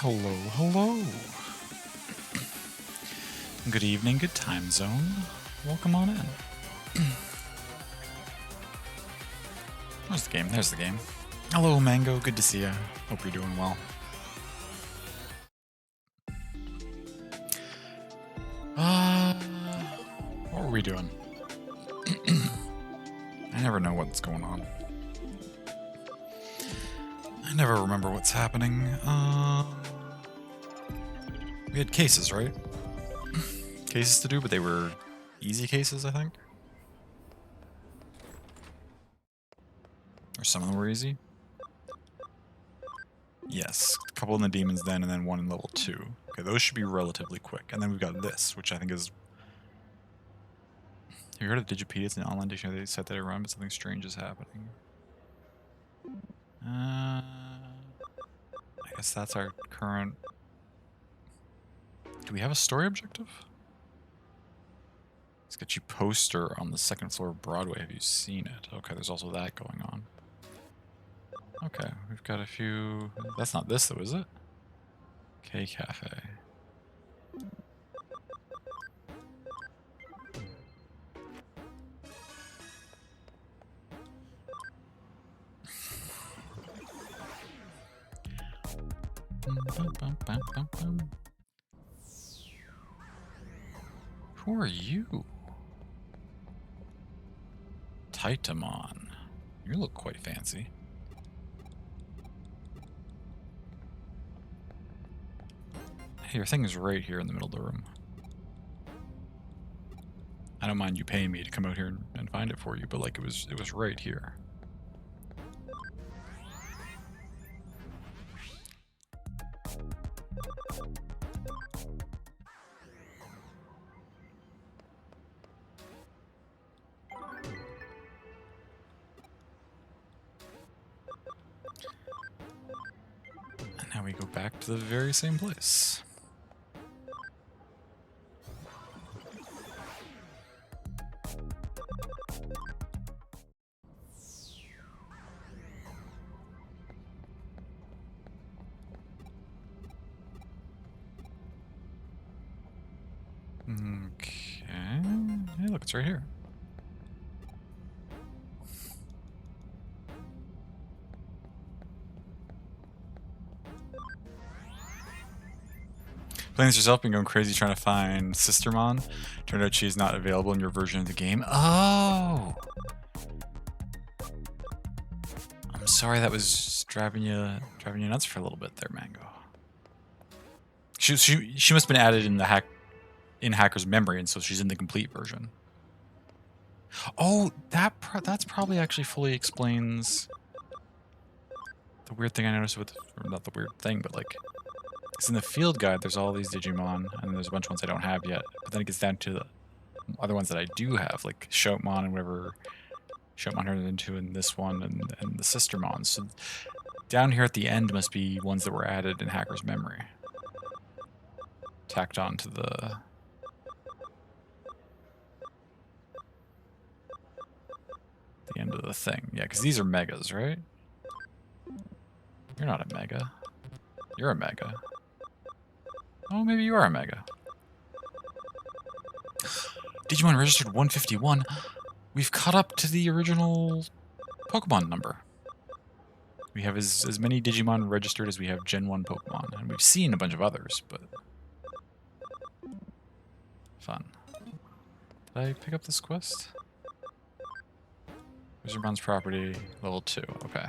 Hello, hello. Good evening, good time zone. Welcome on in. There's the game, there's the game. Hello, Mango, good to see you. Hope you're doing well. What were we doing? I never know what's going on. I never remember what's happening. We had cases, right? Cases to do, but they were easy cases, I think. Or some of them were easy. Yes, a couple in the demons then, and then one in level 2. Okay, those should be relatively quick. And then we've got this, which I think is... Have you heard of Digipedia? It's an online dictionary. They said that it run, but something strange is happening. I guess that's our current... Do we have a story objective? It's got you poster on the second floor of Broadway. Have you seen it? Okay, there's also that going on. Okay, we've got a few... That's not this though, is it? K Cafe. Who are you? Titamon. You look quite fancy. Hey, your thing is right here in the middle of the room. I don't mind you paying me to come out here and find it for you, but like it was right here. And now we go back to the very same place. Okay. Hey, look, it's right here. Playing this yourself, been going crazy trying to find Sistermon. Turned out she's not available in your version of the game. Oh! I'm sorry that was driving you nuts for a little bit there, Mango. She must have been added in the Hacker's memory, and so she's in the complete version. Oh, that's probably actually fully explains the weird thing I noticed with, or not the weird thing, but like, because in the field guide there's all these Digimon, and there's a bunch of ones I don't have yet, but then it gets down to the other ones that I do have, like Shoutmon and whatever Shoutmon turned into in this one, and the Sistermon. So down here at the end must be ones that were added in Hacker's memory. Tacked on to the end of the thing. Yeah, because these are megas, right? You're not a mega. You're a mega. Oh, maybe you are a mega. Digimon registered 151. We've caught up to the original Pokemon number. We have as many Digimon registered as we have Gen 1 Pokemon. And we've seen a bunch of others, but... Fun. Did I pick up this quest? Wizardmon's property, level 2. Okay.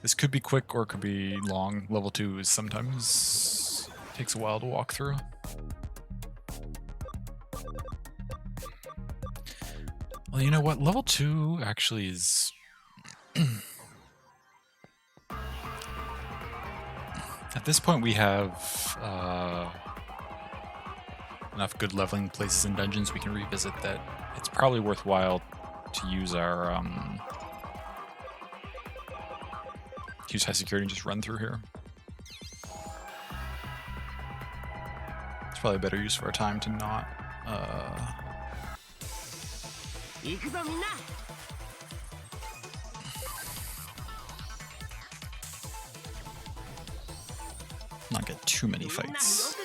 This could be quick or it could be long. Level 2 is sometimes takes a while to walk through. Well, you know what? Level 2 actually is... At this point we have enough good leveling places and dungeons we can revisit that it's probably worthwhile to use our use high security and just run through here. It's probably a better use of our time to not too many fights.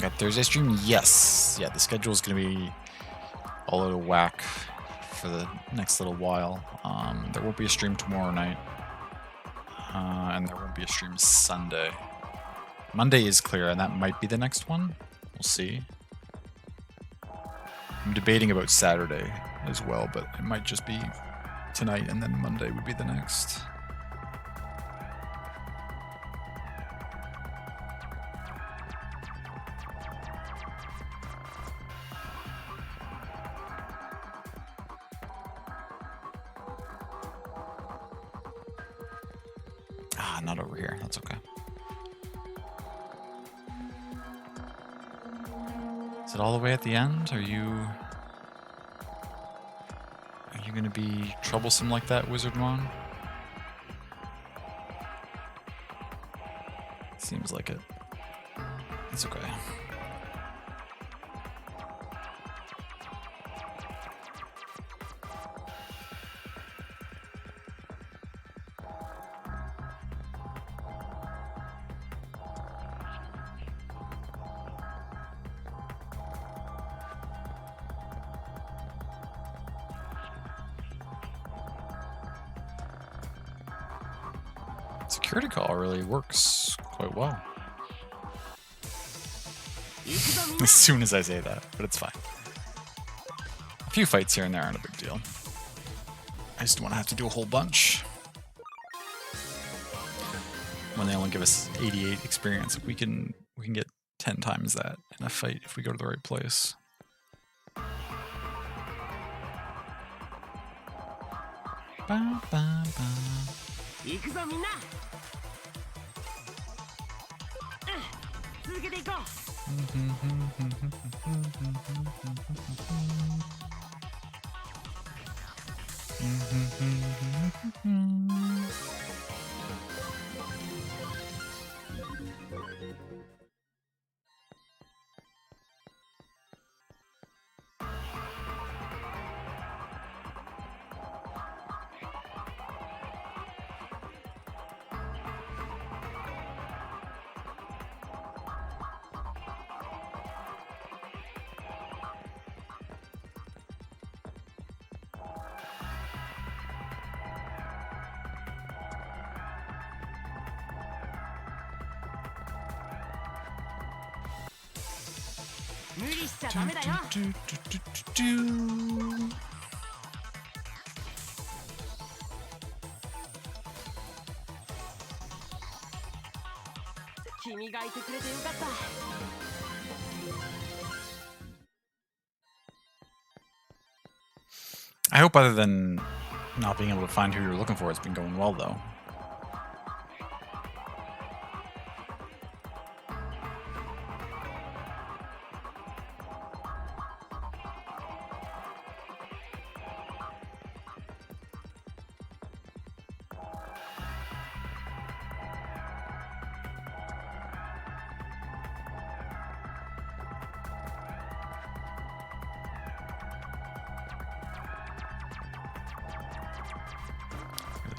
Got Thursday stream? Yes. Yeah, the schedule is going to be all out of whack for the next little while. There won't be a stream tomorrow night. And there won't be a stream Sunday. Monday is clear, and that might be the next one. We'll see. I'm debating about Saturday as well, but it might just be tonight, and then Monday would be the next. Ah, not over here. That's okay. Is it all the way at the end? Are you going to be troublesome like that, Wizardmon? Seems like it. It's okay. Security call really works quite well. As soon as I say that, but it's fine. A few fights here and there aren't a big deal. I just don't want to have to do a whole bunch. When they only give us 88 experience, we can get 10 times that in a fight if we go to the right place. Ba, ba, ba. I hope other than not being able to find who you're looking for, it's been going well though.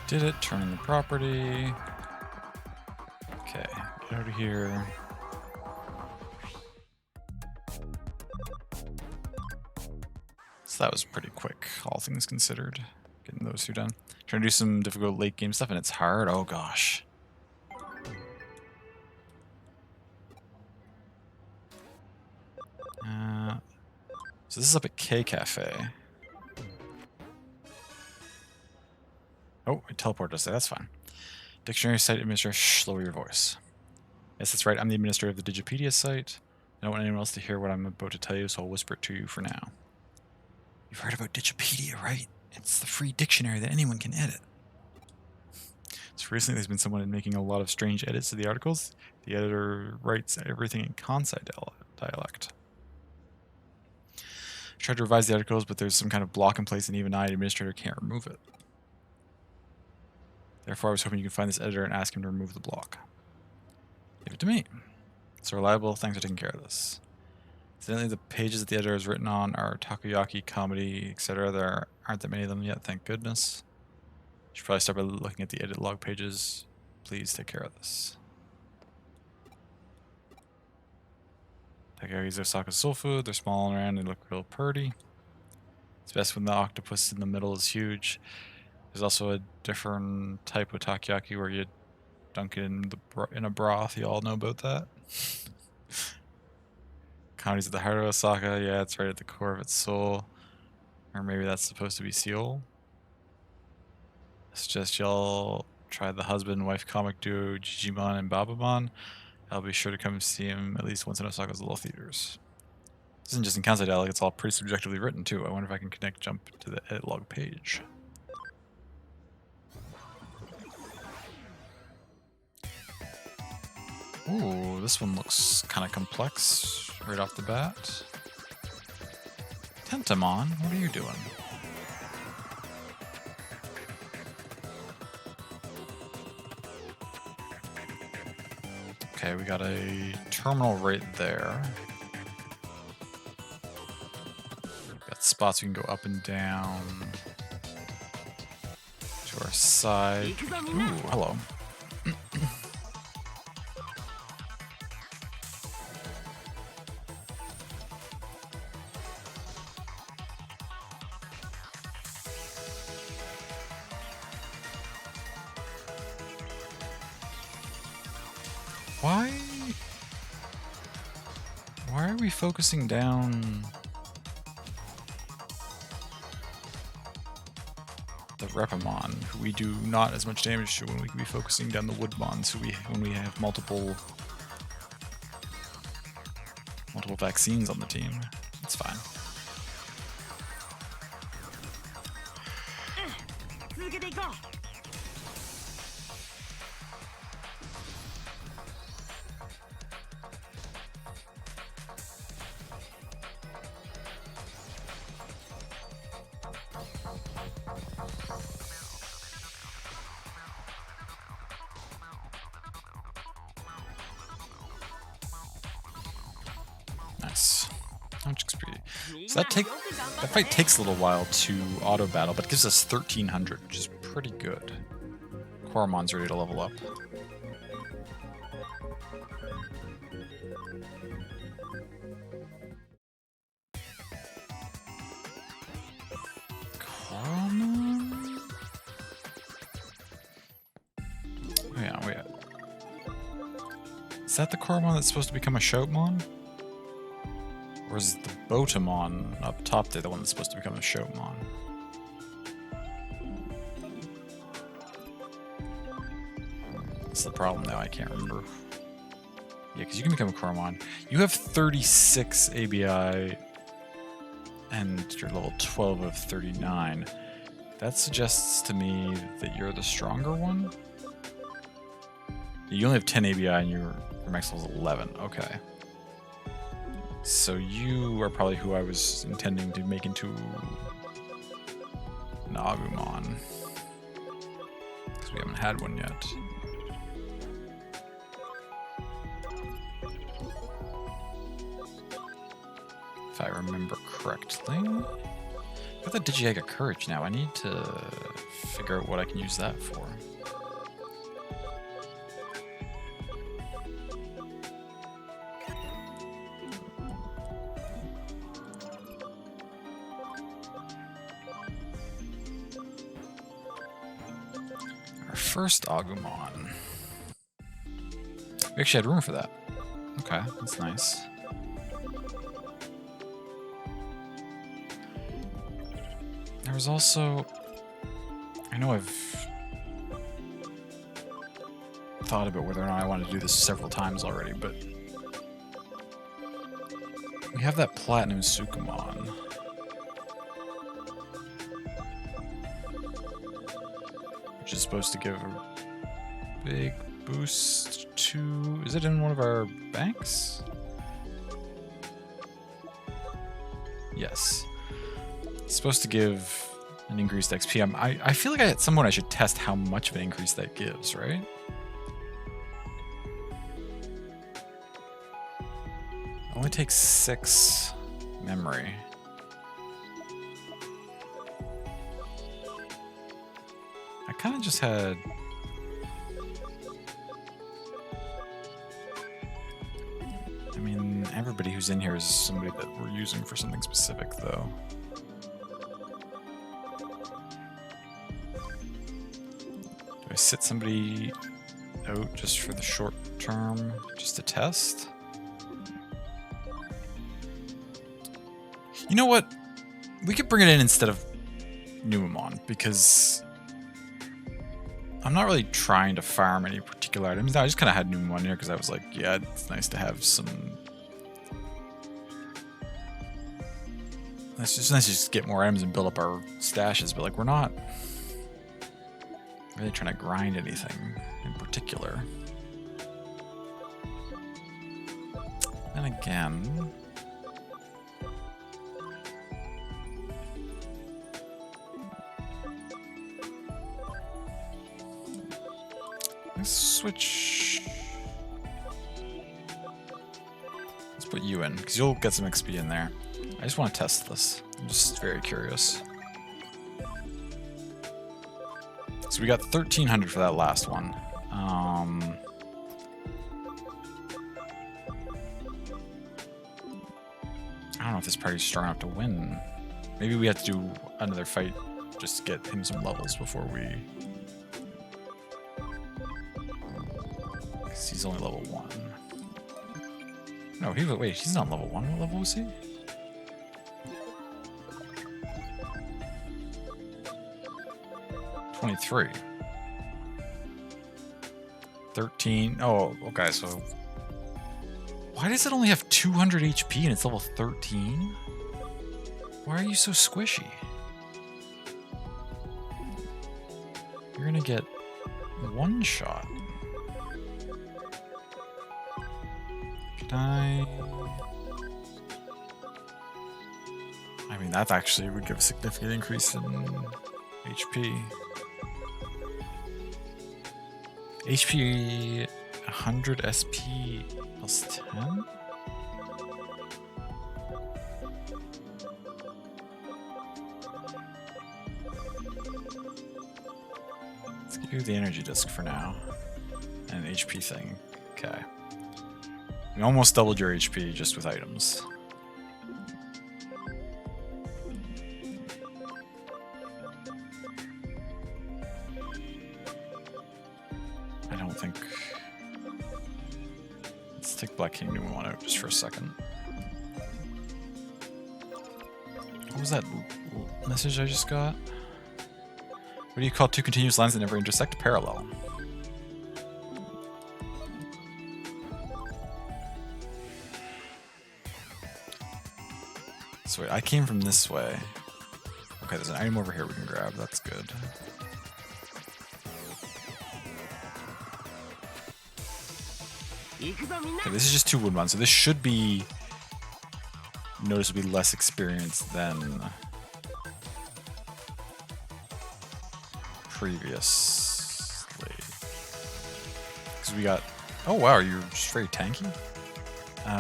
Did it, turning the property. Okay, get out of here. So that was pretty quick, all things considered, getting those two done. Trying to do some difficult late game stuff and it's hard, oh gosh. So this is up at K Cafe. Oh, it teleported us there, that's fine. Dictionary site administrator, shh, lower your voice. Yes, that's right, I'm the administrator of the Digipedia site. I don't want anyone else to hear what I'm about to tell you, so I'll whisper it to you for now. You've heard about Digipedia, right? It's the free dictionary that anyone can edit. So recently there's been someone making a lot of strange edits to the articles. The editor writes everything in Kansai dialect. I tried to revise the articles, but there's some kind of block in place and even I, the administrator, can't remove it. Therefore, I was hoping you could find this editor and ask him to remove the block. Leave it to me. It's reliable. Thanks for taking care of this. Incidentally, the pages that the editor has written on are takoyaki, comedy, etc. There aren't that many of them yet, thank goodness. Should probably start by looking at the edit log pages. Please take care of this. Takoyaki's Osaka's soul food. They're small and round. They look real pretty. It's best when the octopus in the middle is huge. There's also a different type of takoyaki where you dunk it in a broth. You all know about that. Comedy's at the heart of Osaka. Yeah, it's right at the core of its soul. Or maybe that's supposed to be Seoul. I suggest y'all try the husband-wife comic duo Jijimon and Babamon. I'll be sure to come see him at least once in Osaka's little theaters. This isn't just in Kansai dialogue, it's all pretty subjectively written too. I wonder if I can jump to the edit log page. Ooh, this one looks kind of complex right off the bat. Tentamon, what are you doing? Okay, we got a terminal right there. Got spots we can go up and down to our side. Ooh, hello. Why are we focusing down the Repamon, who we do not as much damage to when we can be focusing down the Woodmons, when we have multiple vaccines on the team? It's fine. Nice. How much XP? So that fight takes a little while to auto battle, but it gives us 1300, which is pretty good. Koramon's ready to level up. Koramon? Oh yeah, wait. Is that the Koramon that's supposed to become a Shoutmon? Or is the Botamon up top there the one that's supposed to become a Shoutmon? That's the problem now, I can't remember. Yeah, because you can become a Koramon. You have 36 ABI and you're level 12 of 39. That suggests to me that you're the stronger one. You only have 10 ABI and your max level is 11. Okay. So you are probably who I was intending to make into an Agumon. Because we haven't had one yet. If I remember correctly. I've got the Digiega Courage now. I need to figure out what I can use that for. First Agumon. We actually had room for that. Okay, that's nice. There was also... I know I've thought about whether or not I wanted to do this several times already, but... we have that Platinum Sukumon. Which is supposed to give a big boost to... is it in one of our banks? Yes. It's supposed to give an increased XP. I feel like at some point I should test how much of an increase that gives, right? Only takes 6 memory. I kind of just had... I mean, everybody who's in here is somebody that we're using for something specific, though. Do I sit somebody out just for the short term, just to test? You know what? We could bring it in instead of Numamon, because I'm not really trying to farm any particular items. No, I just kind of had Numamon here because I was like, yeah, it's nice to have some... It's just nice to just get more items and build up our stashes, but like we're not really trying to grind anything in particular. And again... Let's switch... Let's put you in, because you'll get some XP in there. I just want to test this. I'm just very curious. So we got 1,300 for that last one. I don't know if this party's strong enough to win. Maybe we have to do another fight just to get him some levels before we... Because he's only level 1. No, wait, he's not level 1. What level was he? $23. 13. Oh, okay, so... Why does it only have 200 HP and it's level 13? Why are you so squishy? You're gonna get one shot. Can I mean, that actually would give a significant increase in HP. HP 100 SP plus 10? Let's give you the energy disc for now. And an HP thing. Okay. We almost doubled your HP just with items. I don't think... Let's take Black King Numamon out just for a second. What was that message I just got? What do you call two continuous lines that never intersect? Parallel. So wait, I came from this way. Okay, there's an item over here we can grab. That's good. Okay, this is just 2 Woodmon, so this should be noticeably less experienced than previously. Because we got... Oh wow, you're just very tanky?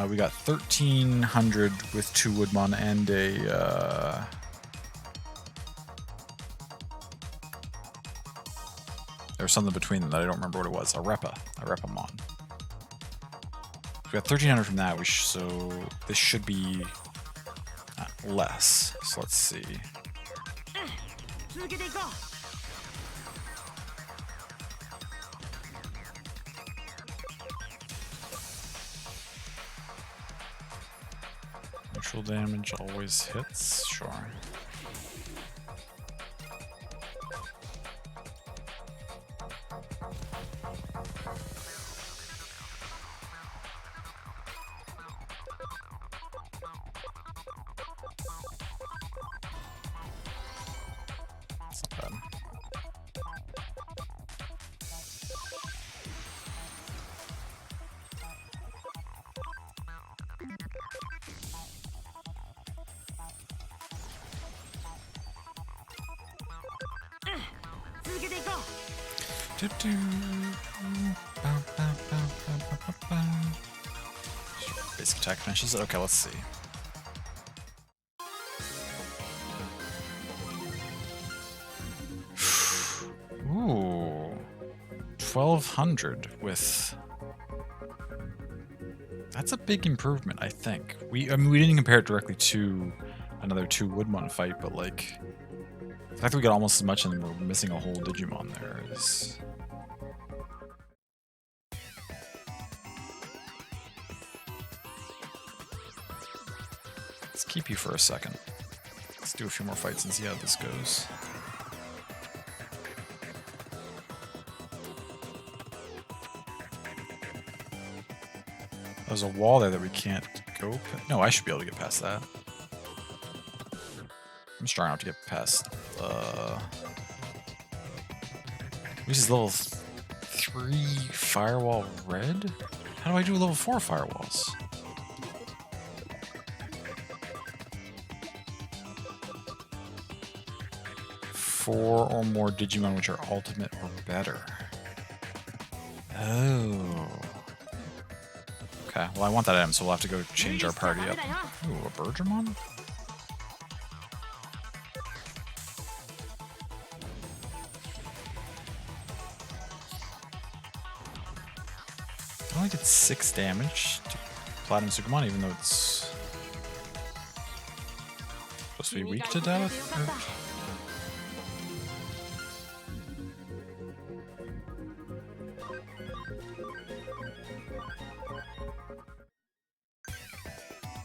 We got 1,300 with 2 Woodmon and a... There was something between them that I don't remember what it was. A Repamon. We got 1,300 from that, so this should be less. So let's see. Neutral damage always hits, sure. Basic attack finishes. Okay, let's see. Ooh. 1200 with... That's a big improvement, I think. I mean, we didn't compare it directly to another 2 Woodmon fight, but like... The fact that we got almost as much and we're missing a whole Digimon there is... Let's keep you for a second. Let's do a few more fights and see how this goes. There's a wall there that we can't go. No, I should be able to get past that. I'm strong enough to get past. This is level 3 firewall red? How do I do level 4 firewalls? Four or more Digimon which are ultimate or better. Oh. Okay, well I want that item, so we'll have to go change our party up. Ooh, a Bergermon? I only did 6 damage to Platinum Sugamon, even though it's supposed to be weak to death?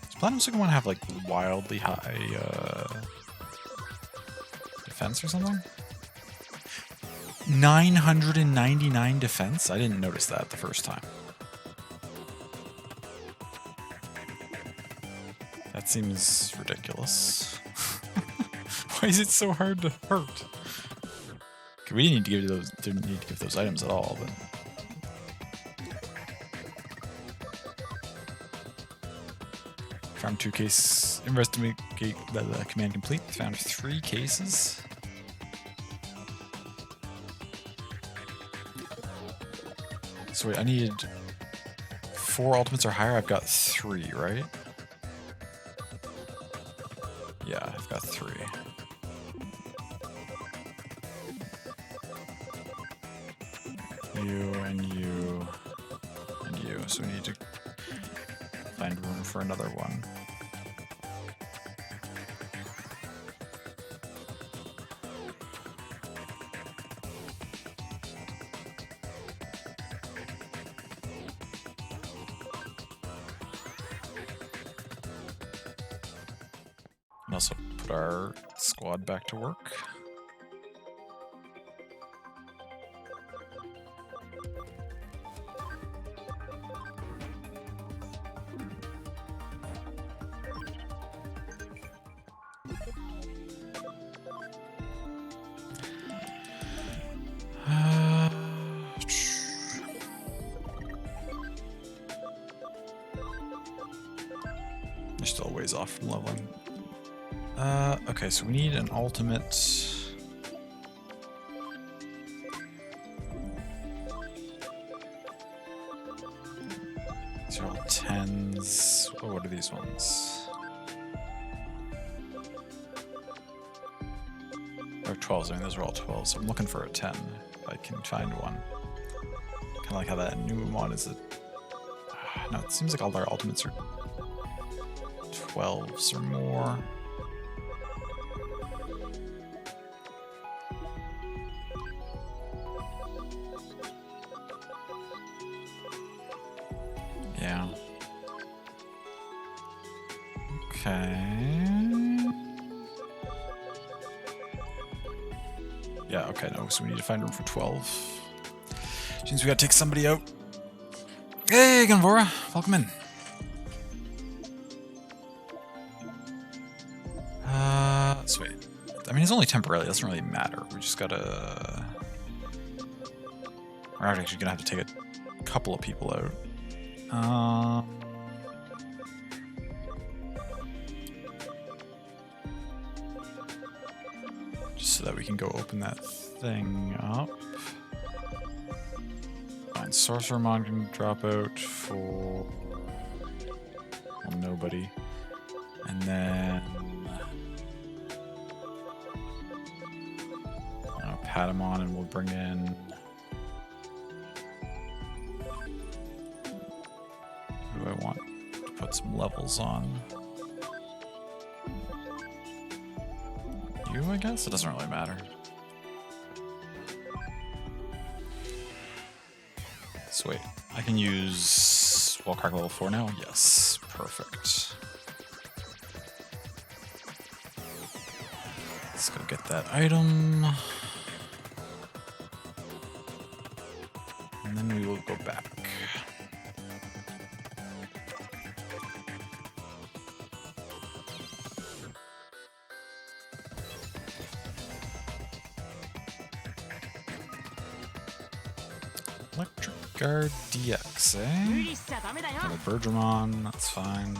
Does Platinum Sugamon have like wildly high defense or something? 999 defense? I didn't notice that the first time. That seems ridiculous. Why is it so hard to hurt? Okay, we didn't need to give those items at all, but found 2 cases. Investigate the command complete. Found 3 cases. So wait, I needed 4 ultimates or higher. I've got 3, right? Yeah, I've got 3. You and you and you. So we need to find room for another one. And also put our squad back to work. They're still a ways off from leveling. Okay, so we need an ultimate. These are all 10s. Oh, what are these ones? Or 12s, I mean those are all 12s, so I'm looking for a 10, if I can find one. Kinda like how that new one is a... No, it seems like all our ultimates are 12s or more. Yeah. Okay. Yeah, okay, no, so we need to find room for 12. Which means we gotta take somebody out. Hey, Gunvora, welcome in. Sweet. I mean, it's only temporarily, it doesn't really matter. We just gotta... We're actually gonna have to take a couple of people out. Just so that we can go open that thing up. Fine, Sorcerermon can drop out for nobody. And then I'll pat him on and we'll bring in who do I want to put some levels on? You, I guess? It doesn't really matter. So wait, I can use Wallcrack level 4 now? Yes, perfect. Let's go get that item. And then we will go back. Electric Guard DX, eh? For the Bergermon, that's fine.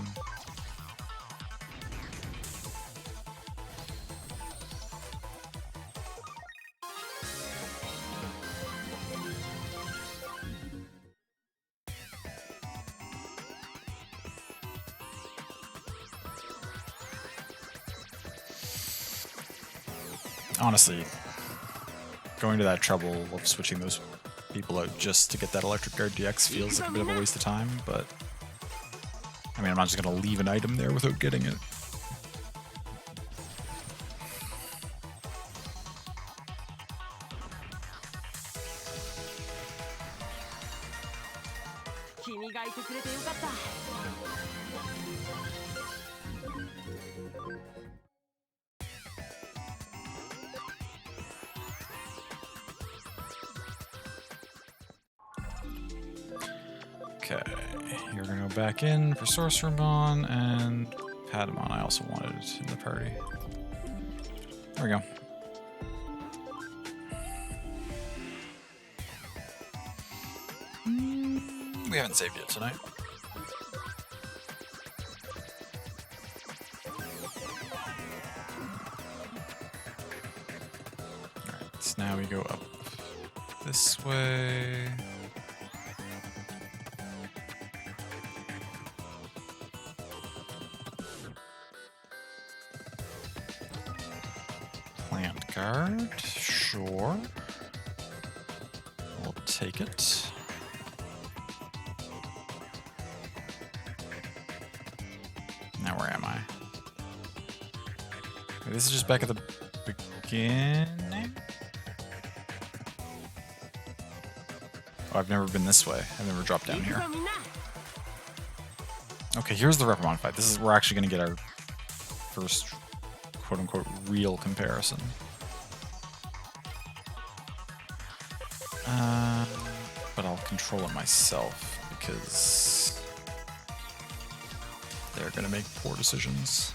Honestly, going to that trouble of switching those people out just to get that Electric Guard DX feels like a bit of a waste of time, but I mean, I'm not just going to leave an item there without getting it. Okay, you're gonna go back in for Sorcerermon and Patamon. I also wanted in the party. There we go. We haven't saved yet tonight. Alright, so now we go up this way. Plant guard, sure. We'll take it. Now where am I? Wait, this is just back at the beginning? Oh, I've never been this way. I've never dropped down here. Okay, here's the Reprimon fight. This is we're actually gonna get our first quote-unquote real comparison. But I'll control it myself because they're gonna make poor decisions.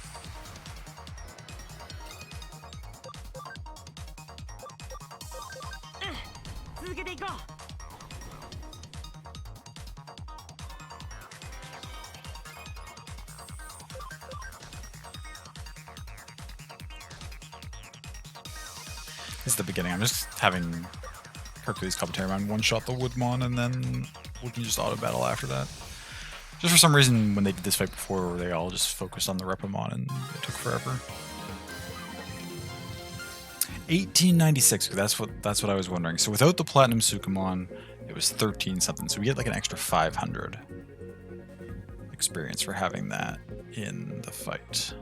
This is the beginning. I'm just having Hercules Cobbleteramon one-shot the Woodmon, and then we can just auto-battle after that. Just for some reason, when they did this fight before, they all just focused on the Reprimon, and it took forever. 1896. That's what I was wondering. So without the Platinum Sukamon, it was 13 something. So we get like an extra 500 experience for having that in the fight.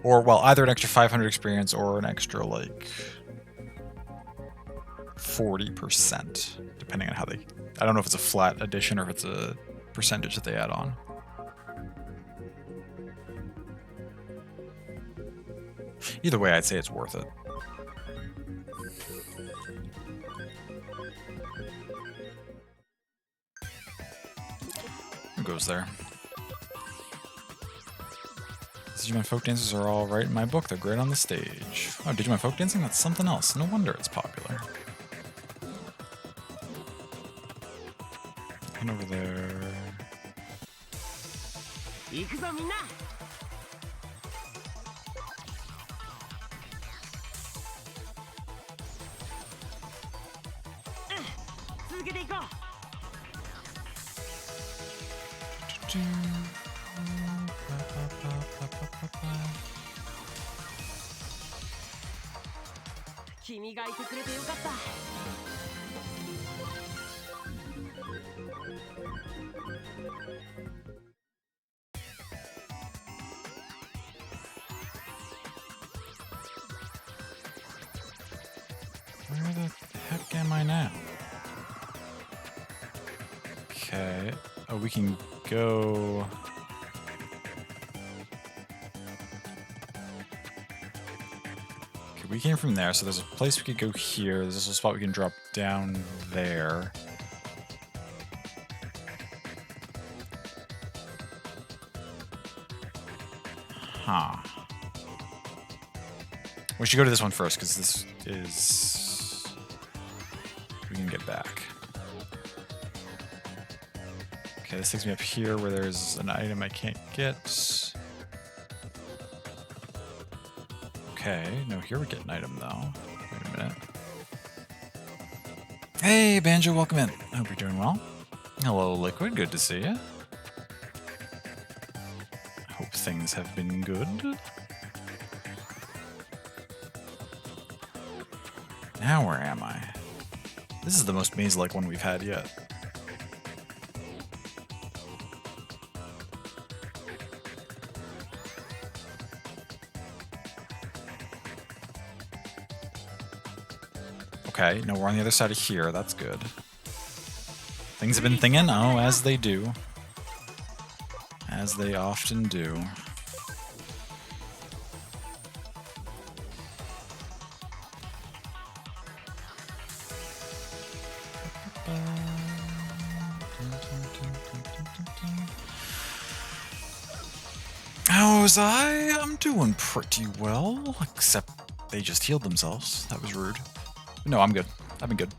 Or, well, either an extra 500 experience or an extra, like, 40%, depending on how they... I don't know if it's a flat addition or if it's a percentage that they add on. Either way, I'd say it's worth it. Who goes there? Digimon folk dances are all right in my book. They're great on the stage. Oh, Digimon folk dancing? That's something else. No wonder it's popular. And over there. Where the heck am I now? Okay. Oh, we can go... Okay, we came from there, so there's a place we could go here. There's also a spot we can drop down there. Huh. We should go to this one first, because this is... We can get back. Okay, this takes me up here where there's an item I can't get. Okay, no, here we get an item, though. Wait a minute. Hey, Banjo, welcome in. I hope you're doing well. Hello, Liquid, good to see you. Hope things have been good. Now where am I? This is the most maze-like one we've had yet. Okay, no, we're on the other side of here. That's good. Things have been thinging. Oh, as they do. As they often do. How's I? I'm doing pretty well, except they just healed themselves. That was rude. No, I'm good. I've been good.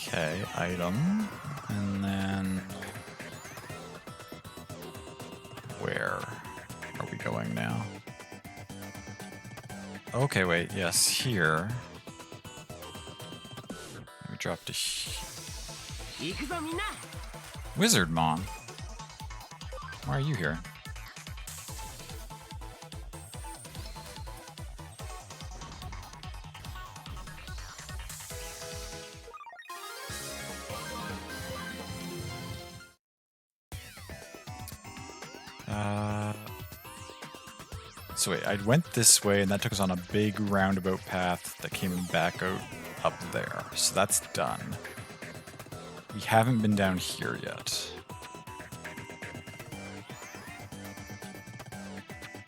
Okay, item. And then... Where are we going now? Okay, wait, yes, here. Let me drop to Wizardmon. Why are you here? So wait, I went this way and that took us on a big roundabout path that came back out up there. So that's done. We haven't been down here yet.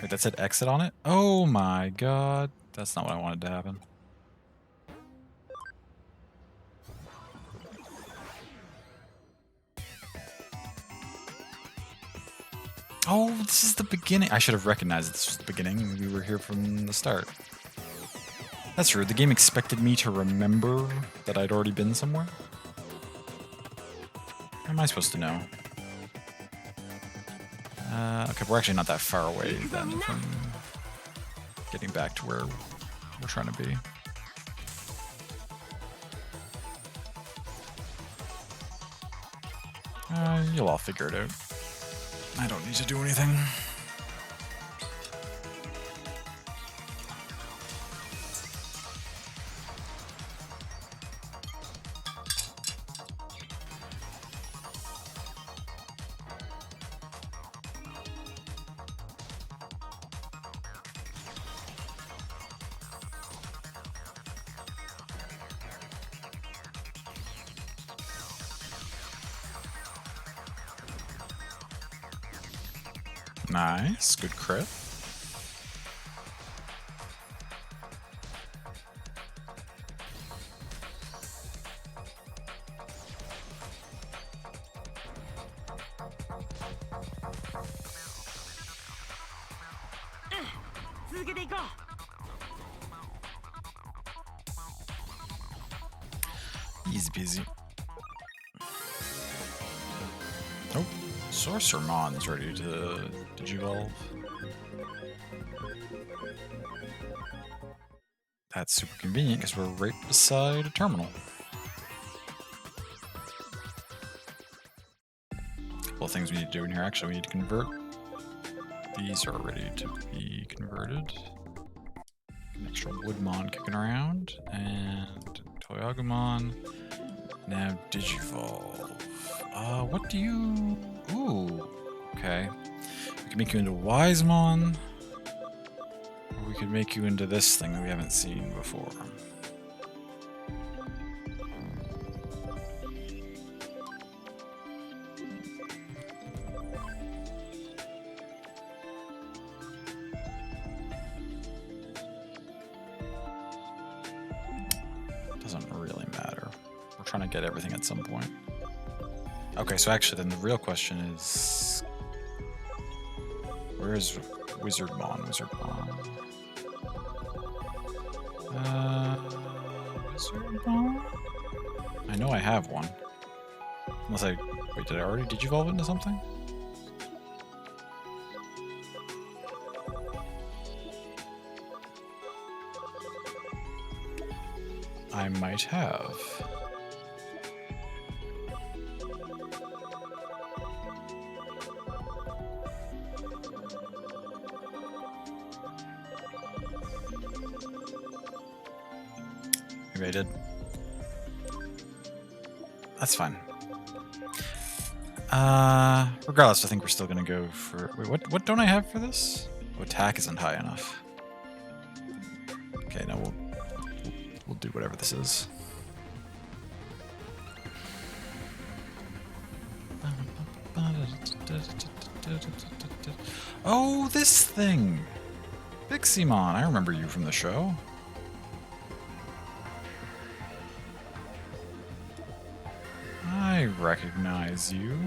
Wait, that said exit on it? Oh my god. That's not what I wanted to happen. Oh, this is the beginning. I should have recognized this was the beginning. We were here from the start. That's rude. The game expected me to remember that I'd already been somewhere. How am I supposed to know? Okay, we're actually not that far away then from getting back to where we're trying to be. You'll all figure it out. I don't need to do anything. Nice, good crit. Easy peasy. Oh, Sorcermon's ready to digivolve. That's super convenient because we're right beside a terminal. A couple of things we need to do in here. Actually, we need to convert. These are ready to be converted. An extra Woodmon kicking around. And Toyagumon. Now Digivolve. What do you... Ooh. Okay. We can make you into Wisemon. Or we could make you into this thing that we haven't seen before. Doesn't really matter. We're trying to get everything at some point. Okay, so actually then the real question is... Where is Wizardmon? Wizardmon? I know I have one. Unless I... Wait, did I already digivolve it into something? I might have. Maybe I did. That's fine. Regardless, I think we're still gonna go for... Wait, what don't I have for this? Oh, attack isn't high enough. Okay, no, we'll do whatever this is. Oh, this thing! Piximon, I remember you from the show. I recognize you.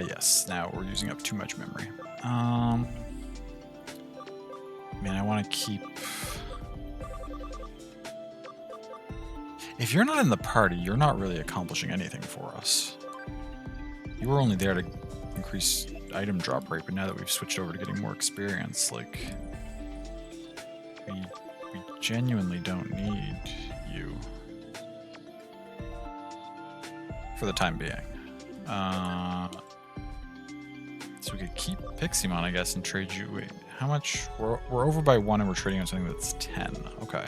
Yes, now we're using up too much memory. Man, I want to keep... If you're not in the party, you're not really accomplishing anything for us. You were only there to increase item drop rate, but now that we've switched over to getting more experience, like... We genuinely don't need you. For the time being. So we could keep Piximon, I guess, and trade you... Wait, how much? We're over by 1 and we're trading on something that's 10. Okay.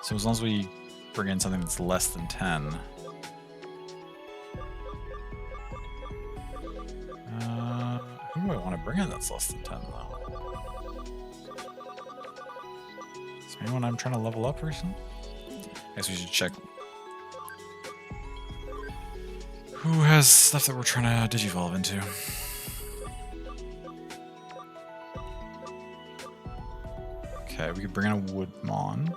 So as long as we bring in something that's less than 10... who do I want to bring in that's less than 10, though? Is there anyone I'm trying to level up recently? I guess we should check... Who has stuff that we're trying to digivolve into? Okay, we could bring in a Woodmon.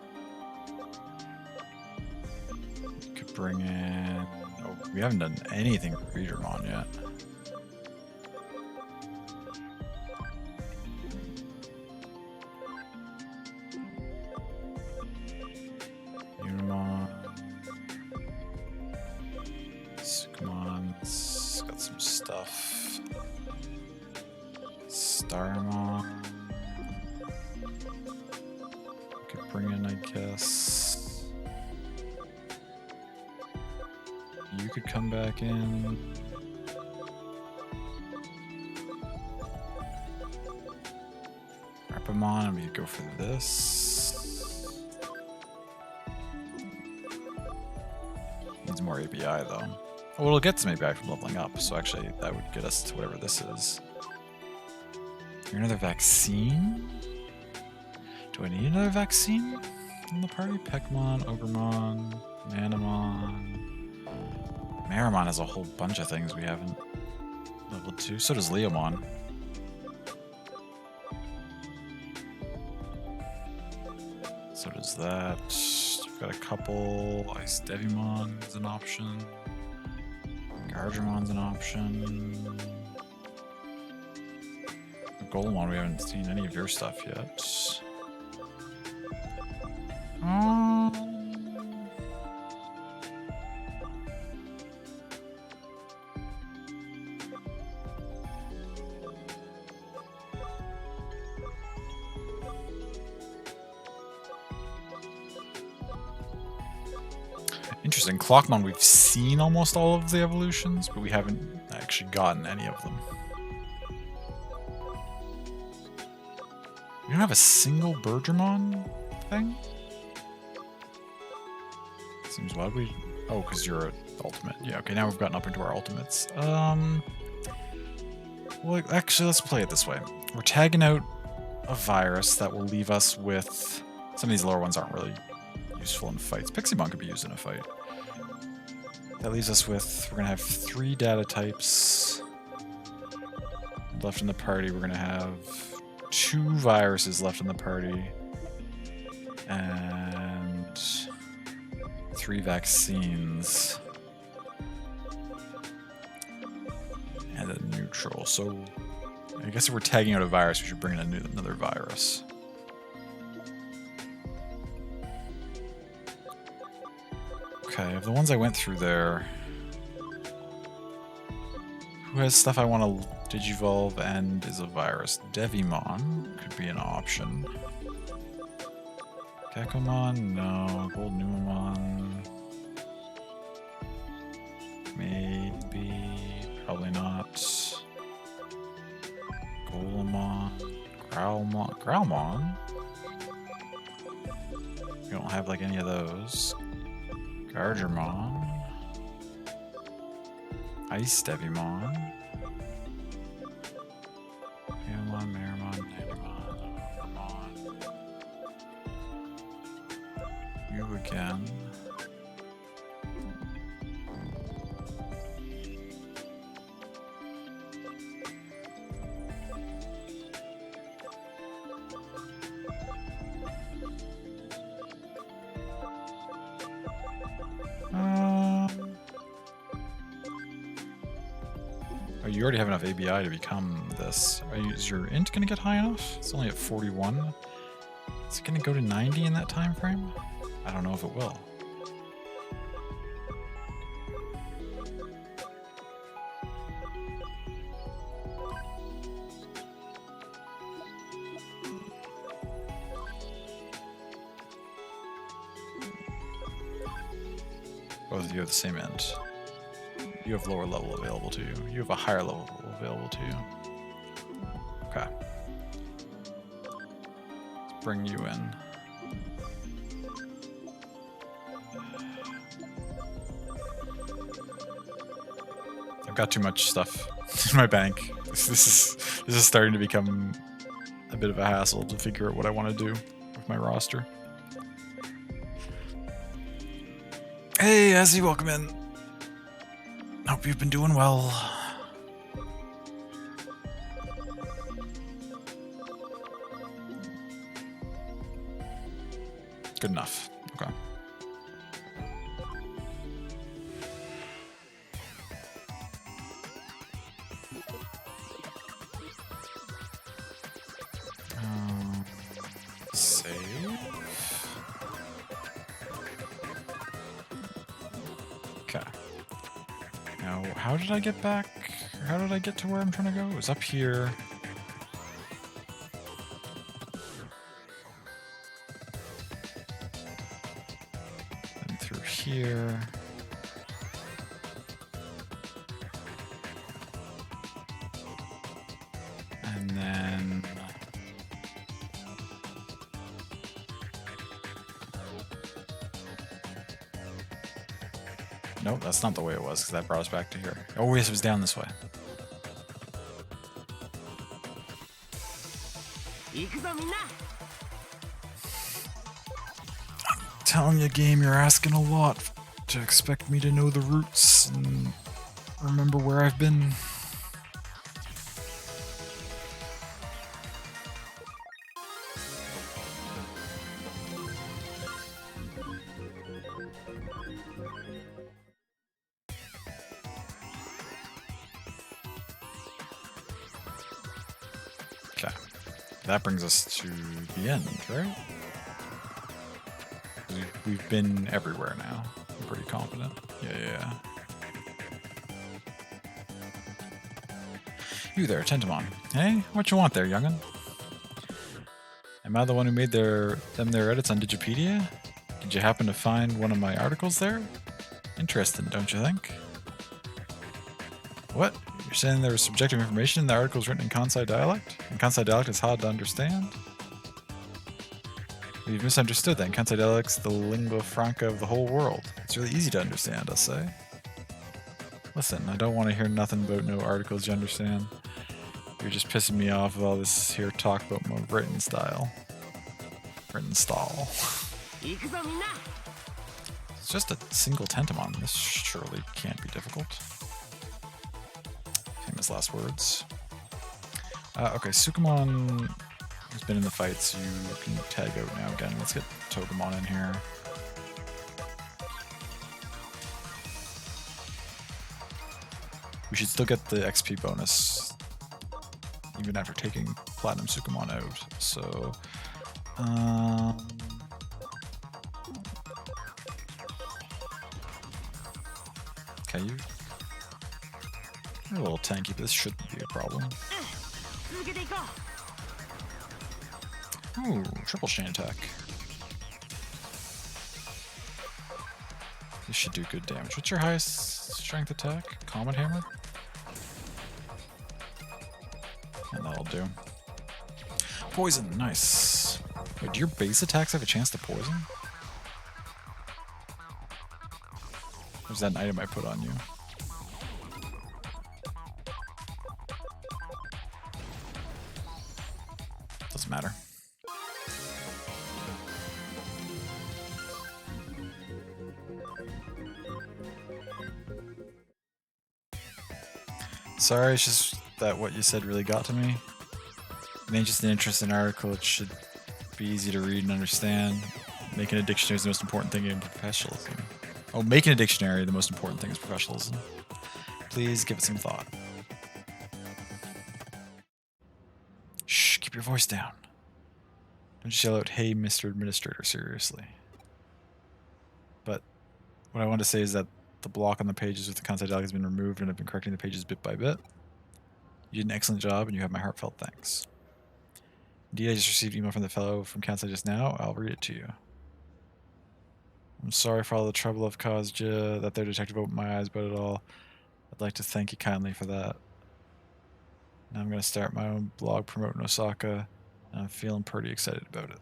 We could bring in... Oh, we haven't done anything for Readermon yet. Unimon. Sukumon's got some stuff. Starmon. Bring in, I guess. You could come back in. Rapamon, and we could go for this. Needs more API though. Oh, it'll get some API from leveling up, so actually that would get us to whatever this is. You're another vaccine? Do I need another vaccine in the party? Peckmon, Ogremon, Nanamon. Marimon has a whole bunch of things we haven't leveled to. So does Leomon. So does that. You've got a couple. Ice Devimon is an option. Garderomon's an option. Golemon, we haven't seen any of your stuff yet. Interesting. Clockmon, we've seen almost all of the evolutions, but we haven't actually gotten any of them. We don't have a single Bergermon thing? Seems why we... Oh, because you're an ultimate. Yeah, okay, now we've gotten up into our ultimates. Well, actually, let's play it this way. We're tagging out a virus that will leave us with... Some of these lower ones aren't really useful in fights. Piximon could be used in a fight. That leaves us with... We're going to have 3 data types left in the party. We're going to have 2 viruses left in the party. And 3 vaccines. And a neutral. So I guess if we're tagging out a virus, we should bring in another virus. Okay, of the ones I went through there, who has stuff I want to digivolve and is a virus? Devimon could be an option. Gekomon? No. Gold Numamon? Maybe. Probably not. Golemon? Growlmon? Growlmon? We don't have like any of those. Garderommon. Ice Devimon. Paomon, Marimon, Nanimon, Ramon. You again. Oh, you already have enough ABI to become this. Is your int going to get high enough? It's only at 41. Is it going to go to 90 in that time frame? I don't know if it will. Both of you have the same int. You have lower level available to you. You have a higher level available to you. Okay. Let's bring you in. I've got too much stuff in my bank. This is starting to become a bit of a hassle to figure out what I want to do with my roster. Hey, Azzy, welcome in. Hope you've been doing well. Good enough. Okay. Save. Okay. Now, how did I get back? How did I get to where I'm trying to go? It was up here. And through here. And then... Nope, that's not the way it was, because that brought us back to here. Oh, yes, it was down this way. I'm telling you, game, you're asking a lot to expect me to know the routes and remember where I've been. Okay. That brings us to the end, right? We've been everywhere now. I'm pretty confident. Yeah. You there, Tentamon. Hey, what you want there, young'un? Am I the one who made their edits on Digipedia? Did you happen to find one of my articles there? Interesting, don't you think? What? You're saying there was subjective information in the articles written in Kansai dialect? And Kansai dialect is hard to understand? Well, you've misunderstood then. Kansai dialect's the lingua franca of the whole world. It's really easy to understand, I say. Listen, I don't want to hear nothing about no articles, you understand? You're just pissing me off with all this here talk about my written style. Written style. It's just a single Tentamon. This surely can't be difficult. Famous last words. Okay, Sukamon has been in the fights. You can tag out now again. Let's get Togemon in here. We should still get the XP bonus even after taking Platinum Sukamon out. So, okay, you're a little tanky, but this shouldn't be a problem. Ooh, triple chain attack. This should do good damage. What's your highest strength attack? Comet Hammer? And that'll do. Poison, nice. Wait, do your base attacks have a chance to poison? Or is that an item I put on you? Doesn't matter. Sorry, it's just that what you said really got to me. It ain't just an interesting article, it should be easy to read and understand. Making a dictionary is the most important thing in professionalism. Oh, making a dictionary, the most important thing is professionalism. Please give it some thought. Shh, keep your voice down. Don't just yell out, "Hey, Mr. Administrator," seriously. But what I want to say is that the block on the pages with the Kansai dialect has been removed and I've been correcting the pages bit by bit. You did an excellent job and you have my heartfelt thanks. Indeed, I just received an email from the fellow from Kansai just now. I'll read it to you. I'm sorry for all the trouble I've caused you. That there detective opened my eyes about it all. I'd like to thank you kindly for that. Now I'm going to start my own blog promoting Osaka, and I'm feeling pretty excited about it.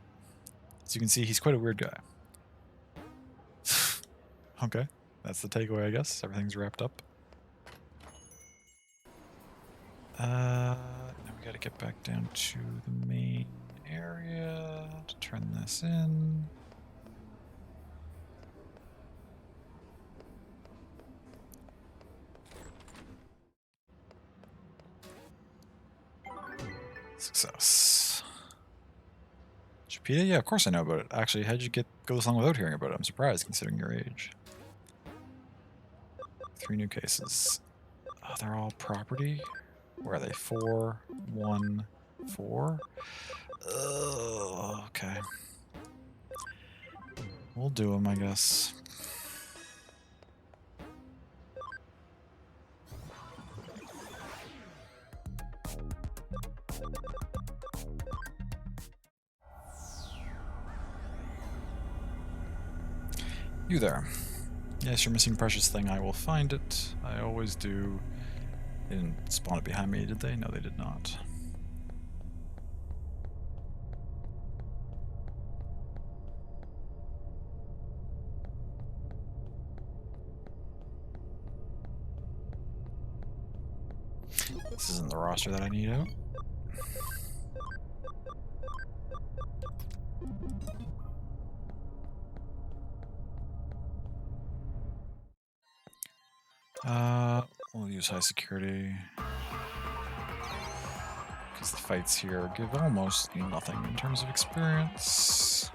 As you can see, he's quite a weird guy. Okay, that's the takeaway, I guess. Everything's wrapped up. Now we got to get back down to the main area to turn this in. Success. Chapita? Yeah, of course I know about it. Actually, how'd you go this long without hearing about it? I'm surprised, considering your age. 3 new cases. Oh, they're all property? Where are they? 4, 1, 4? Okay. We'll do them, I guess. You there. Yes, your missing precious thing. I will find it. I always do. They didn't spawn it behind me, did they? No, they did not. This isn't the roster that I need out. We'll use high security. Because the fights here give almost nothing in terms of experience.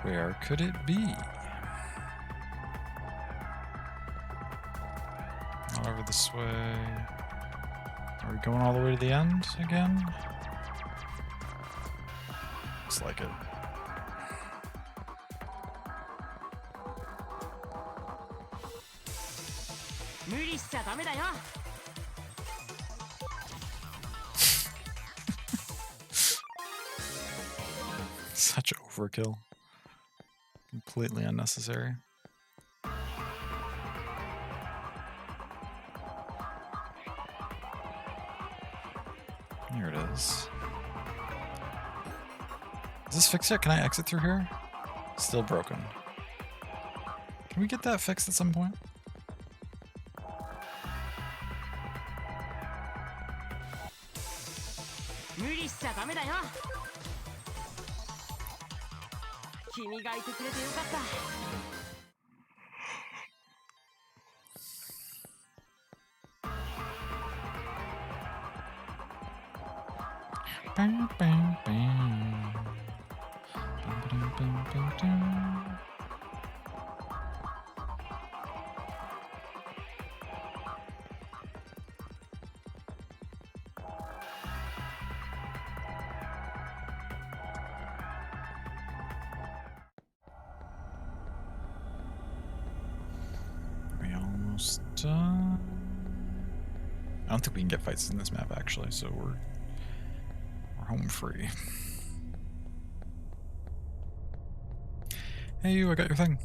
Where could it be? Not over this way. Are we going all the way to the end again? Looks like it. Such overkill. Completely unnecessary. Here it is. Is this fixed yet? Can I exit through here? Still broken. Can we get that fixed at some point? Bam, bam, bam. Bam, bam, bam, bam, bam. We almost done. I don't think we can get fights in this map actually, so we're home free. Hey you, I got your thing.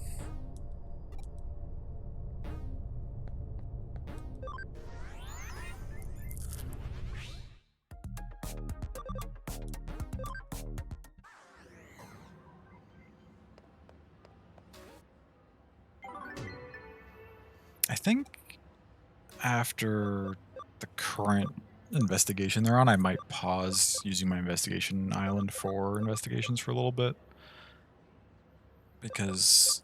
I think after the current investigation they're on, I might pause using my investigation island for investigations for a little bit. Because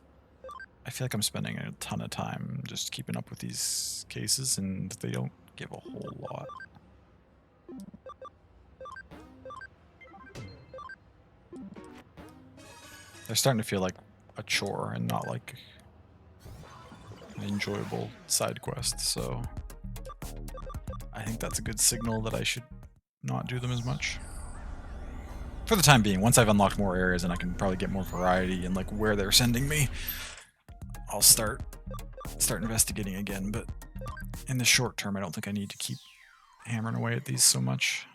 I feel like I'm spending a ton of time just keeping up with these cases and they don't give a whole lot. They're starting to feel like a chore and not like an enjoyable side quest, so I think that's a good signal that I should not do them as much. For the time being, once I've unlocked more areas and I can probably get more variety in like where they're sending me, I'll start investigating again, but in the short term I don't think I need to keep hammering away at these so much.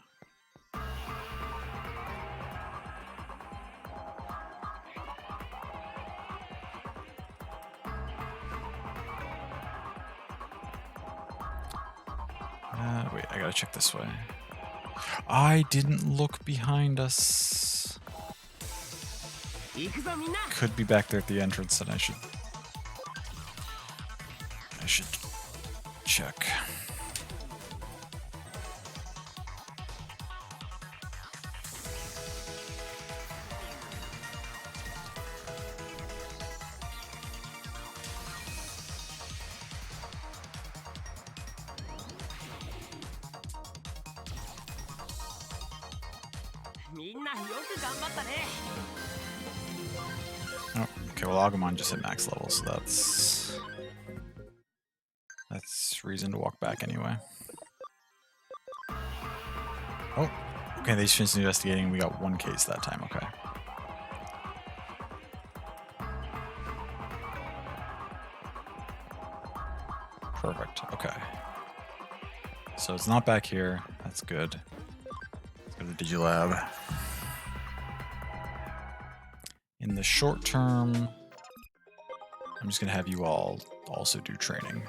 Wait, I gotta check this way. I didn't look behind us. Could be back there at the entrance, and I should check. Oh, okay, well Agumon just hit max level, so that's reason to walk back anyway. Oh, okay, they just finished investigating. We got one case that time, okay. Perfect, okay. So it's not back here, that's good. Let's go to the Digilab. In the short term, I'm just gonna have you all also do training.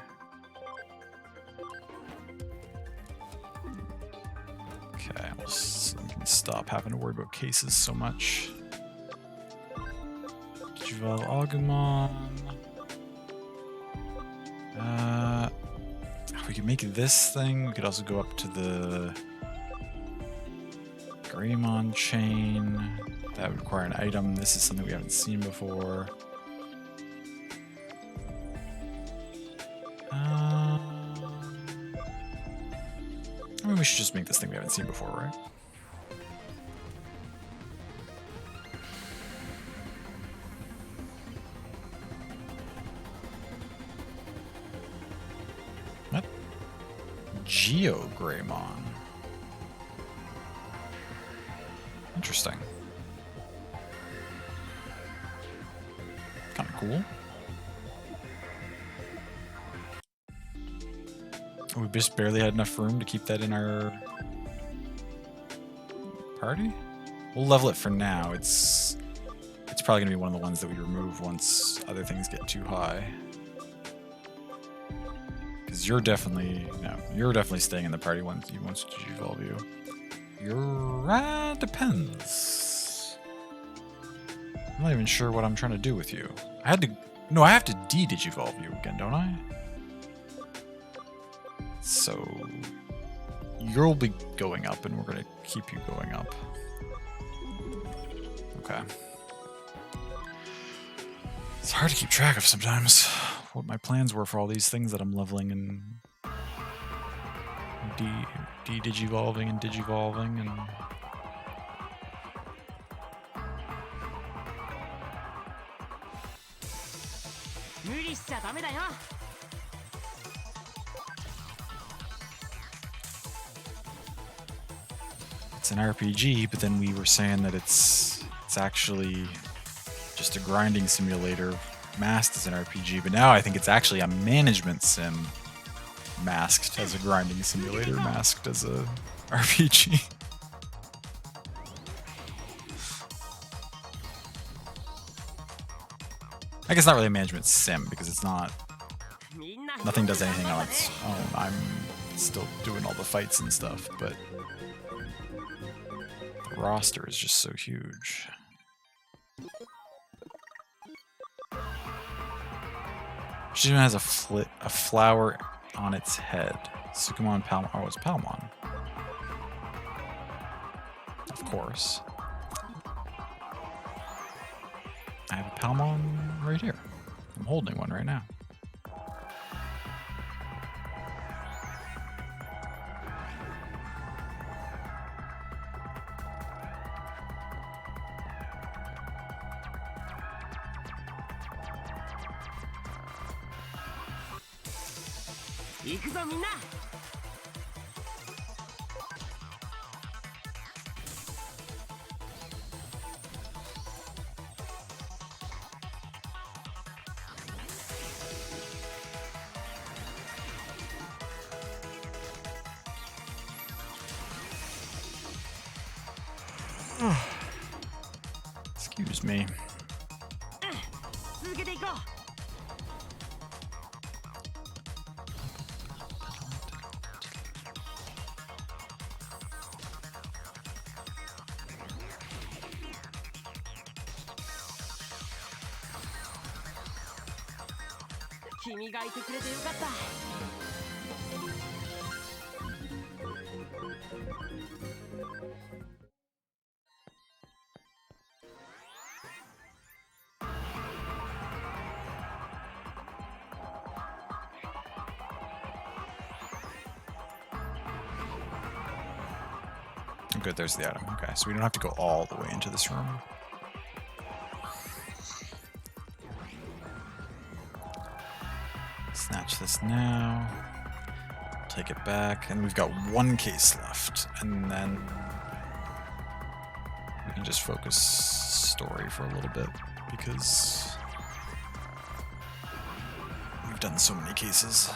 Okay, so we can stop having to worry about cases so much. Juval Agumon. We could make this thing. We could also go up to the Greymon chain. That would require an item. This is something we haven't seen before. I mean, we should just make this thing we haven't seen before, right? Geogreymon. Interesting. Kind of cool. We just barely had enough room to keep that in our party. We'll level it for now. It's probably gonna be one of the ones that we remove once other things get too high. Because you're definitely staying in the party once you evolve you. You're depends. I'm not even sure what I'm trying to do with you. I have to de-digivolve you again, don't I? So you'll be going up, and we're gonna keep you going up. Okay. It's hard to keep track of sometimes what my plans were for all these things that I'm leveling and de-digivolving and digivolving and. It's an RPG, but then we were saying that it's actually just a grinding simulator masked as an RPG, but now I think it's actually a management sim masked as a grinding simulator masked as a RPG. I guess not really a management sim because it's not. Nothing does anything on its own. I'm still doing all the fights and stuff, but the roster is just so huge. She even has a flower on its head. Sukumon, Palmon. Oh, it's Palmon. Of course. I have a Palmon right here. I'm holding one right now. Excuse me. Good, there's the item. Okay, so we don't have to go all the way into this room. Snatch this now. Take it back, and we've got one case left, and then we can just focus story for a little bit because we've done so many cases.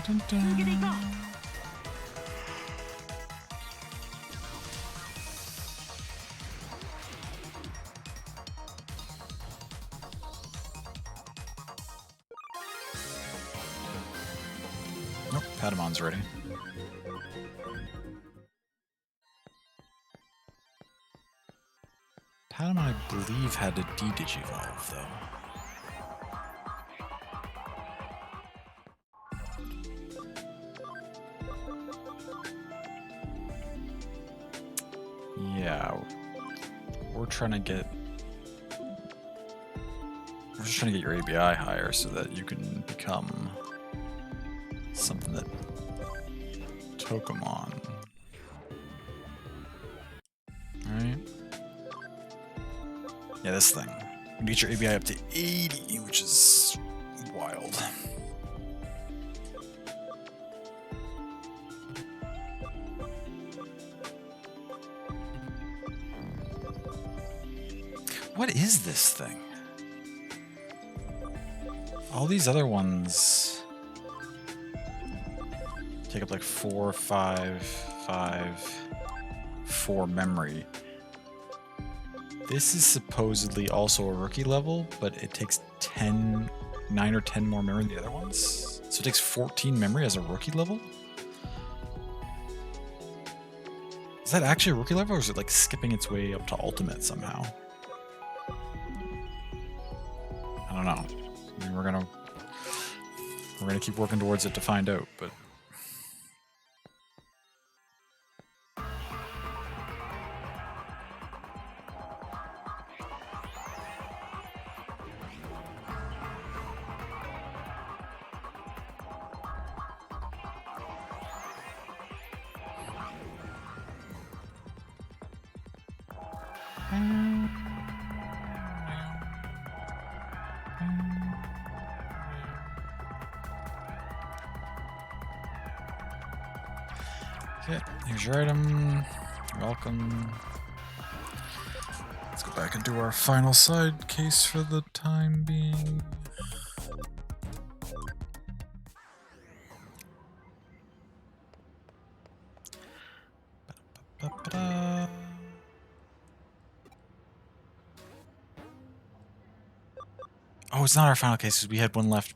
Dun, dun, dun. Nope, Padamon's ready. Padamon, I believe, had to de-digivolve, though. Yeah, we're trying to get We're just trying to get your ABI higher so that you can become something that Tokamon. Alright. Yeah, this thing. You can get your ABI up to 80, which is wild. What is this thing? All these other ones take up like 4, 5, 5, 4 memory. This is supposedly also a rookie level, but it takes 9 or 10 more memory than the other ones. So it takes 14 memory as a rookie level? Is that actually a rookie level, or is it like skipping its way up to ultimate somehow? I don't know. I mean, we're gonna keep working towards it to find out, but okay, here's your item. You're welcome. Let's go back and do our final side case for the time being. Ba-da-ba-ba-da. Oh, it's not our final case because we had one left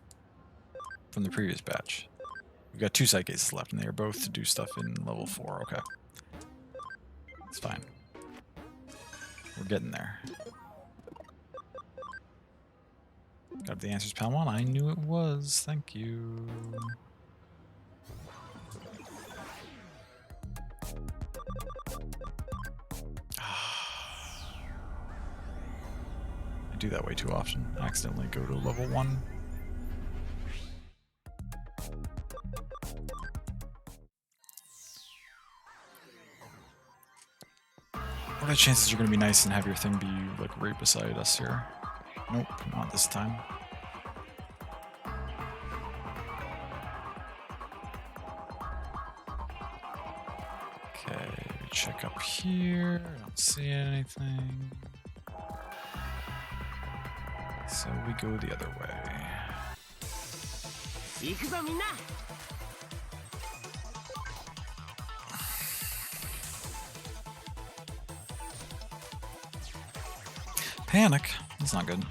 from the previous batch. We've got 2 side cases left, and they are both to do stuff in level 4. Okay. It's fine. We're getting there. Got the answers, Palmon. I knew it was. Thank you. I do that way too often. I accidentally go to level 1. What are the chances you're going to be nice and have your thing be like right beside us here? Nope, not this time. Okay, we check up here. I don't see anything. So we go the other way. Panic? That's not good.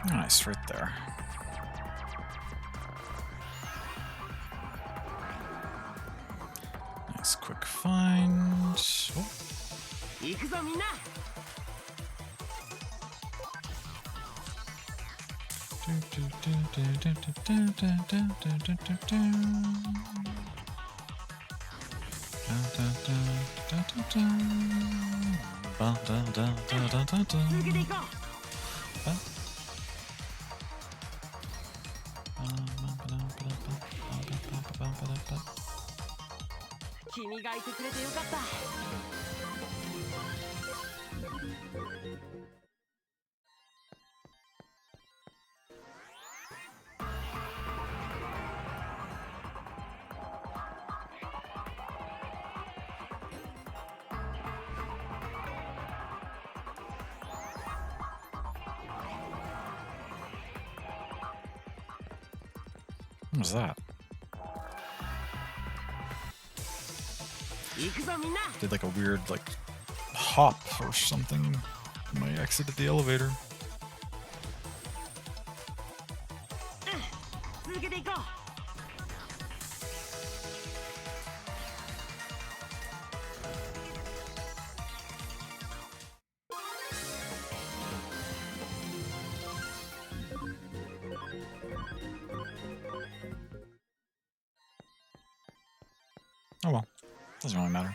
Nice, right there. Nice quick find. Oh. 君がいてくれてよかった。What was that? 行くぞみんな。 Did like a weird like hop or something when I exited the elevator. 続けていこう。 Oh well, doesn't really matter.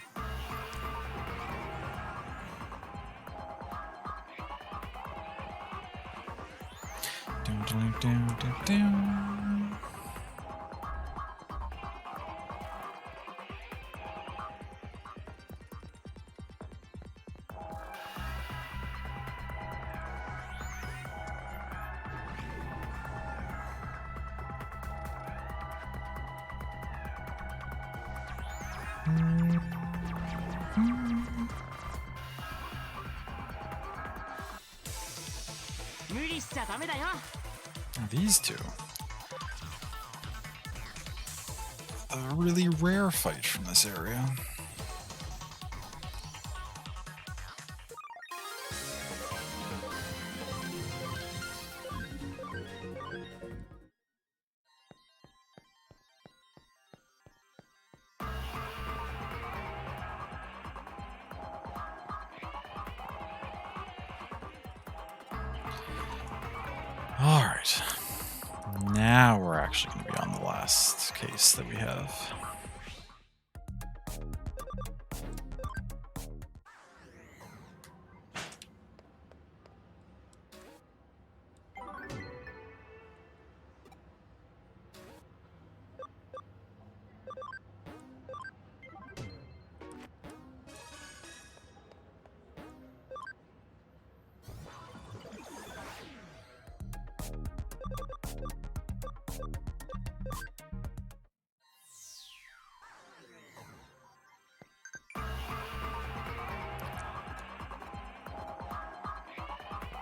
Dun, dun, dun, dun, dun. Now these two. A really rare fight from this area. All right. Now we're actually going to be on the last case that we have.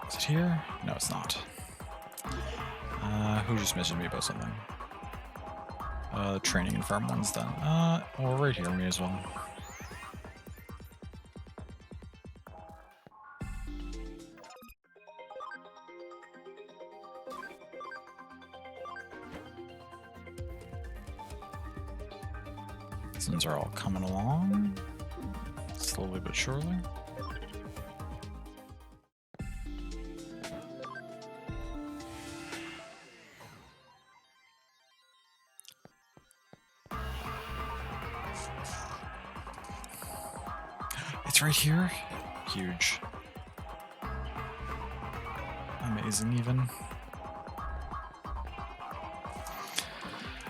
Is it here? No, it's not. Who just messaged me about something? Training and farm one's done. Well, right here, may as well. These ones are all coming along, slowly but surely. It's right here. Huge. Amazing, even.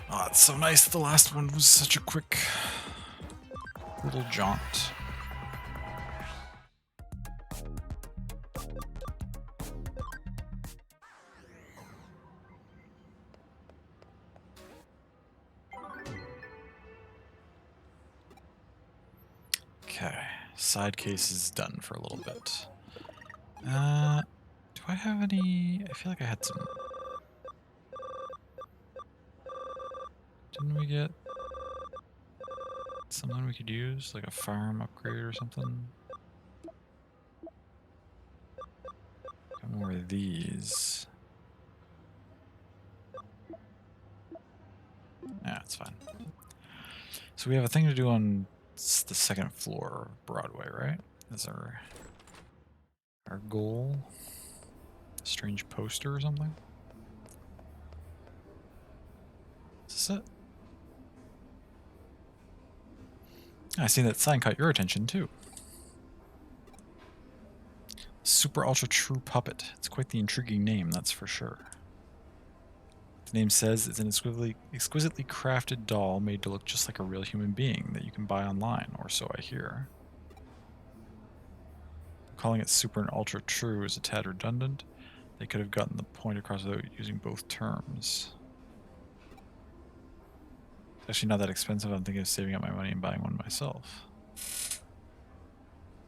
Oh, it's so nice that the last one was such a quick little jaunt. Okay, side case is done for a little bit. Do I have any? I feel like I had some. Didn't we get something we could use, like a farm upgrade or something? Got more of these. Yeah, it's fine. So we have a thing to do on the second floor of Broadway, right? That's our goal. A strange poster or something? Is this it? I see that sign caught your attention too. Super Ultra True Puppet. It's quite the intriguing name, that's for sure. The name says it's an exquisitely crafted doll made to look just like a real human being that you can buy online, or so I hear. Calling it super and ultra true is a tad redundant. They could have gotten the point across without using both terms. It's actually not that expensive. I'm thinking of saving up my money and buying one myself.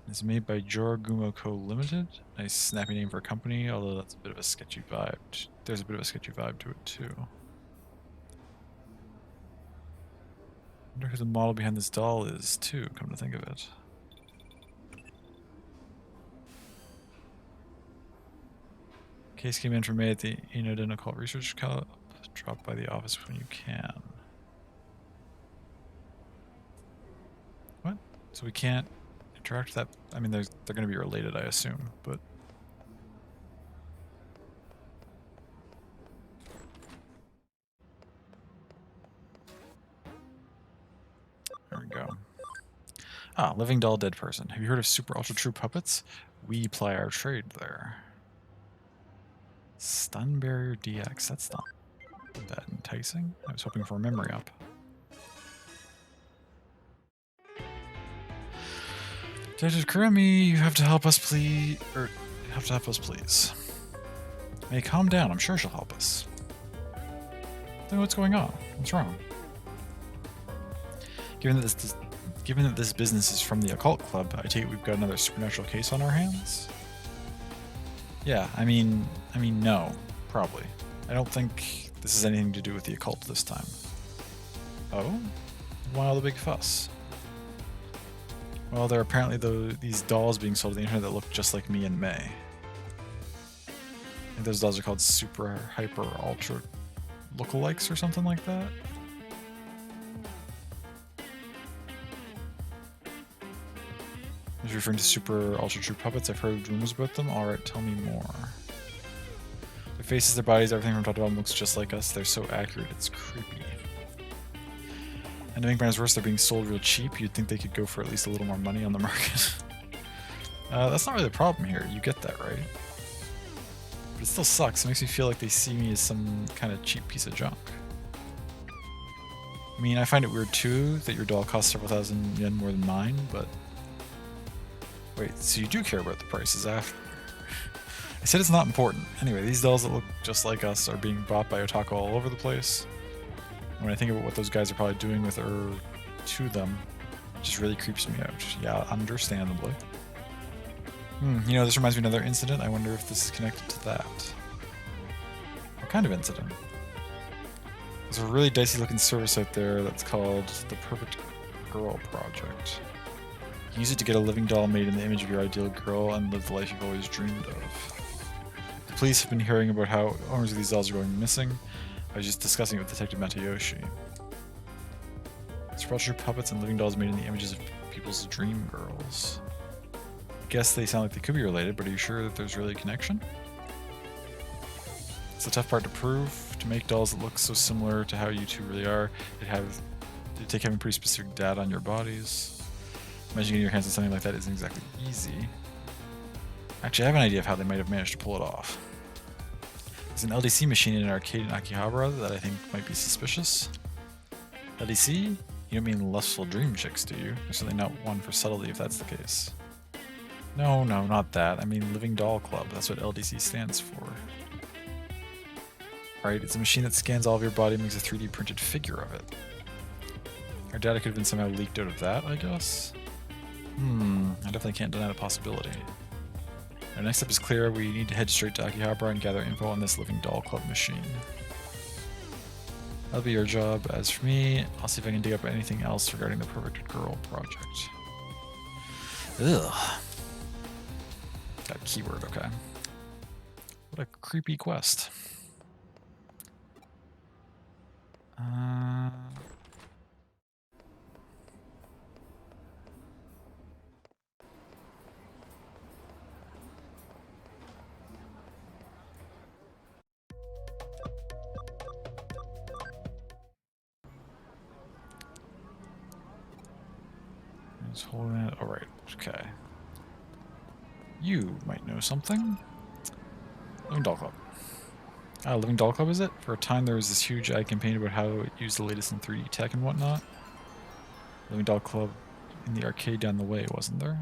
It's made by Joragumo Co. Limited. Nice snappy name for a company, although that's a bit of a sketchy vibe. There's a bit of a sketchy vibe to it too. I wonder who the model behind this doll is too, come to think of it. Case came in for me at the Inodin Occult Research Club. Drop by the office when you can. What? So we can't interact with that? I mean, they're going to be related, I assume, but... There we go. Ah, living doll, dead person. Have you heard of Super Ultra True Puppets? We ply our trade there. Stun Barrier DX. That's not that enticing. I was hoping for a memory up. Detective Kurumi, you have to help us, please. Or, you have to help us, please. Hey, calm down. I'm sure she'll help us. Tell me what's going on. What's wrong? Given that this business is from the Occult Club, I take it we've got another supernatural case on our hands? Yeah, I mean, no. Probably. I don't think this has anything to do with the occult this time. Oh? Why all the big fuss? Well, there are apparently these dolls being sold on the internet that look just like me and May. I think those dolls are called Super Hyper Ultra Lookalikes or something like that. If you're referring to Super Ultra True Puppets, I've heard rumors about them. Alright, tell me more. Their faces, their bodies, everything from top to bottom looks just like us. They're so accurate, it's creepy. And to make matters worse, they're being sold real cheap. You'd think they could go for at least a little more money on the market. That's not really the problem here. You get that, right? But it still sucks. It makes me feel like they see me as some kind of cheap piece of junk. I mean, I find it weird too that your doll costs several thousand yen more than mine, but... Wait, so you do care about the prices after? I said it's not important. Anyway, these dolls that look just like us are being bought by otaku all over the place. And when I think about what those guys are probably doing with her to them, it just really creeps me out. Yeah, understandably. You know, this reminds me of another incident. I wonder if this is connected to that. What kind of incident? There's a really dicey looking service out there that's called the Perfect Girl Project. You use it to get a living doll made in the image of your ideal girl and live the life you've always dreamed of. The police have been hearing about how owners of these dolls are going missing. I was just discussing it with Detective Matayoshi. Super Ultra puppets and living dolls made in the images of people's dream girls. I guess they sound like they could be related, but are you sure that there's really a connection? It's the tough part to prove. To make dolls that look so similar to how you two really are, it'd take having pretty specific data on your bodies. Imagine getting your hands on something like that isn't exactly easy. Actually, I have an idea of how they might have managed to pull it off. There's an LDC machine in an arcade in Akihabara that I think might be suspicious. LDC? You don't mean lustful dream chicks, do you? There's certainly not one for subtlety if that's the case. No, not that. I mean Living Doll Club. That's what LDC stands for. Right, it's a machine that scans all of your body and makes a 3D printed figure of it. Our data could have been somehow leaked out of that, I guess? I definitely can't deny the possibility. Our next step is clear. We need to head straight to Akihabara and gather info on this Living Doll Club machine. That'll be your job. As for me, I'll see if I can dig up anything else regarding the Perfect Girl Project. Ugh. That keyword, okay. What a creepy quest. Just holding it. All right. Okay. You might know something. Living Doll Club. Living Doll Club, is it? For a time, there was this huge ad campaign about how it used the latest in 3D tech and whatnot. Living Doll Club in the arcade down the way, wasn't there?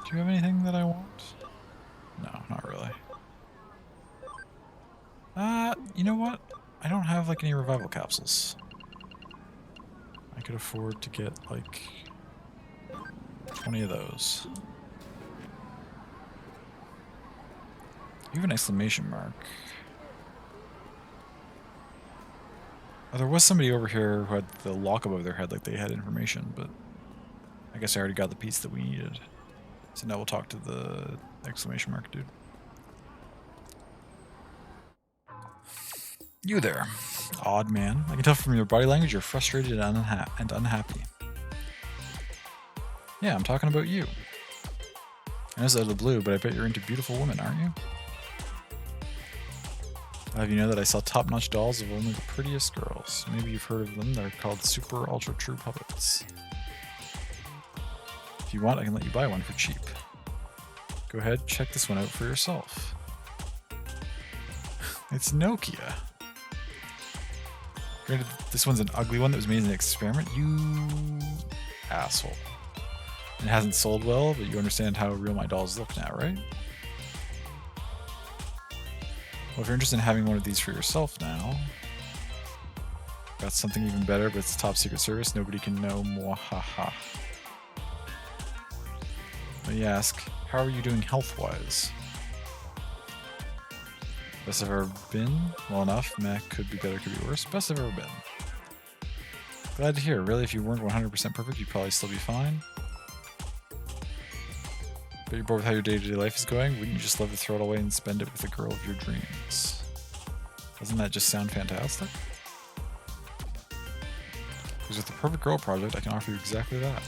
Do you have anything that I want? No, not really. You know what? I don't have like any revival capsules. I could afford to get like 20 of those. You have an exclamation mark. Oh, there was somebody over here who had the lock above their head like they had information, but I guess I already got the piece that we needed. So now we'll talk to the exclamation mark dude. You there, odd man. I can tell from your body language you're frustrated and unhappy. Yeah, I'm talking about you. I know it's out of the blue, but I bet you're into beautiful women, aren't you? I'll have you know that I sell top-notch dolls of only the prettiest girls. Maybe you've heard of them. They're called Super Ultra True Puppets. If you want, I can let you buy one for cheap. Go ahead, check this one out for yourself. It's Nokia. Granted, this one's an ugly one that was made in an experiment. You asshole. It hasn't sold well, but you understand how real my dolls look now, right? Well, if you're interested in having one of these for yourself now, got something even better, but it's a top secret service. Nobody can know. Mwahaha. Let me ask, how are you doing health-wise? Best I've ever been? Well enough. Meh, could be better, could be worse. Best I've ever been. Glad to hear. Really, if you weren't 100% perfect, you'd probably still be fine. But you're bored with how your day-to-day life is going? Wouldn't you just love to throw it away and spend it with the girl of your dreams? Doesn't that just sound fantastic? Because with the Perfect Girl Project, I can offer you exactly that.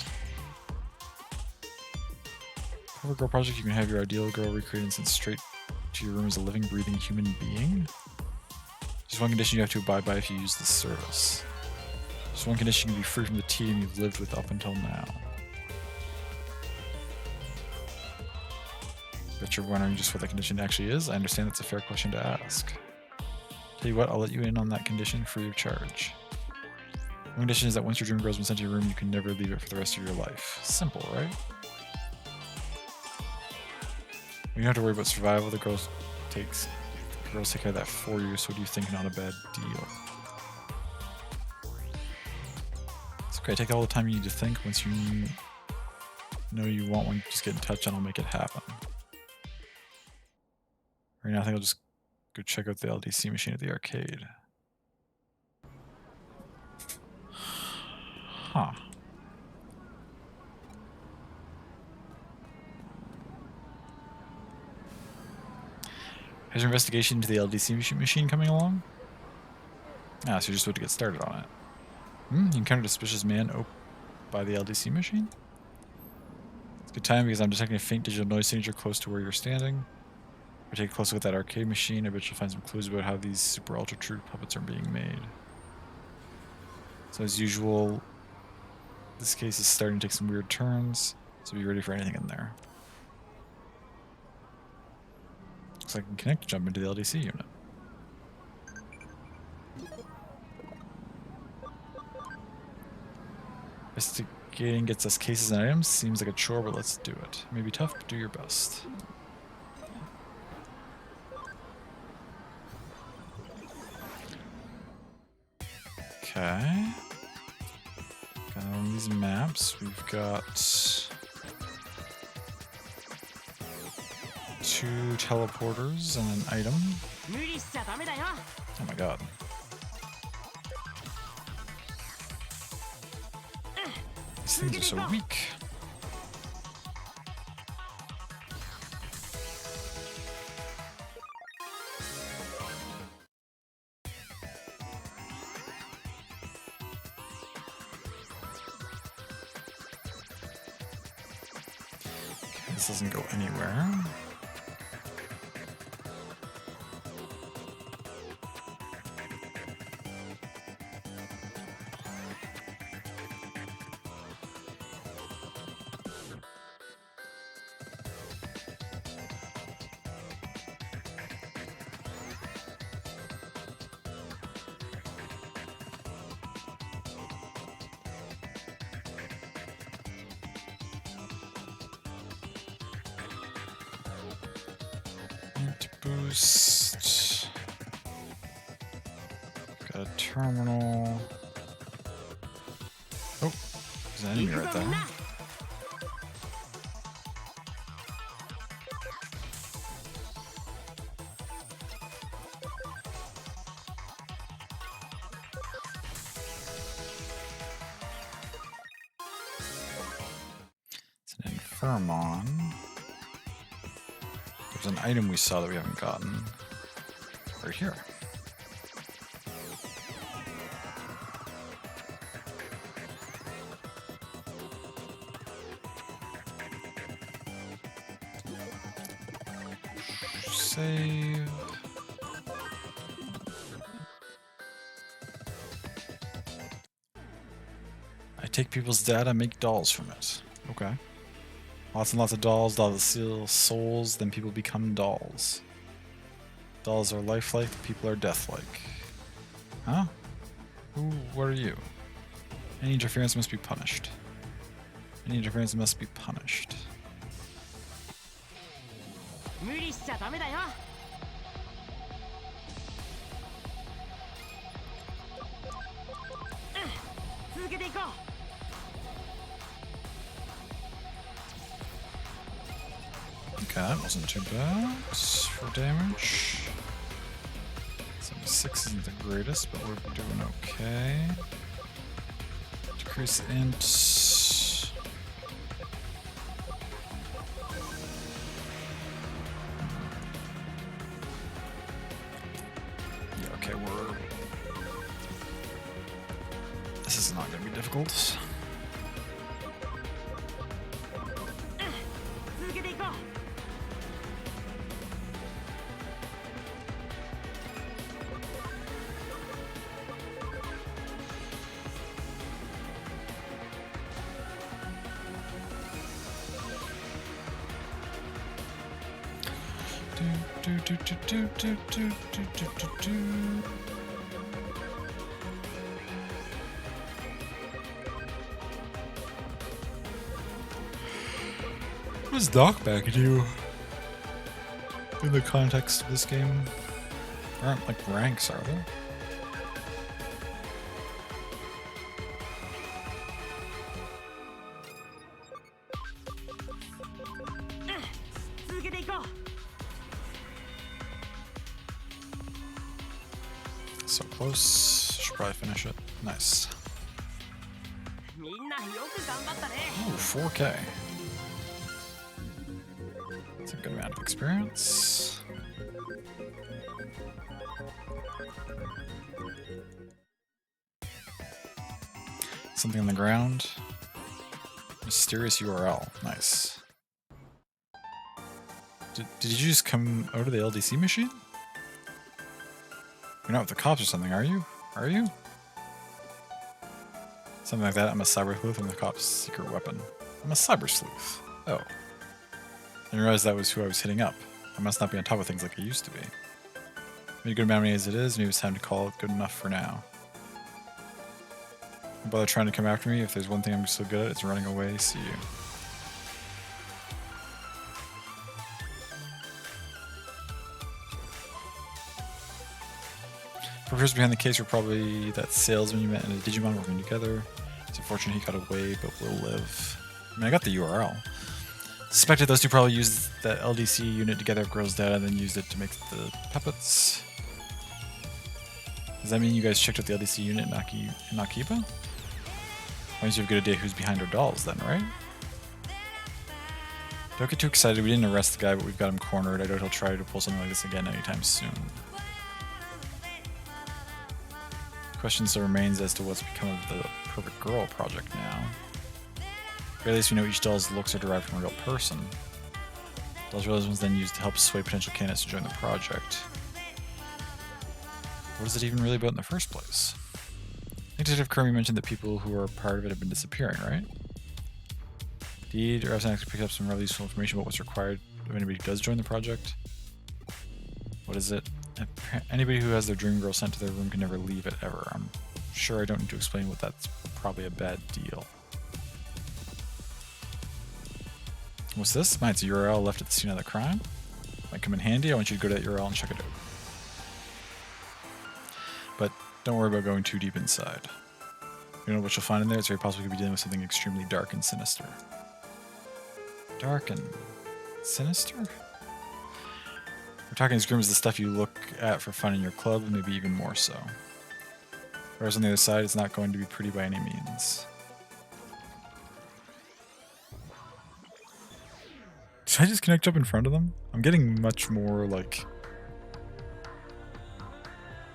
Perfect Girl Project, you can have your ideal girl recreated and sent straight to your room as a living, breathing human being. Just one condition you have to abide by if you use this service. Just one condition: you can be free from the tedium you've lived with up until now. Bet you're wondering just what that condition actually is. I understand that's a fair question to ask. Tell you what, I'll let you in on that condition free of charge. One condition is that once your dream girl's been sent to your room, you can never leave it for the rest of your life. Simple, right? You don't have to worry about survival. The girls take care of that for you, so what do you think? Not a bad deal. It's okay, take all the time you need to think. Once you know you want one, just get in touch and I'll make it happen. Right now I think I'll just go check out the LDC machine at the arcade. Huh. How's your investigation into the LDC machine coming along? Ah, so you're just about to get started on it. You encountered a suspicious man by the LDC machine? It's a good time because I'm detecting a faint digital noise signature close to where you're standing. If you take a close look at that arcade machine, I bet you'll find some clues about how these super ultra true puppets are being made. So as usual, this case is starting to take some weird turns, so be ready for anything in there. Looks like I can connect to jump into the LDC unit. Investigating gets us cases and items. Seems like a chore, but let's do it. Maybe tough, but do your best. Okay. Got on these maps. We've got 2 teleporters and an item. Oh my god. These things are so weak. Okay, this doesn't go anywhere. boost. Got a terminal. Oh, there's an enemy right there. It's an Infirmon. There's an item we saw that we haven't gotten. Right here. Save. I take people's data, make dolls from it. Okay. Lots and lots of dolls, dolls steal souls, then people become dolls. Dolls are lifelike, people are deathlike. Huh? What are you? Any interference must be punished. Any interference must be punished. 無理しちゃダメだよ。続けていこう。 Okay, that wasn't too bad for damage. 76 isn't the greatest, but we're doing okay. Decrease int. Yeah, okay, this is not going to be difficult. 続けていこう。 What does Knockback do in the context of this game? There aren't like ranks, are there? So close. Should probably finish it. Nice. Ooh, 4K. That's a good amount of experience. Something on the ground. Mysterious URL. Nice. Did you just come out of the LDC machine? You're not with the cops or something, are you? Are you? Something like that. I'm a cyber sleuth. I'm the cop's secret weapon. I'm a cyber sleuth. Oh. I didn't realize that was who I was hitting up. I must not be on top of things like I used to be. Made a good amount of money as it is. Maybe it's time to call it good enough for now. Don't bother trying to come after me. If there's one thing I'm so good at, it's running away. See you. The person behind the case were probably that salesman you met and a Digimon working together. It's unfortunate he got away, but will live. I mean, I got the URL. Suspected those two probably used that LDC unit to gather up girls' data and then used it to make the puppets. Does that mean you guys checked out the LDC unit in Akiba? Means you have a good idea who's behind our dolls then, right? Don't get too excited. We didn't arrest the guy, but we've got him cornered. I doubt he'll try to pull something like this again anytime soon. Question still remains as to what's become of the Perfect Girl project now. Or at least we know each doll's looks are derived from a real person. Dolls realisms then used to help sway potential candidates to join the project. What is it even really about in the first place? I think Detective Kirby mentioned that people who are part of it have been disappearing, right? Indeed, or else I pick up some really useful information about what's required of anybody who does join the project. What is it? Anybody who has their dream girl sent to their room can never leave it ever. I'm sure I don't need to explain what that's probably a bad deal. What's this? It's a URL left at the scene of the crime. Might come in handy. I want you to go to that URL and check it out. But don't worry about going too deep inside. You know what you'll find in there? It's very possible you could be dealing with something extremely dark and sinister. Dark and sinister? We're talking as grim as the stuff you look at for fun in your club, maybe even more so. Whereas on the other side, it's not going to be pretty by any means. Did I just connect up in front of them? I'm getting much more, like,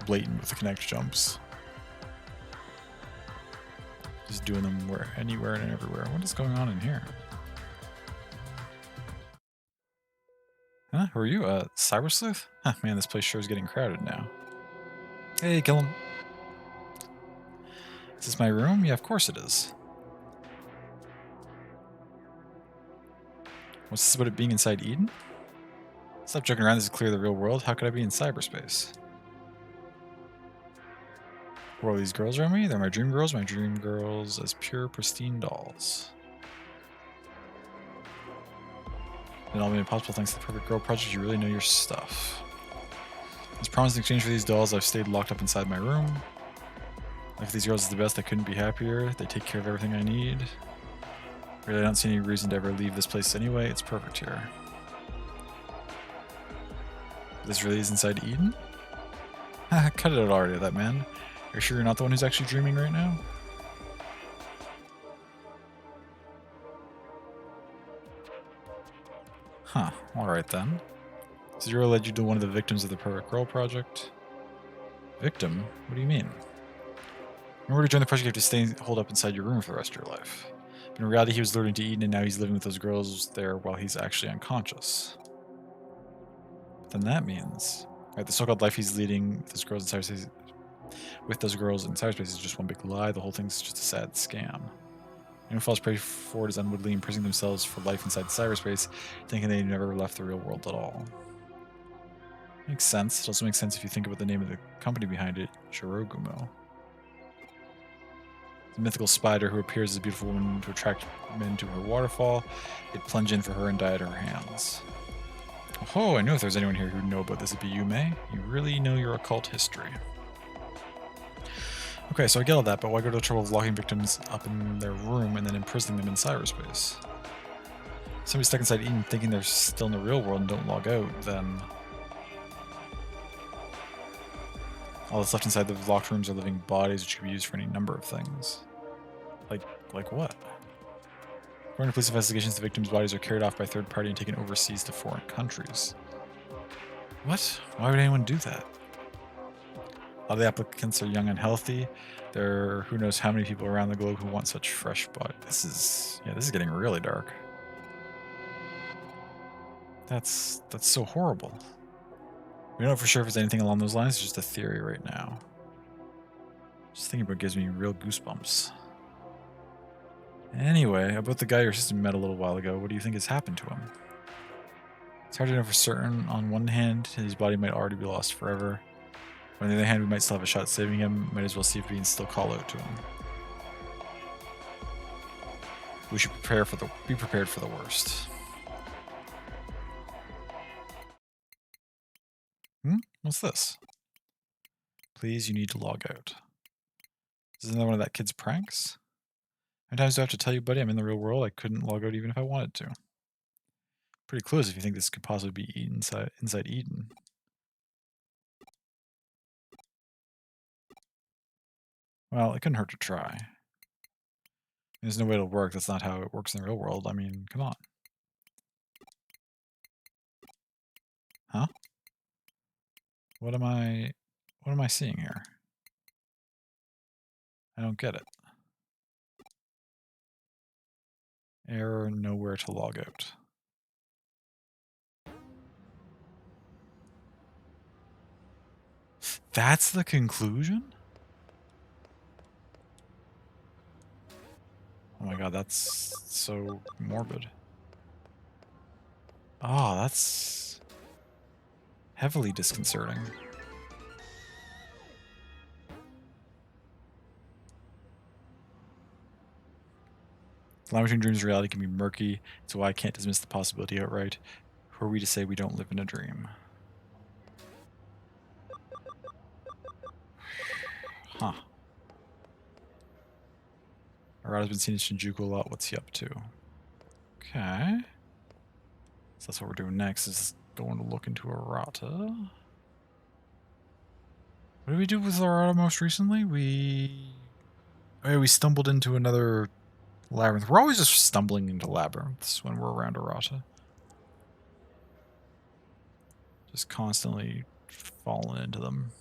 blatant with the connect jumps. Just doing them anywhere and everywhere. What is going on in here? Huh? Who are you? Cyber Sleuth? Huh, man, this place sure is getting crowded now. Hey, kill him. Is this my room? Yeah, of course it is. What's this about it being inside Eden? Stop joking around, this is clear the real world. How could I be in cyberspace? Who are these girls around me? They're my dream girls as pure, pristine dolls. It all made possible thanks to the Perfect Girl Project. You really know your stuff. As promised in exchange for these dolls, I've stayed locked up inside my room. Life with these girls is the best. I couldn't be happier. They take care of everything I need. Really, I don't see any reason to ever leave this place anyway. It's perfect here. This really is inside Eden? Cut it out already, that man. Are you sure you're not the one who's actually dreaming right now? Huh, alright then. Zero led you to one of the victims of the Perfect Girl Project. Victim? What do you mean? In order to join the project, you have to stay holed up inside your room for the rest of your life. But in reality, he was lured into Eden, and now he's living with those girls there while he's actually unconscious. But then that means, right, the so-called life he's leading with those girls in cyberspace is just one big lie. The whole thing's just a sad scam. Anyone who falls prey for it is unwittingly imprisoning themselves for life inside cyberspace, thinking they never left the real world at all. Makes sense. It also makes sense if you think about the name of the company behind it, Shirogumo. The mythical spider who appears as a beautiful woman to attract men to her waterfall. They'd plunge in for her and die at her hands. Oh, I knew if there's anyone here who'd know about this, it'd be you, May. You really know your occult history. Okay, so I get all that, but why go to the trouble of locking victims up in their room and then imprisoning them in cyberspace? If somebody's stuck inside Eden thinking they're still in the real world and don't log out, then all that's left inside the locked rooms are living bodies which could be used for any number of things. Like what? According to police investigations, the victims' bodies are carried off by a third party and taken overseas to foreign countries. What? Why would anyone do that? A lot of the applicants are young and healthy. There are who knows how many people around the globe who want such fresh bodies. This is getting really dark. That's so horrible. We don't know for sure if it's anything along those lines. It's just a theory right now. Just thinking about it gives me real goosebumps. Anyway, about the guy your sister met a little while ago, what do you think has happened to him? It's hard to know for certain. On one hand, his body might already be lost forever. But on the other hand, we might still have a shot at saving him. Might as well see if we can still call out to him. We should be prepared for the worst. What's this? Please, you need to log out. Is this another one of that kid's pranks? How many times do I have to tell you, buddy, I'm in the real world? I couldn't log out even if I wanted to. Pretty close if you think this could possibly be inside Eden. Well, it couldn't hurt to try. There's no way it'll work. That's not how it works in the real world. I mean, come on. Huh? What am I seeing here? I don't get it. Error, nowhere to log out. That's the conclusion? Oh my god, that's so morbid. Oh, that's heavily disconcerting. The line between dreams and reality can be murky. It's why I can't dismiss the possibility outright. Who are we to say we don't live in a dream? Huh. Arata's been seen in Shinjuku a lot. What's he up to? Okay. So that's what we're doing next, is going to look into Arata. What did we do with Arata most recently? We stumbled into another labyrinth. We're always just stumbling into labyrinths when we're around Arata. Just constantly falling into them.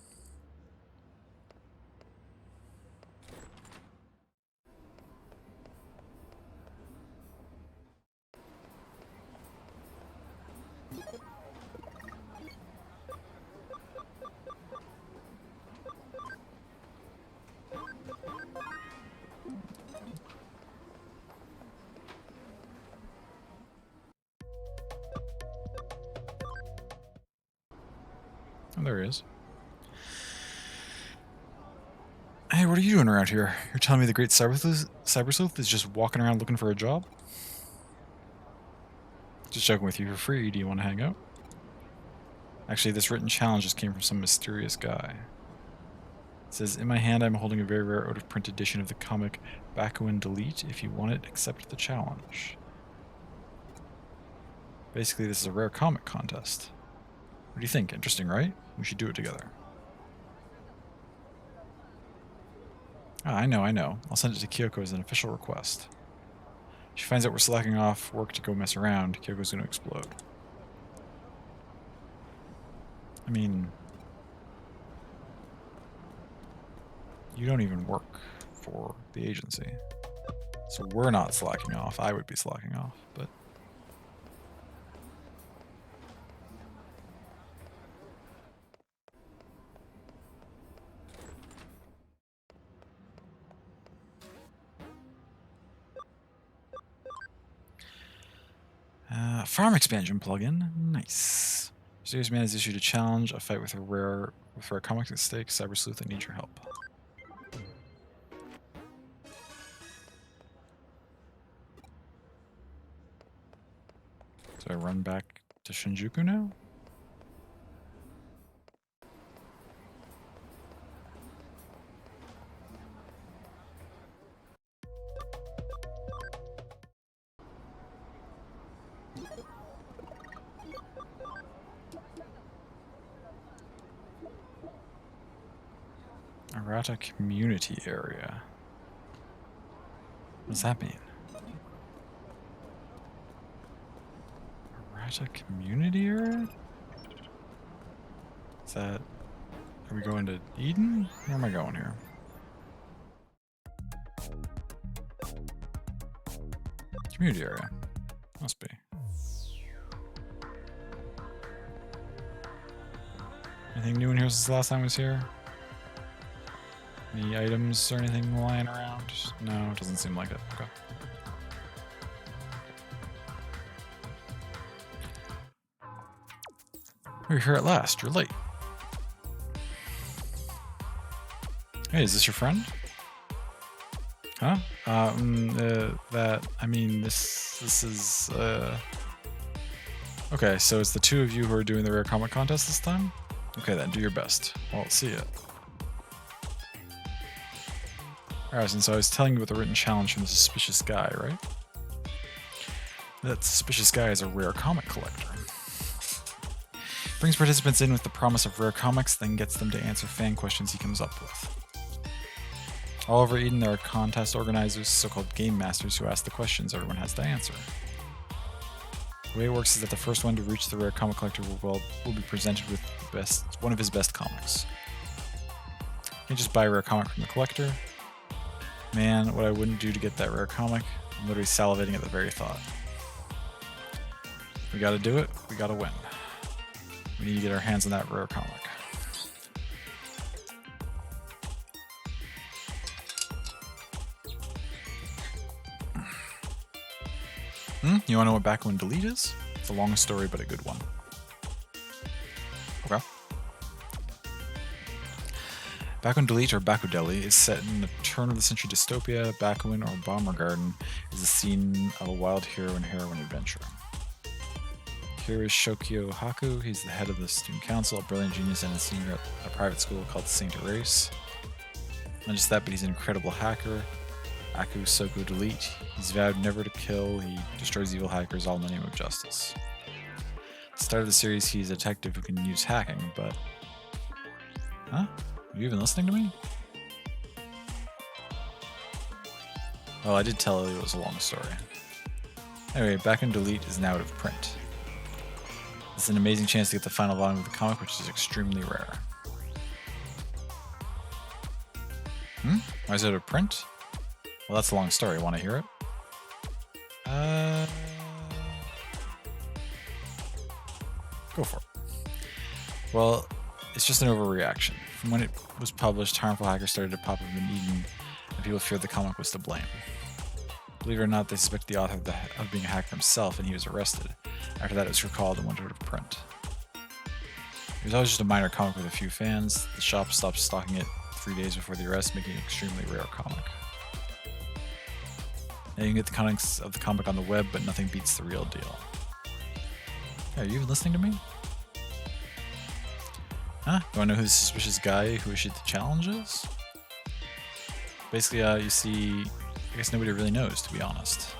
Oh, there he is. Hey, what are you doing around here? You're telling me the great cyber sleuth is just walking around looking for a job? Just joking with you for free. Do you want to hang out? Actually, this written challenge just came from some mysterious guy. It says, in my hand, I'm holding a very rare out-of-print edition of the comic Bakuin Delete. If you want it, accept the challenge. Basically, this is a rare comic contest. What do you think? Interesting, right? We should do it together. Ah, I know. I'll send it to Kyoko as an official request. If she finds out we're slacking off work to go mess around, Kyoko's going to explode. I mean, you don't even work for the agency. So we're not slacking off. I would be slacking off, but... farm expansion plugin. Nice. Mysterious Man has issued a challenge, a fight with rare comics at stake. Cyber Sleuth, I need your help. So I run back to Shinjuku now? Arata community area. What does that mean? Arata community area? Is that... Are we going to Eden? Where am I going here? Community area. Must be. Anything new in here since the last time I was here? Any items or anything lying around? No, it doesn't seem like it. Okay. Oh, you're here at last. You're late. Hey, is this your friend? Huh? This is, Okay, so it's the two of you who are doing the rare comic contest this time? Okay then, do your best. Well, see ya. Alright, so I was telling you about the written challenge from the suspicious guy, right? That suspicious guy is a rare comic collector. Brings participants in with the promise of rare comics, then gets them to answer fan questions he comes up with. All over Eden, there are contest organizers, so-called game masters, who ask the questions everyone has to answer. The way it works is that the first one to reach the rare comic collector will be presented with one of his best comics. You can just buy a rare comic from the collector. Man, what I wouldn't do to get that rare comic. I'm literally salivating at the very thought. We gotta do it, we gotta win. We need to get our hands on that rare comic. You wanna know what Bakuin Delete is? It's a long story, but a good one. Okay. Bakuin Delete, or Bakudeli, is set in the turn-of-the-century dystopia. Bakuin, or Bomber Garden, is the scene of a wild hero and heroine adventure. Here is Shokyo Haku. He's the head of the student council, a brilliant genius and a senior at a private school called Saint Erase. Not just that, but he's an incredible hacker. Aku Soko Delete. He's vowed never to kill. He destroys evil hackers all in the name of justice. At the start of the series, he's a detective who can use hacking, but... Huh? Are you even listening to me? Well, I did tell you it was a long story. Anyway, Back in Delete is now out of print. It's an amazing chance to get the final volume of the comic, which is extremely rare. Why is it out of print? Well, that's a long story. Want to hear it? Go for it. Well, it's just an overreaction. From when it was published, harmful hackers started to pop up in Eden, and people feared the comic was to blame. Believe it or not, they suspect the author of being a hacker himself, and he was arrested. After that, it was recalled and went out of print. It was always just a minor comic with a few fans. The shop stopped stocking it 3 days before the arrest, making it an extremely rare comic. Now you can get the comics of the comic on the web, but nothing beats the real deal. Hey, are you even listening to me? Huh? Do I know who the suspicious guy who issued the challenge is? Basically, you see, I guess nobody really knows, to be honest.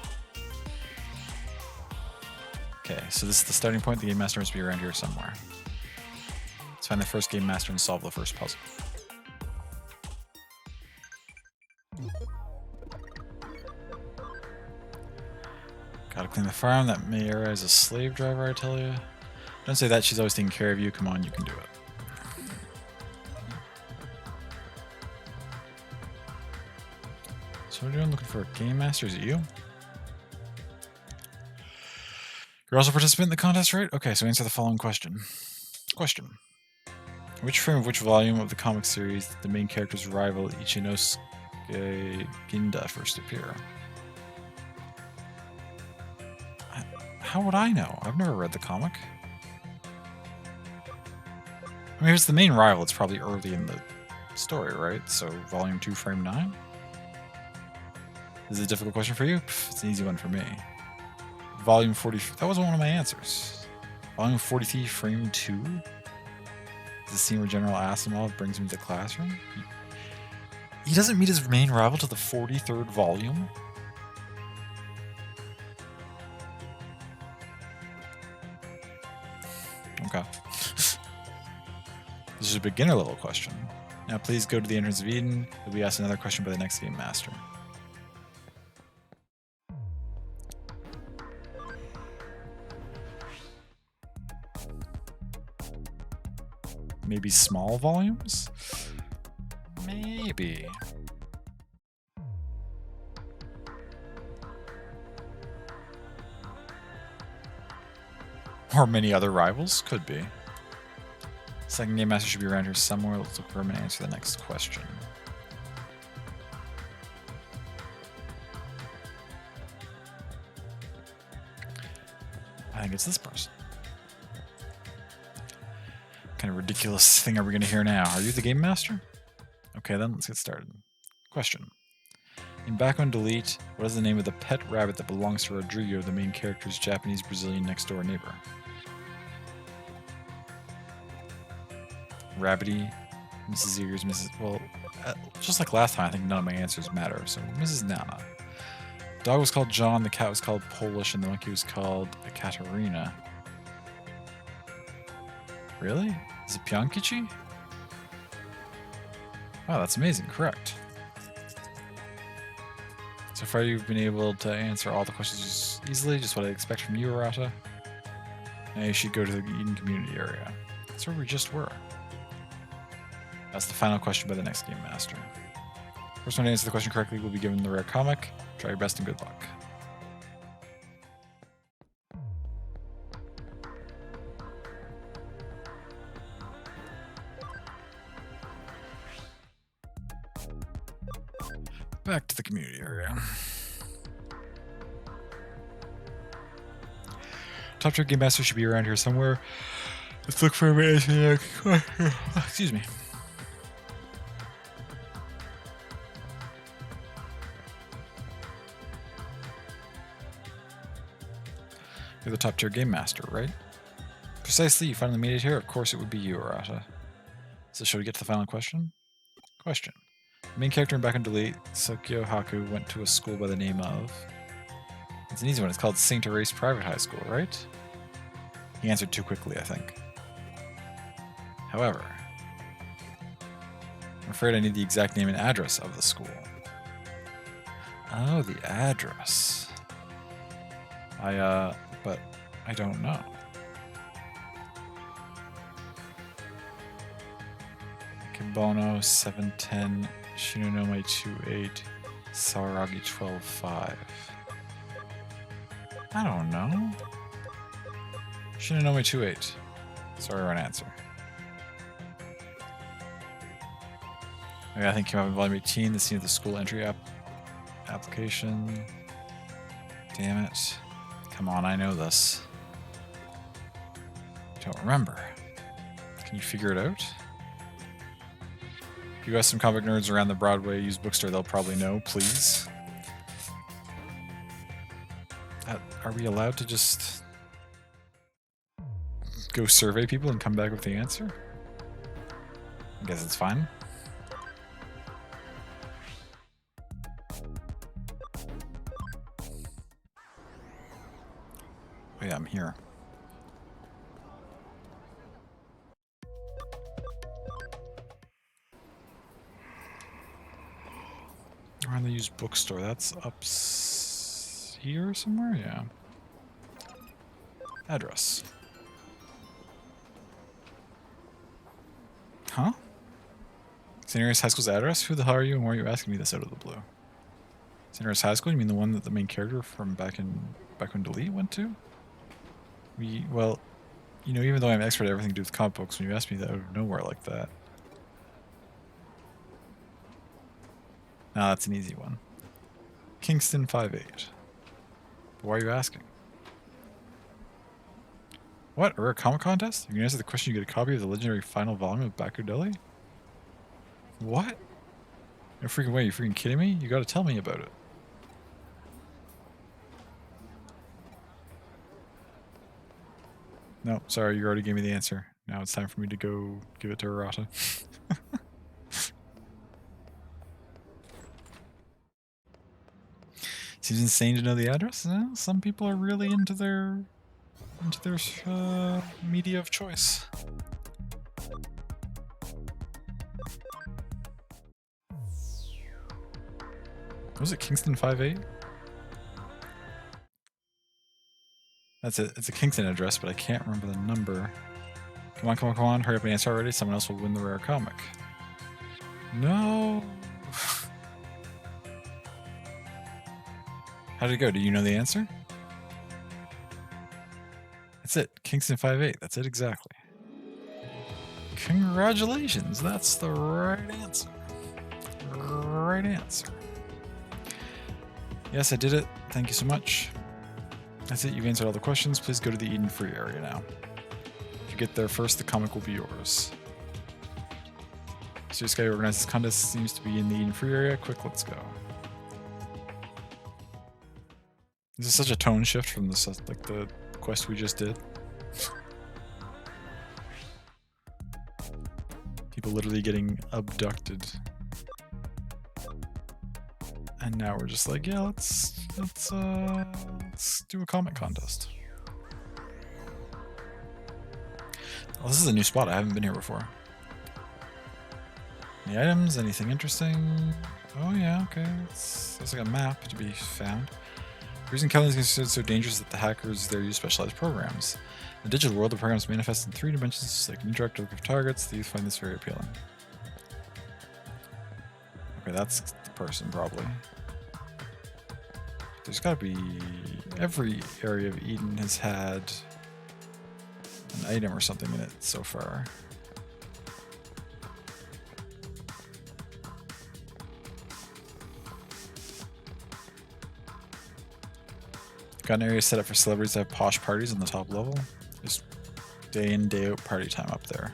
Okay, so this is the starting point. The Game Master must be around here somewhere. Let's find the first Game Master and solve the first puzzle. Gotta clean the farm. That Mayera is a slave driver, I tell you. Don't say that, she's always taking care of you. Come on, you can do it. So what are you doing? Looking for a Game Master? Is it you? You're also a participant in the contest, right? Okay, so answer the following question. Question. In which frame of which volume of the comic series did the main character's rival Ichinosuke Ginda first appear? How would I know? I've never read the comic. I mean, if it's the main rival, it's probably early in the story, right? So, volume 2, frame 9? Is it a difficult question for you? Pff, it's an easy one for me. Volume 40... That wasn't one of my answers. Volume 43, frame 2? Is the scene where General Asimov brings him to the classroom? He doesn't meet his main rival till the 43rd volume? Okay. This is a beginner level question. Now please go to the entrance of Eden. You'll be asked another question by the next Game Master. Maybe small volumes? Maybe. Or many other rivals? Could be. Second Game Master should be around here somewhere. Let's look for him and answer the next question. I think it's this person. What kind of ridiculous thing are we going to hear now? Are you the Game Master? Okay then, let's get started. Question. In Back on Delete, what is the name of the pet rabbit that belongs to Rodrigo, the main character's Japanese-Brazilian next-door neighbor? Rabbity, Mrs. Ears, Mrs. Well, just like last time, I think none of my answers matter. So, Mrs. Nana. The dog was called John, the cat was called Polish, and the monkey was called Ekaterina. Really? Is it Pionkichi? Wow, that's amazing. Correct. So far, you've been able to answer all the questions easily, just what I expect from you, Arata. Now you should go to the Eden community area. That's where we just were. That's the final question by the next Game Master. First one to answer the question correctly will be given the rare comic. Try your best and good luck. Back to the community area. Top tier Game Master should be around here somewhere. Let's look for him and answer the next question. Excuse me. You're the top tier Game Master, right? Precisely, you finally made it here. Of course it would be you, Arata. So shall we get to the final question? Question. The main character in Back and Delete, Sokyo Haku, went to a school by the name of... It's an easy one. It's called St. Erase Private High School, right? He answered too quickly, I think. However, I'm afraid I need the exact name and address of the school. Oh, the address. But I don't know. Kibono 710, Shinonome 28, Sawaragi 12.5. I don't know. Shinonome 28. Sorry, wrong answer. Okay, I think came up in volume 18, the scene of the school entry application. Damn it. Come on, I know this. Don't remember. Can you figure it out? If you ask some comic nerds around the Broadway used bookstore, they'll probably know. Please. Are we allowed to just go survey people and come back with the answer? I guess it's fine. Oh yeah, I'm here. Around the used bookstore. That's up here somewhere? Yeah. Address. Huh? St. Aries High School's address? Who the hell are you and why are you asking me this out of the blue? St. Aries High School? You mean the one that the main character from Back when Delete went to? Well, you know, even though I'm an expert at everything to do with comic books, when you ask me that out of nowhere like that. Nah, that's an easy one. Kingston 5.8. Why are you asking? What? A rare comic contest? If you can answer the question, you get a copy of the legendary final volume of Bakudeli? What? No freaking way, you freaking kidding me? You gotta tell me about it. No, sorry, you already gave me the answer. Now it's time for me to go give it to Arata. Seems insane to know the address. Some people are really into their media of choice. Was it Kingston 5.8? That's it. It's a Kingston address, but I can't remember the number. Come on, come on, come on. Hurry up and answer already. Someone else will win the rare comic. No. How did it go? Do you know the answer? That's it. Kingston 5.8. That's it exactly. Congratulations. That's the right answer. Right answer. Yes, I did it. Thank you so much. That's it. You've answered all the questions. Please go to the Eden Free area now. If you get there first, the comic will be yours. Serious Guy organizes contest seems to be in the Eden Free area. Quick, let's go. This is such a tone shift from the quest we just did. People literally getting abducted. And now we're just like, yeah, let's do a comic contest. Oh, this is a new spot. I haven't been here before. Any items? Anything interesting? Oh yeah, okay. There's like a map to be found. The reason Kelly is considered so dangerous is that the hackers there use specialized programs. In the digital world, the programs manifest in 3 dimensions, so they can interact with targets. The youth find this very appealing. Okay, that's the person, probably. There's gotta be... Every area of Eden has had an item or something in it so far. Got an area set up for celebrities to have posh parties on the top level. Just day in, day out party time up there.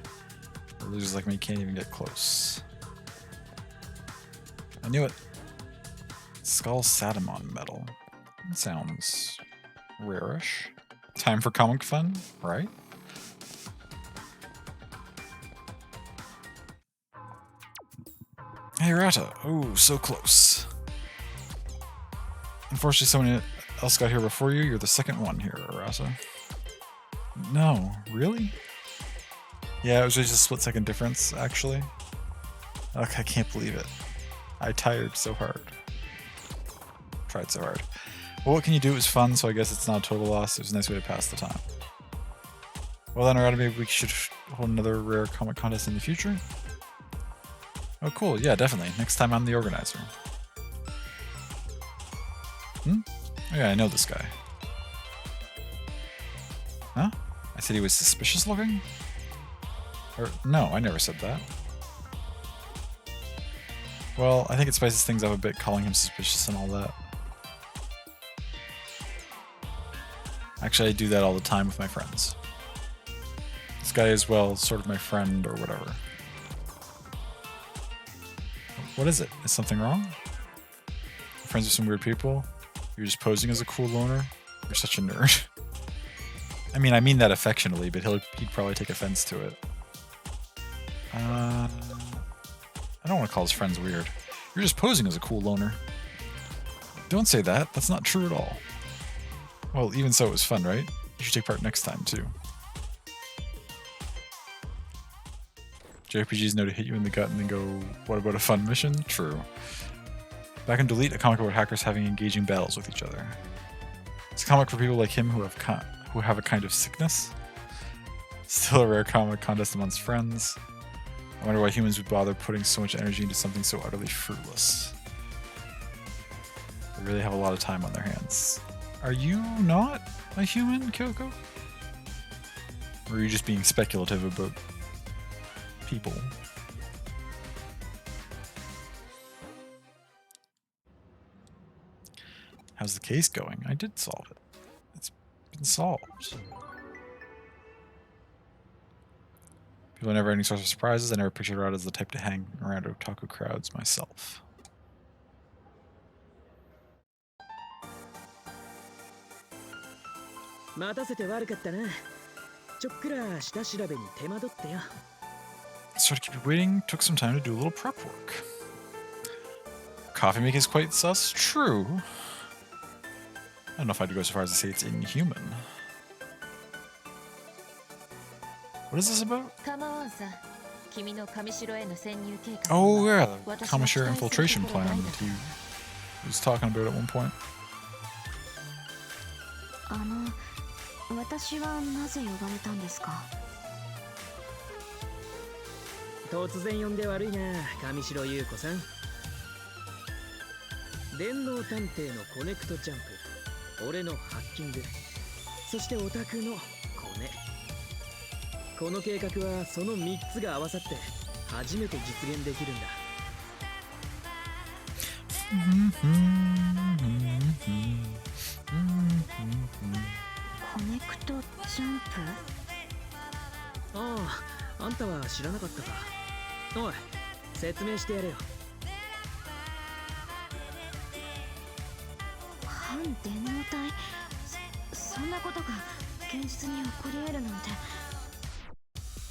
Losers like me can't even get close. I knew it. Skull Satamon medal. Sounds rarish. Time for comic fun, right? Hey, Rata. Oh, so close. Unfortunately, someone else got here before you. You're the second one here, Rata. No, really? Yeah, it was just a split-second difference, actually. Okay, I can't believe it. I tired so hard. Tried so hard. Well, what can you do? It was fun, so I guess it's not a total loss. It was a nice way to pass the time. Well then, Rata, maybe we should hold another rare comic contest in the future? Oh, cool. Yeah, definitely. Next time I'm the organizer. Oh yeah, I know this guy. Huh? I said he was suspicious looking? Or, no, I never said that. Well, I think it spices things up a bit, calling him suspicious and all that. Actually, I do that all the time with my friends. This guy is, well, sort of my friend or whatever. What is it? Is something wrong? Friends with some weird people? You're just posing as a cool loner? You're such a nerd. I mean that affectionately, but he'd probably take offense to it. I don't want to call his friends weird. You're just posing as a cool loner. Don't say that. That's not true at all. Well, even so, it was fun, right? You should take part next time, too. JRPGs know to hit you in the gut and then go, what about a fun mission? True. Back in Delete, a comic about hackers having engaging battles with each other. It's a comic for people like him who have a kind of sickness. Still a rare comic contest amongst friends. I wonder why humans would bother putting so much energy into something so utterly fruitless. They really have a lot of time on their hands. Are you not a human, Kyoko? Or are you just being speculative about people? How's the case going? I did solve it. It's been solved. People are never any source of surprises. I never pictured her out as the type to hang around otaku crowds myself. Sorry to keep you waiting. Took some time to do a little prep work. Coffee making is quite sus. True. I don't know if I'd go so far as to say it's inhuman. What is this about? Oh yeah, the Kamishiro infiltration plan that he was talking about at one point.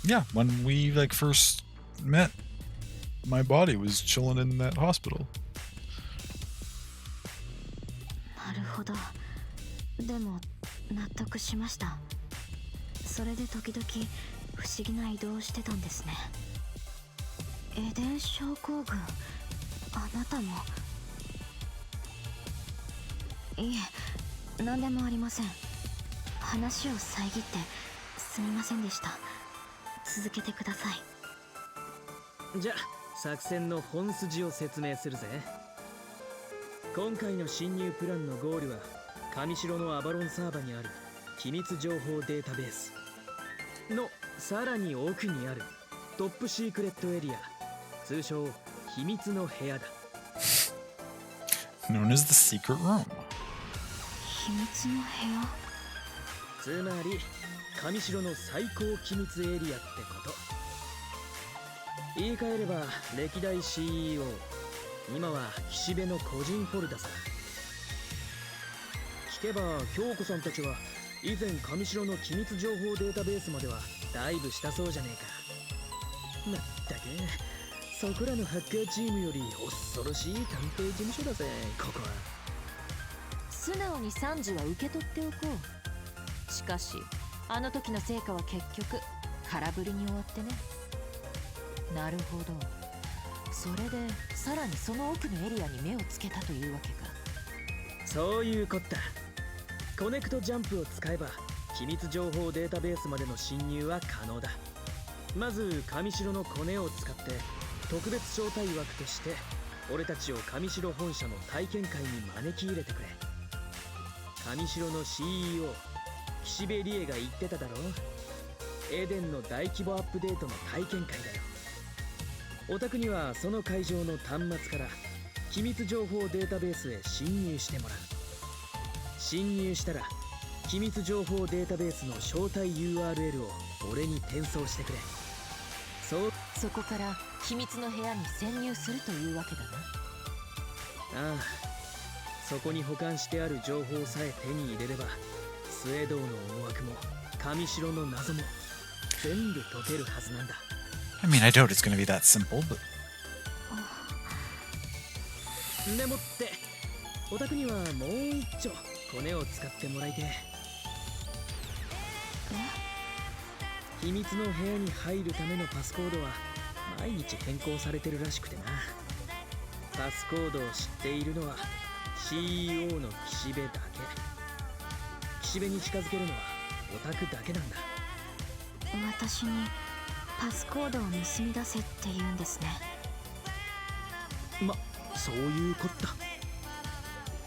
Yeah, when we first met, my body was chilling in that hospital. Known as the secret room. つまり上城の最高機密エリアってこと。言い換えれば歴代 CEO、 今は岸辺の個人フォルダさ。聞けば京子さんたちは以前上城の機密情報データベースまではダイブしたそうじゃねえか。まったくそこらのハッカーチームより恐ろしい探偵事務所だぜ、ここは。素直に賛辞は受け取っておこう。しかしあの時の成果は結局空振りに終わってね。なるほど。それでさらにその奥のエリアに目をつけたというわけか。そういうこった。コネクトジャンプを使えば機密情報データベースまでの侵入は可能だ。まず上城のコネを使って特別招待枠として俺たちを上城本社の体験会に招き入れてくれ。上城の CEO 岸辺理恵が言ってただろ。エデンの大規模アップデートの体験会だよ。お宅にはその会場の端末から機密情報データベースへ侵入してもらう。侵入したら機密情報データベースの招待 URL を俺に転送してくれ。そこから秘密の部屋に潜入するというわけだな。ああ、そこに保管してある情報さえ手に入れればスウェードの思惑も上城の謎も全部解けるはずなんだ。 I mean, I doubt it's gonna be that simple, but でもってお宅にはもう一丁コネを使ってもらいてえ。秘密の部屋に入るためのパスコードは毎日変更されてるらしくてな。パスコードを知っているのは CEO の岸辺だけ。岸辺に近づけるのはオタクだけなんだ。私にパスコードを盗み出せって言うんですね。そういうこった。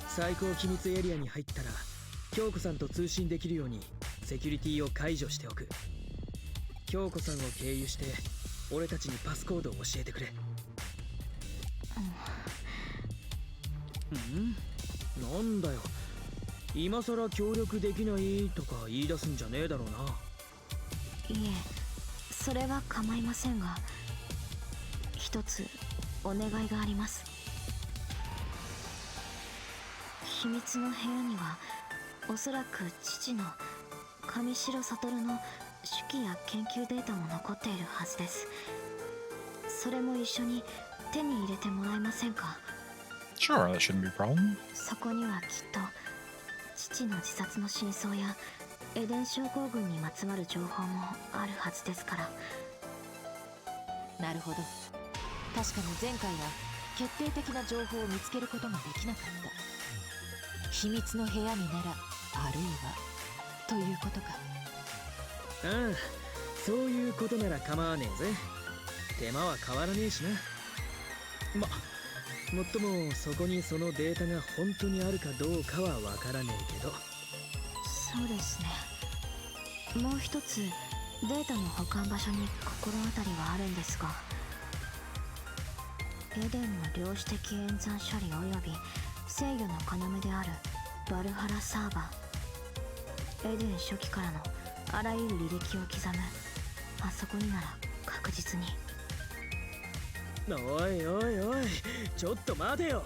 最高機密エリアに入ったら京子さんと通信できるようにセキュリティを解除しておく。京子さんを経由して俺たちにパスコードを教えてくれ。なんだよ、今さら協力できないとか言い出すんじゃねえだろうな。いえ、それは構いませんが、一つお願いがあります。秘密の部屋にはおそらく父の上白悟の手記や研究データも残っているはずです。それも一緒に手に入れてもらえませんか？ sure, that shouldn't be a problem. そこにはきっと父の自殺の真相やエデン症候群にまつわる情報もあるはずですから。なるほど。確かに前回は決定的な情報を見つけることができなかった。秘密の部屋になら、あるいはということか。ああ、そういうことなら構わねえぜ。手間は変わらねえしな。もっともそこにそのデータが本当にあるかどうかはわからねえけど。そうですね。もう一つデータの保管場所に心当たりはあるんですが、エデンの量子的演算処理及び制御の要であるバルハラサーバー、エデン初期からのあらゆる履歴を刻むあそこになら確実に。おいおいおい、ちょっと待てよ。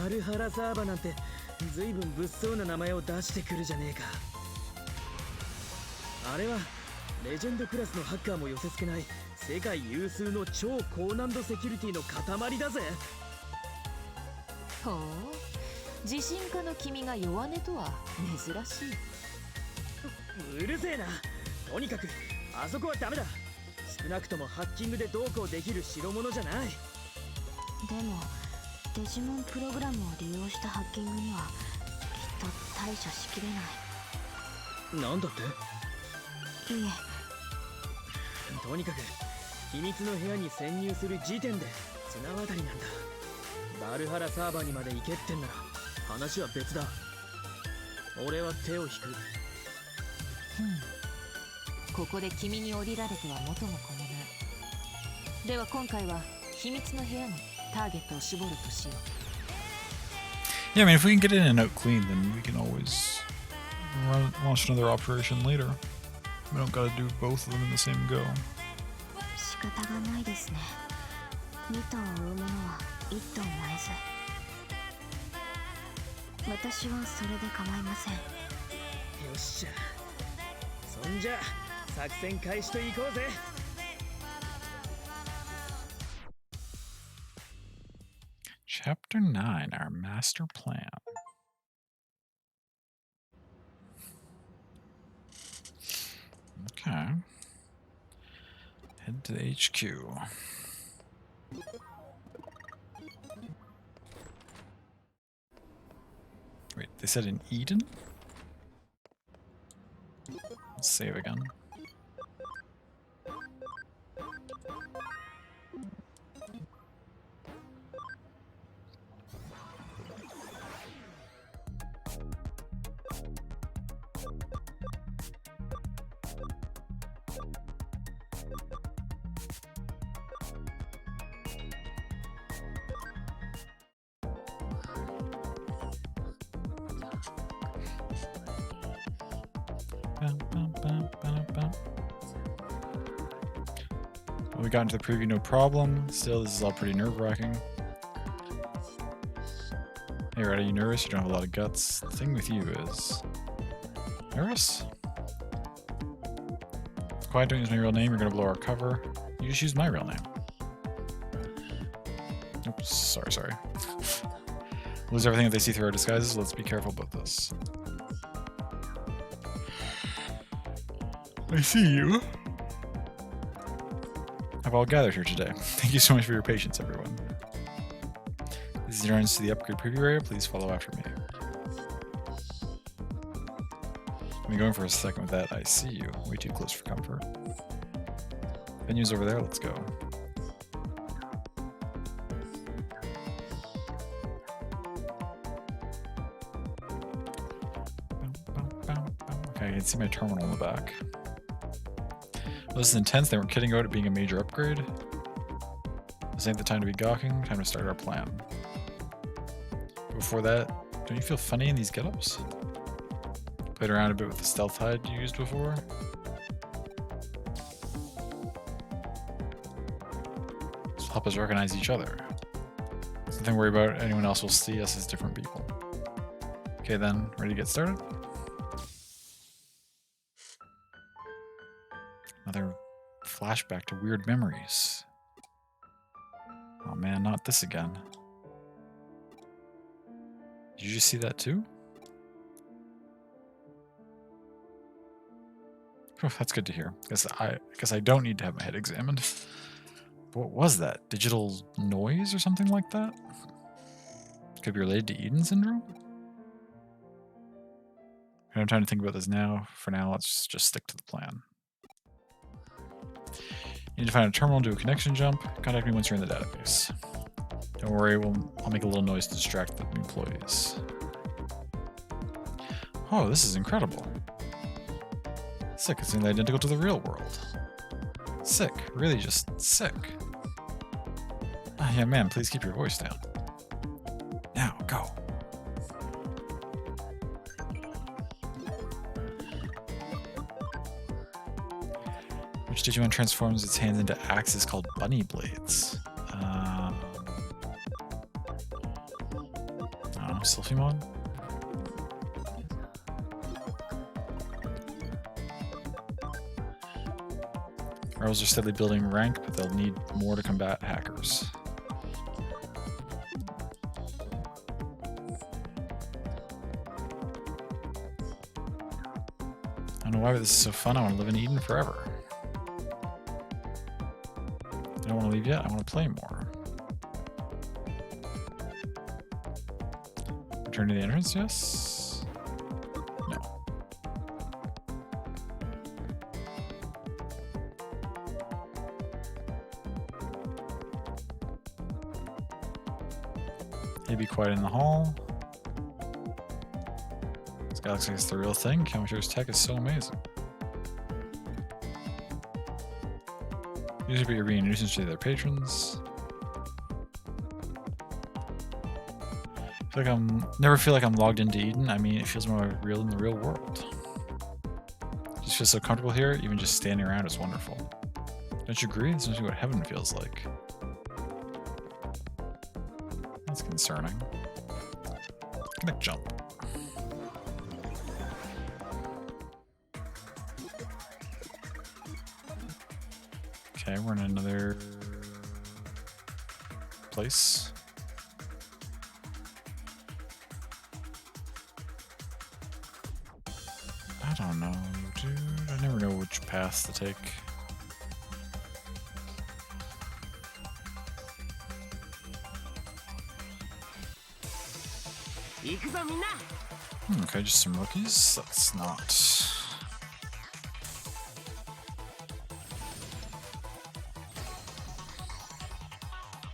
バルハラサーバなんてずいぶん物騒な名前を出してくるじゃねえか。あれはレジェンドクラスのハッカーも寄せ付けない世界有数の超高難度セキュリティの塊だぜ。ほう、自信家の君が弱音とは珍しい。うるせえな。とにかくあそこはダメだ。少なくともハッキングでどうこうできる代物じゃない。でもデジモンプログラムを利用したハッキングにはきっと対処しきれない。なんだって？いえ、とにかく秘密の部屋に潜入する時点で綱渡りなんだ。バルハラサーバーにまで行けってんなら話は別だ。俺は手を引く。ここで君に降りられては元も子もない。では今回は秘密の部屋にターゲットを絞るとしよう。 Yeah, I mean, if we can get in and out clean, then we can always launch another operation later. We don't gotta do both of them in the same go. 仕方がないですね。2頭を追う者は1頭も得ず。私はそれで構いません。よっしゃ、そんじゃ作戦開始といこうぜ。Chapter 9, our master plan. Okay. Head to the HQ. Wait, they said in Eden? Let's save again. Well, we got into the preview, no problem. Still, this is all pretty nerve-wracking. Hey, Red, are you nervous? You don't have a lot of guts. The thing with you is... Nervous? Quiet, don't use my real name. You're gonna blow our cover. You just use my real name. Oops, sorry. Lose everything if they see through our disguises. Let's be careful about this. I see you. Have all gathered here today. Thank you so much for your patience, everyone. This is your entrance to the upgrade preview area. Please follow after me. Let me go in for a second with that. I see you. Way too close for comfort. Venue's over there. Let's go. Okay, I can see my terminal in the back. Well, this is intense. They weren't kidding about it being a major upgrade. This ain't the time to be gawking. Time to start our plan. Before that, don't you feel funny in these get-ups? Played around a bit with the stealth hide you used before. This will help us recognize each other. Nothing to worry about. Anyone else will see us as different people. Okay then, ready to get started? Another flashback to weird memories. Oh man, not this again. Did you just see that too? Oh, that's good to hear. Guess I don't need to have my head examined. What was that? Digital noise or something like that? Could be related to Eden syndrome? I don't have time to think about this now. For now, let's just stick to the plan. You need to find a terminal, do a connection jump. Contact me once you're in the database. Don't worry, I'll make a little noise to distract the employees. Oh, this is incredible. Sick, it's nearly identical to the real world. Sick, really just sick. Ah, yeah, man, please keep your voice down. Now, go. Which Digimon transforms its hands into axes called bunny blades? I don't know, Sylphimon? Rebels are steadily building rank, but they'll need more to combat hackers. I don't know why, but this is so fun. I want to live in Eden forever. I don't want to leave yet. I want to play more. Return to the entrance, yes? No. Hey, be quiet in the hall. This guy looks like it's the real thing. Kamashiro's tech is so amazing. Usually you're being a nuisance to their patrons. Never feel like I'm logged into Eden. I mean, it feels more real in the real world. It just feels so comfortable here. Even just standing around is wonderful. Don't you agree? This must be what heaven feels like. That's concerning. Gonna jump. Okay, we're in another place. which path to take. 行くぞみんな。 Okay, just some rookies. That's not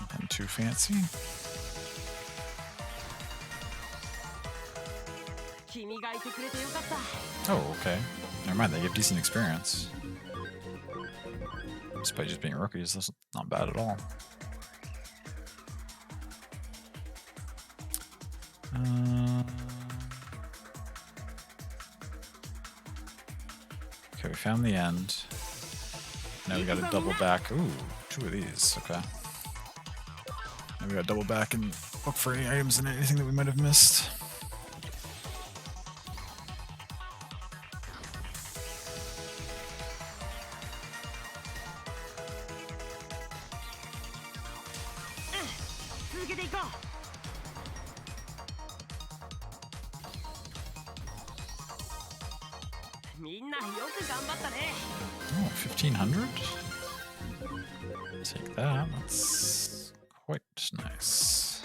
nothing too fancy. 君がいてくれてよかった。 Oh, okay. Never mind, they give decent experience. Despite just being rookies, that's not bad at all. Okay, we found the end. Now we gotta double back. Ooh, 2 of these. Okay. Now we gotta double back and look for any items and anything that we might have missed. Oh, 1,500? Take that. That's quite nice.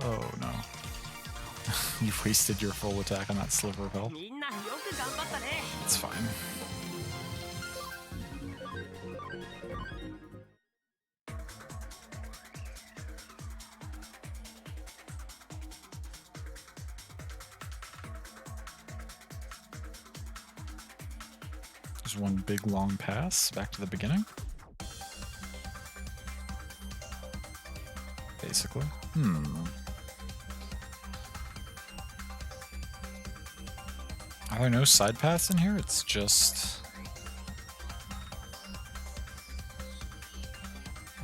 Oh no. You've wasted your full attack on that sliver of health. It's fine. There's one big long pass back to the beginning. Basically. Are there no side paths in here? It's just...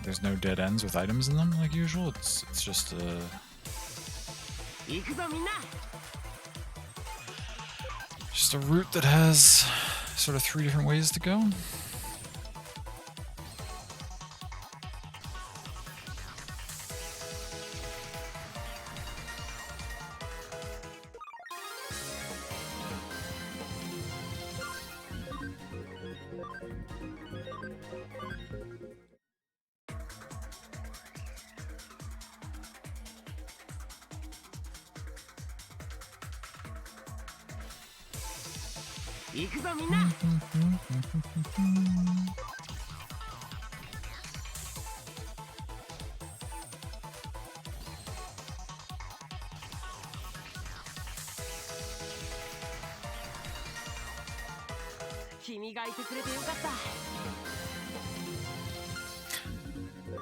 There's no dead ends with items in them like usual. It's just a... Just a route that has sort of 3 different ways to go.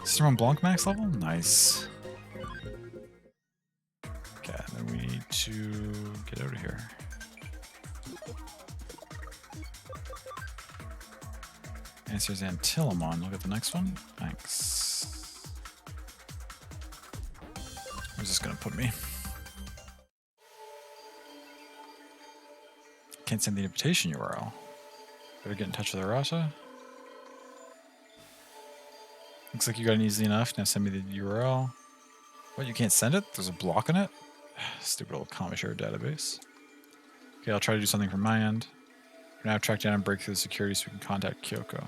Sister Mont Blanc max level? Nice. Okay, then we need to get out of here. Answers Antilamon. Look at the next one. Thanks. Where's this gonna put me? Can't send the invitation URL. Better get in touch with Arata. Looks like you got it easy enough. Now send me the URL. What, you can't send it? There's a block on it? Stupid old commissary database. Okay, I'll try to do something from my end. For now, track down and break through the security so we can contact Kyoko.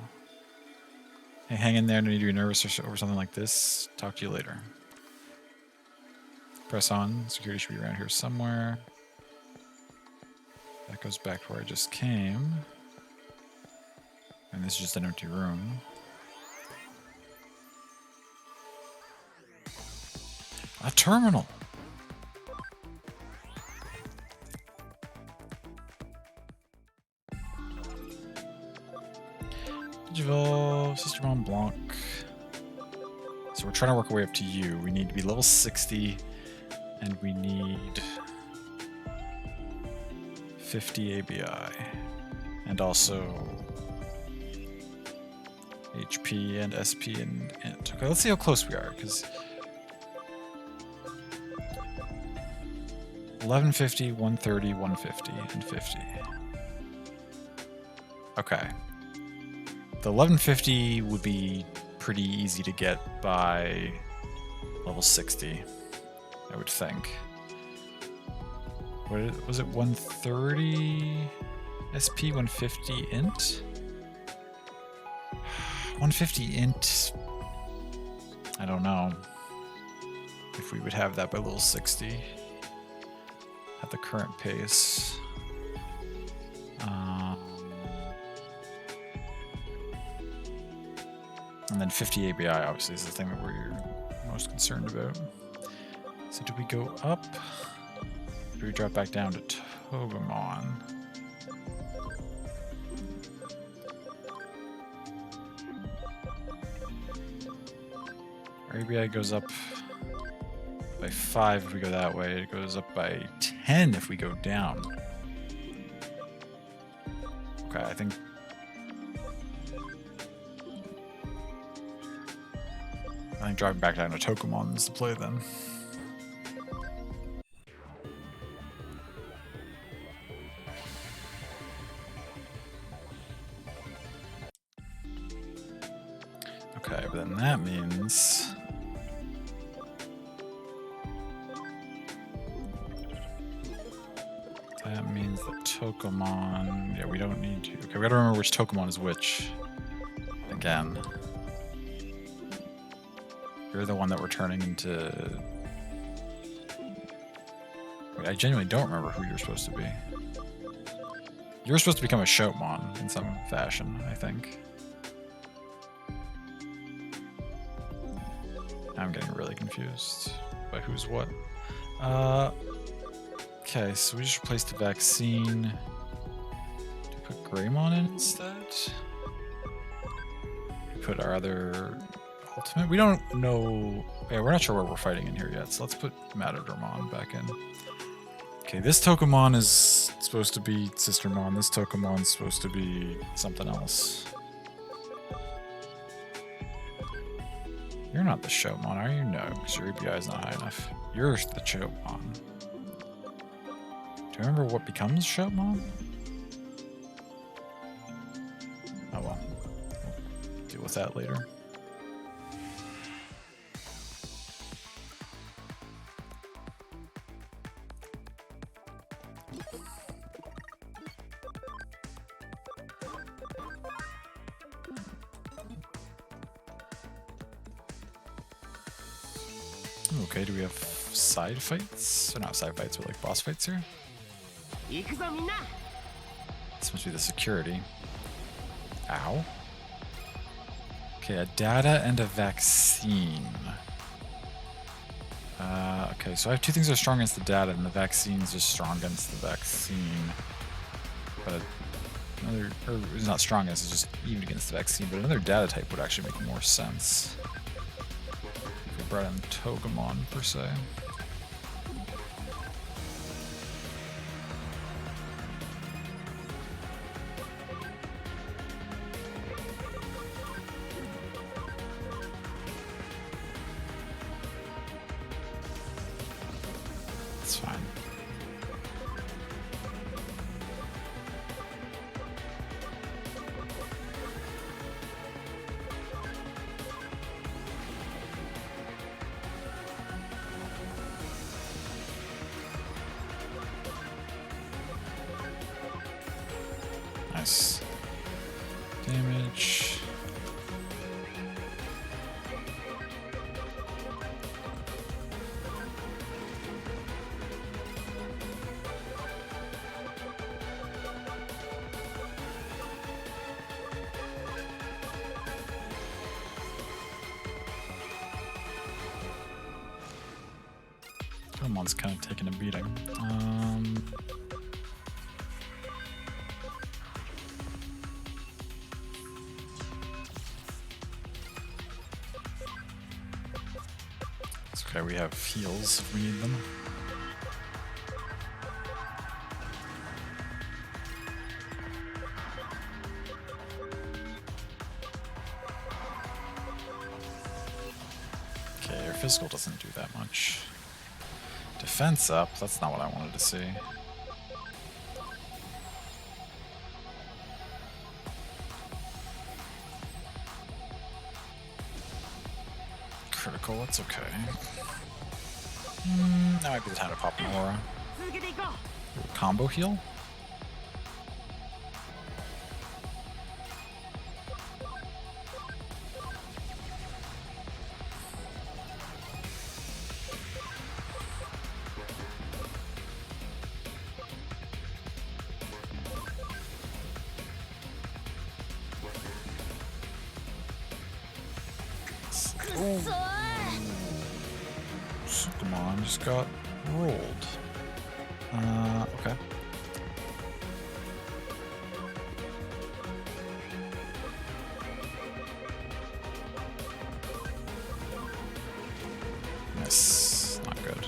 Hey, hang in there. Don't need to be nervous over something like this. Talk to you later. Press on. Security should be around here somewhere. That goes back to where I just came. And this is just an empty room. A terminal! Digivolve, Sister Mont Blanc. So we're trying to work our way up to you. We need to be level 60, and we need 50 ABI. And also HP and SP and int. Okay, let's see how close we are, because 1150, 130, 150, and 50. Okay. The 1150 would be pretty easy to get by level 60, I would think. What was it? 130 SP, 150 int? 150 int. I don't know if we would have that by level 60 at the current pace. And then 50 ABI obviously is the thing that we're most concerned about. So do we go up? Or do we drop back down to Togemon? Our ABI goes up by 5 if we go that way. It goes up by 10 if we go down. Okay, I think driving back down to Togemon is the play then. Okay, but then that means that Togemon, yeah, we don't need to. Okay, we gotta remember which Togemon is which. Again. You're the one that we're turning into... Wait, I genuinely don't remember who you're supposed to be. You're supposed to become a Shoutmon in some fashion, I think. I'm getting really confused by who's what. Okay, so we just replaced the vaccine. Do we put Greymon in instead? We put our other... ultimate? We don't know... Yeah, we're not sure where we're fighting in here yet, so let's put Matadormon back in. Okay, this Togemon is supposed to be Sistermon. This Togemon's supposed to be something else. You're not the Shoutmon, are you? No, because your API is not high enough. You're the Shoutmon. Do you remember what becomes Shoutmon? Oh well. We'll deal with that later. Okay, do we have side fights? Or not side fights, but like boss fights here? This must be the security. Ow. Okay, a data and a vaccine. Okay, so I have two things that are strong against the data, and the vaccine's just strong against the vaccine. But another, or it's not strong against, it's just even against the vaccine, but another data type would actually make more sense. If we brought in Togemon, per se. It's fine. Nice. Damage. Togemon's kind of taking a beating. It's okay, we have heals if we need them. Okay, our physical doesn't do that much. defense up. That's not what I wanted to see. Critical, that's okay. That might be the time to pop an aura. 続けていこう。 Combo heal? Sukumon just got rolled. Okay. Miss. Not good.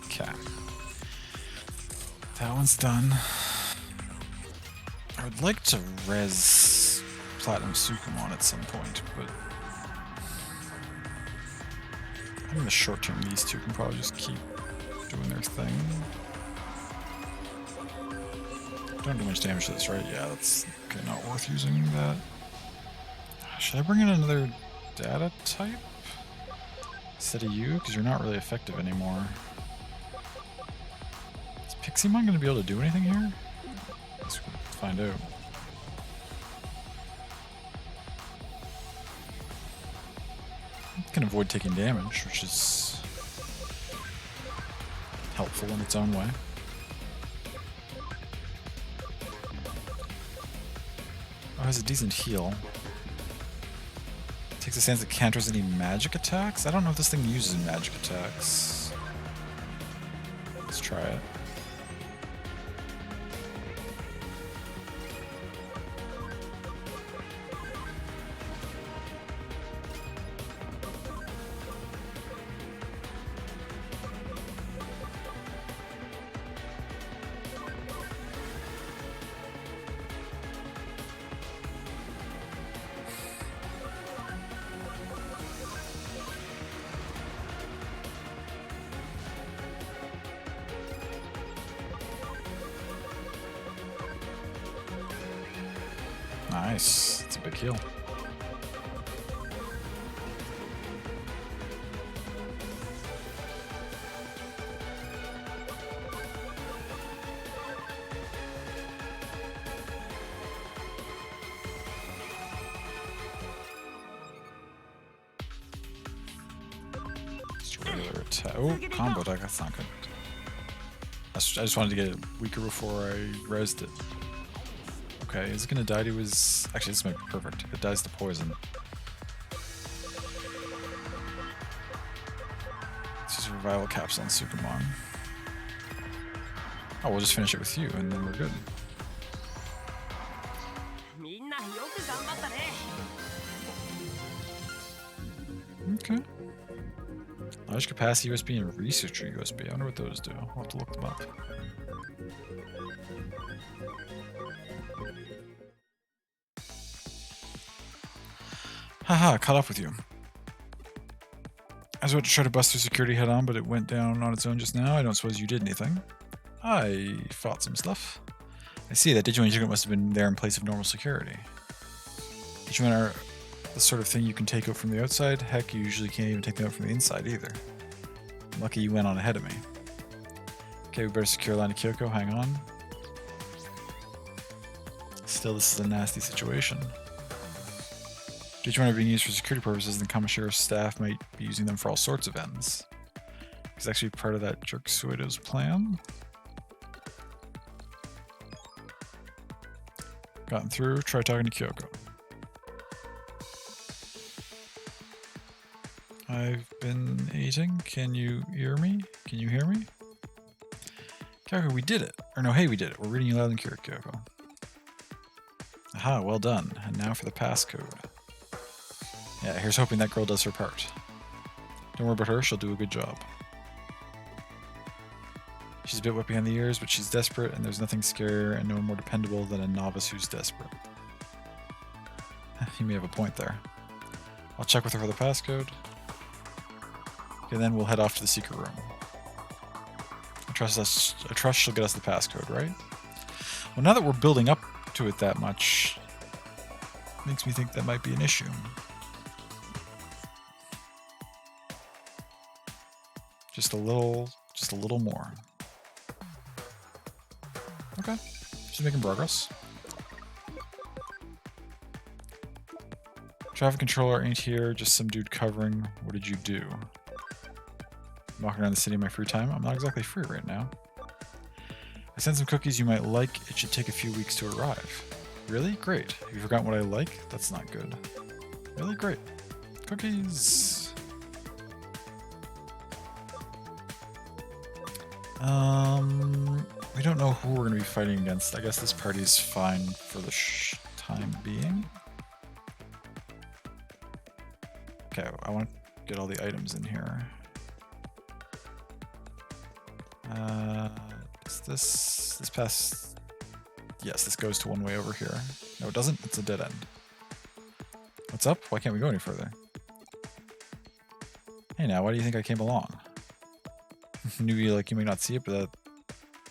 Okay. That one's done. I would like to res Platinum Sukumon at some point, but I think in the short term these two can probably just keep doing their thing. Don't do much damage to this, right? Yeah, that's okay, not worth using that. Should I bring in another data type instead of you? Because you're not really effective anymore. Is Piximon going to be able to do anything here? Let's find out. It can avoid taking damage, which is helpful in its own way. Oh, it has a decent heal. Takes a stance that counters any magic attacks? I don't know if this thing uses magic attacks. Let's try it. Nice. That's a big heal. Just regular attack. Oh, combo attack. That's not good. I just wanted to get it weaker before I resed it. Okay, is it gonna die to his... Actually, this might be perfect. It dies to poison. Let's use a revival capsule on Sukumon. Oh, we'll just finish it with you, and then we're good. みんなよく頑張ったね。 Okay. Large capacity USB and researcher USB. I wonder what those do. I'll have to look them up. Haha, caught up with you. I was about to try to bust through security head on, but it went down on its own just now. I don't suppose you did anything. I fought some stuff. I see, that Digimon unit must have been there in place of normal security. Digimon are the sort of thing you can take out from the outside. Heck, you usually can't even take them out from the inside either. I'm lucky you went on ahead of me. Okay, we better secure line to Kyoko. Hang on. Still, this is a nasty situation. Digimon are being used for security purposes, and the Kamishira's staff might be using them for all sorts of ends. It's actually part of that jerk Suedo's plan. Gotten through. Try talking to Kyoko. I've been eating. Can you hear me? Can you hear me? Kyoko, we did it. Or no, hey, we did it. We're reading you loud and clear, Kyoko. Aha, well done. And now for the passcode. Yeah, here's hoping that girl does her part. Don't worry about her, she'll do a good job. She's a bit wet behind the ears, but she's desperate, and there's nothing scarier and no one more dependable than a novice who's desperate. You may have a point there. I'll check with her for the passcode. Okay, then we'll head off to the secret room. I trust she'll get us the passcode, right? Well, now that we're building up to it that much, makes me think that might be an issue. Just a little more. Okay, just making progress. Traffic controller ain't here, just some dude covering. What did you do? I'm walking around the city in my free time. I'm not exactly free right now. I sent some cookies you might like. It should take a few weeks to arrive. Really? Great. Have you forgotten what I like? That's not good. Really? Great. Cookies. We don't know who we're going to be fighting against. I guess this party's fine for the time being. Okay, I want to get all the items in here. Is this pass? Yes, this goes to one way over here. No, it doesn't. It's a dead end. What's up? Why can't we go any further? Hey now, why do you think I came along? Knew you like you may not see it, but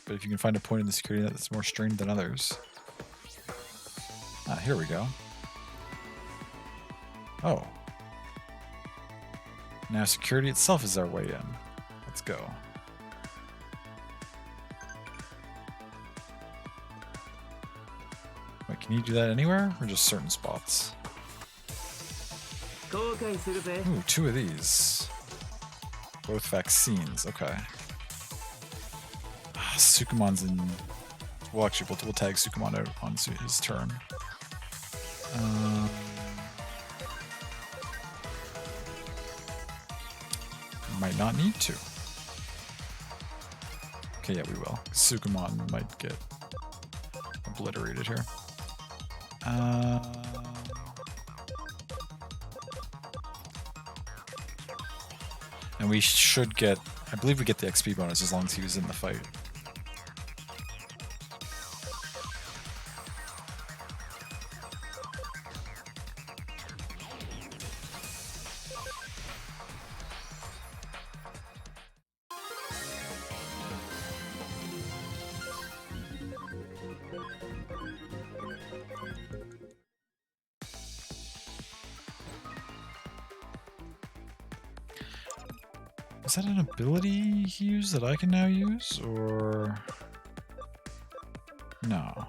if you can find a point in the security net that's more strained than others. Ah, here we go. Oh. Now security itself is our way in. Let's go. Wait, can you do that anywhere? Or just certain spots? Ooh, 2 of these. Both vaccines, okay. Sukumon's in... Well, actually, we'll tag Sukumon out on his turn. Might not need to. Okay, yeah, we will. Sukumon might get obliterated here. And we should get... I believe we get the XP bonus as long as he was in the fight. Is that an ability he used that I can now use, or... No.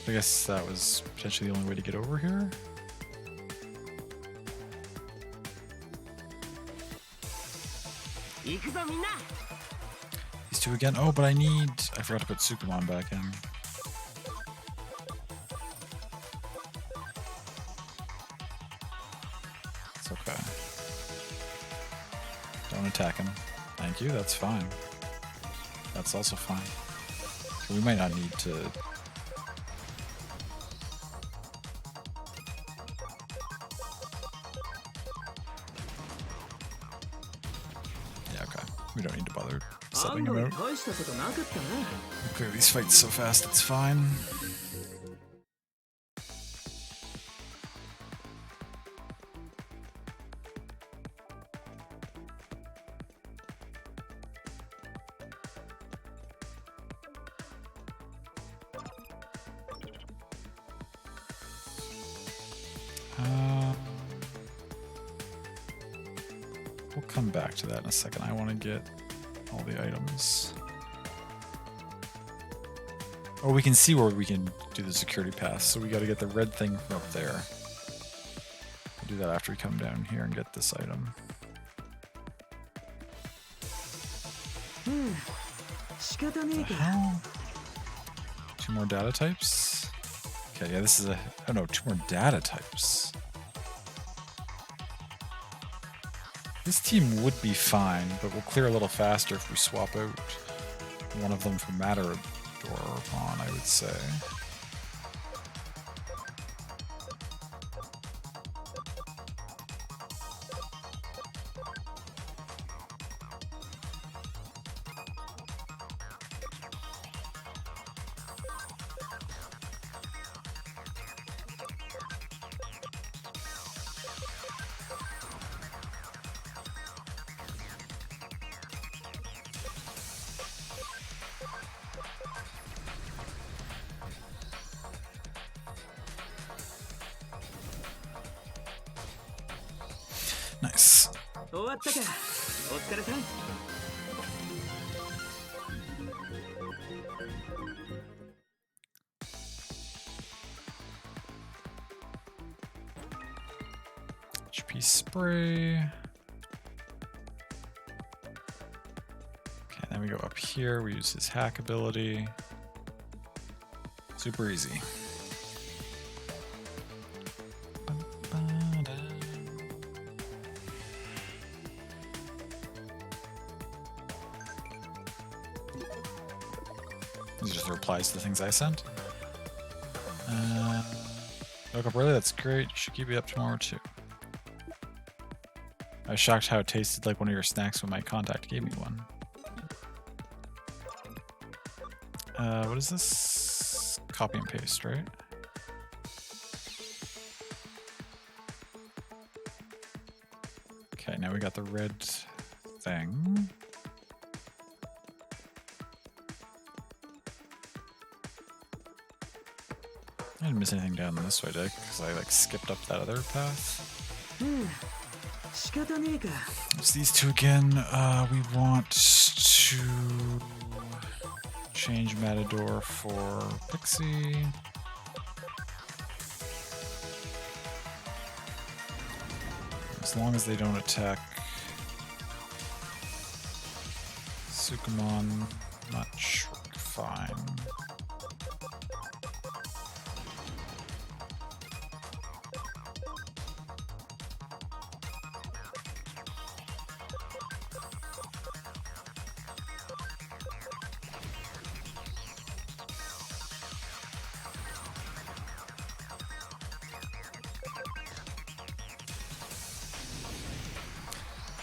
I guess that was potentially the only way to get over here. These 2 again? Oh, but I forgot to put Sukumon back in. Okay. Don't attack him. Thank you, that's fine. That's also fine. So we might not need to... Yeah, okay. We don't need to bother setting him out. We clear these fights so fast, it's fine. We'll come back to that in a second. I want to get all the items. Oh, we can see where we can do the security pass, so we got to get the red thing from up there. We'll do that after we come down here and get this item. What the hell? 2 more data types? Okay, yeah, this is a... Oh no, 2 more data types. This team would be fine, but we'll clear a little faster if we swap out one of them for Matador on, I would say. Nice. 終わったか。お疲れさん。 HP spray. Okay, then we go up here. We use his hack ability. Super easy. These are just the replies to the things I sent. Woke up early, that's great. You should keep it up tomorrow too. I was shocked how it tasted like one of your snacks when my contact gave me one. What is this? Copy and paste, right? Okay, now we got the red thing. I didn't miss anything down this way, did I? Because I like skipped up that other path. 仕方ねえか。 It's these two again. We want to change Matador for Pixie. As long as they don't attack Sukumon much, we're fine.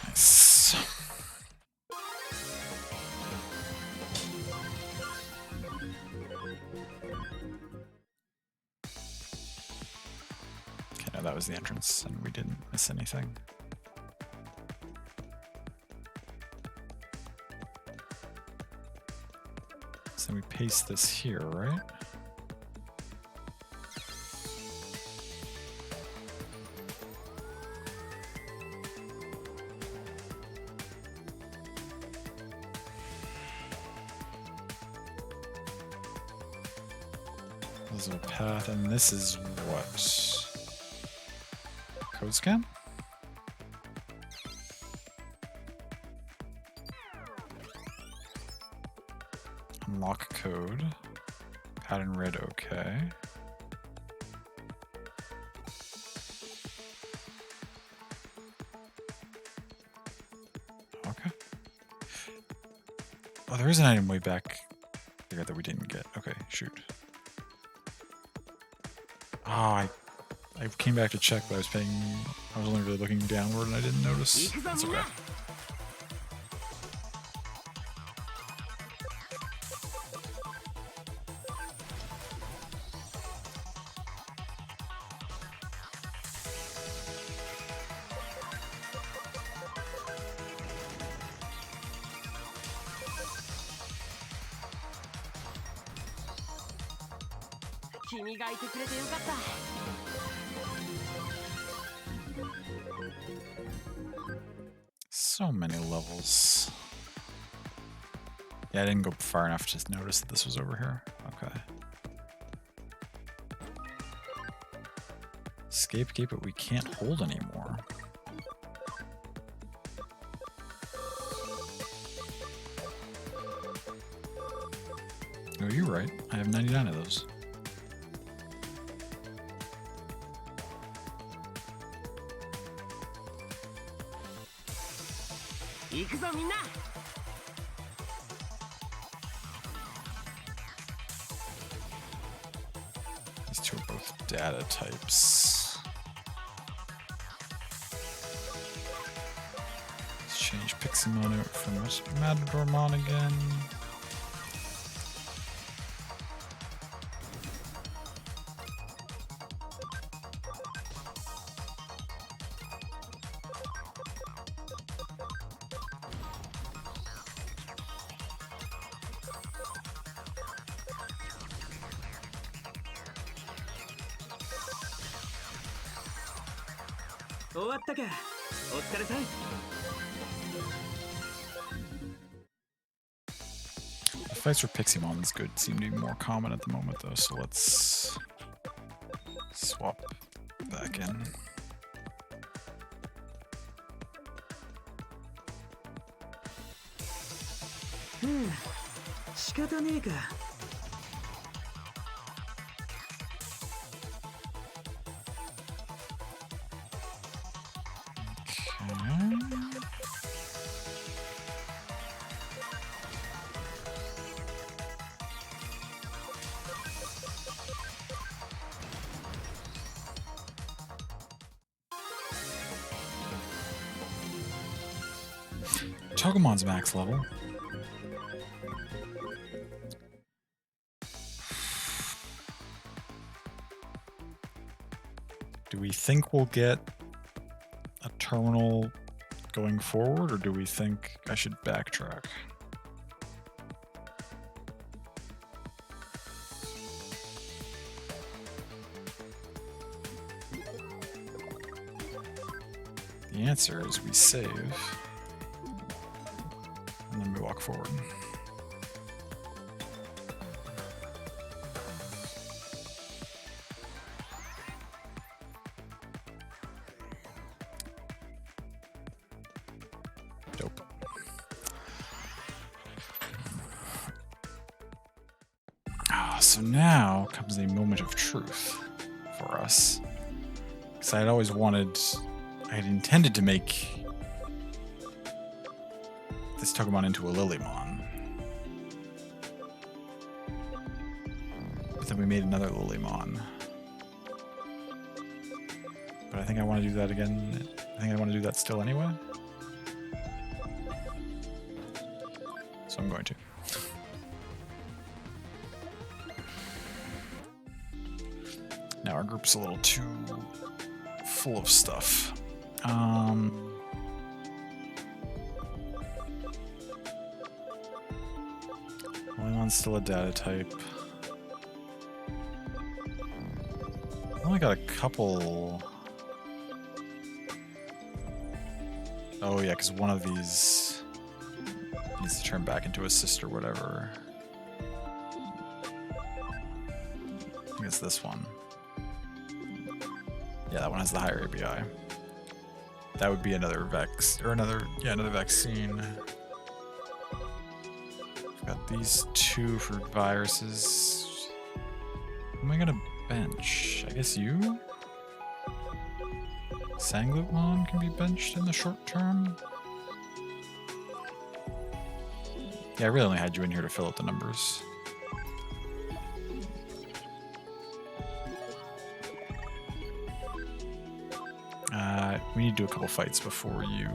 Nice. Okay, now that was the entrance, and we didn't miss anything. So we paste this here, right? This is a path, and this is what? Code scan? Unlock code. Pattern red, okay. Okay. Oh, there is an item way back there that we didn't get. Okay, shoot. Oh, I came back to check, but I was only really looking downward and I didn't notice. That's okay. So many levels. Yeah, I didn't go far enough to notice that this was over here. Okay. Escape gate, but we can't hold anymore. Oh, you're right. I have 99 of those. These two are both data types. Let's change Piximon out for Matadormon again. お疲れさん。 The fights for Pixiemon's good seem to be more common at the moment, though, so let's swap back in. 仕方ねえか。 Togemon's max level. Do we think we'll get a terminal going forward, or do we think I should backtrack? The answer is we save, and then we walk forward. Dope. So now comes a moment of truth for us. Because I had intended to make this Pokemon into a Lilymon. But then we made another Lilymon. But I think I want to do that again. I think I want to do that still anyway. So I'm going to. Now our group's a little too full of stuff. Polymon's still a data type. I only got a couple. Oh yeah, because one of these needs to turn back into a cyst or whatever. I think it's this one. Yeah, that one has the higher ABI. That would be another another vaccine. I've got these two for viruses. Who am I gonna bench? I guess you? Sanglutmon can be benched in the short term. Yeah, I really only had you in here to fill out the numbers. We need to do a couple fights before you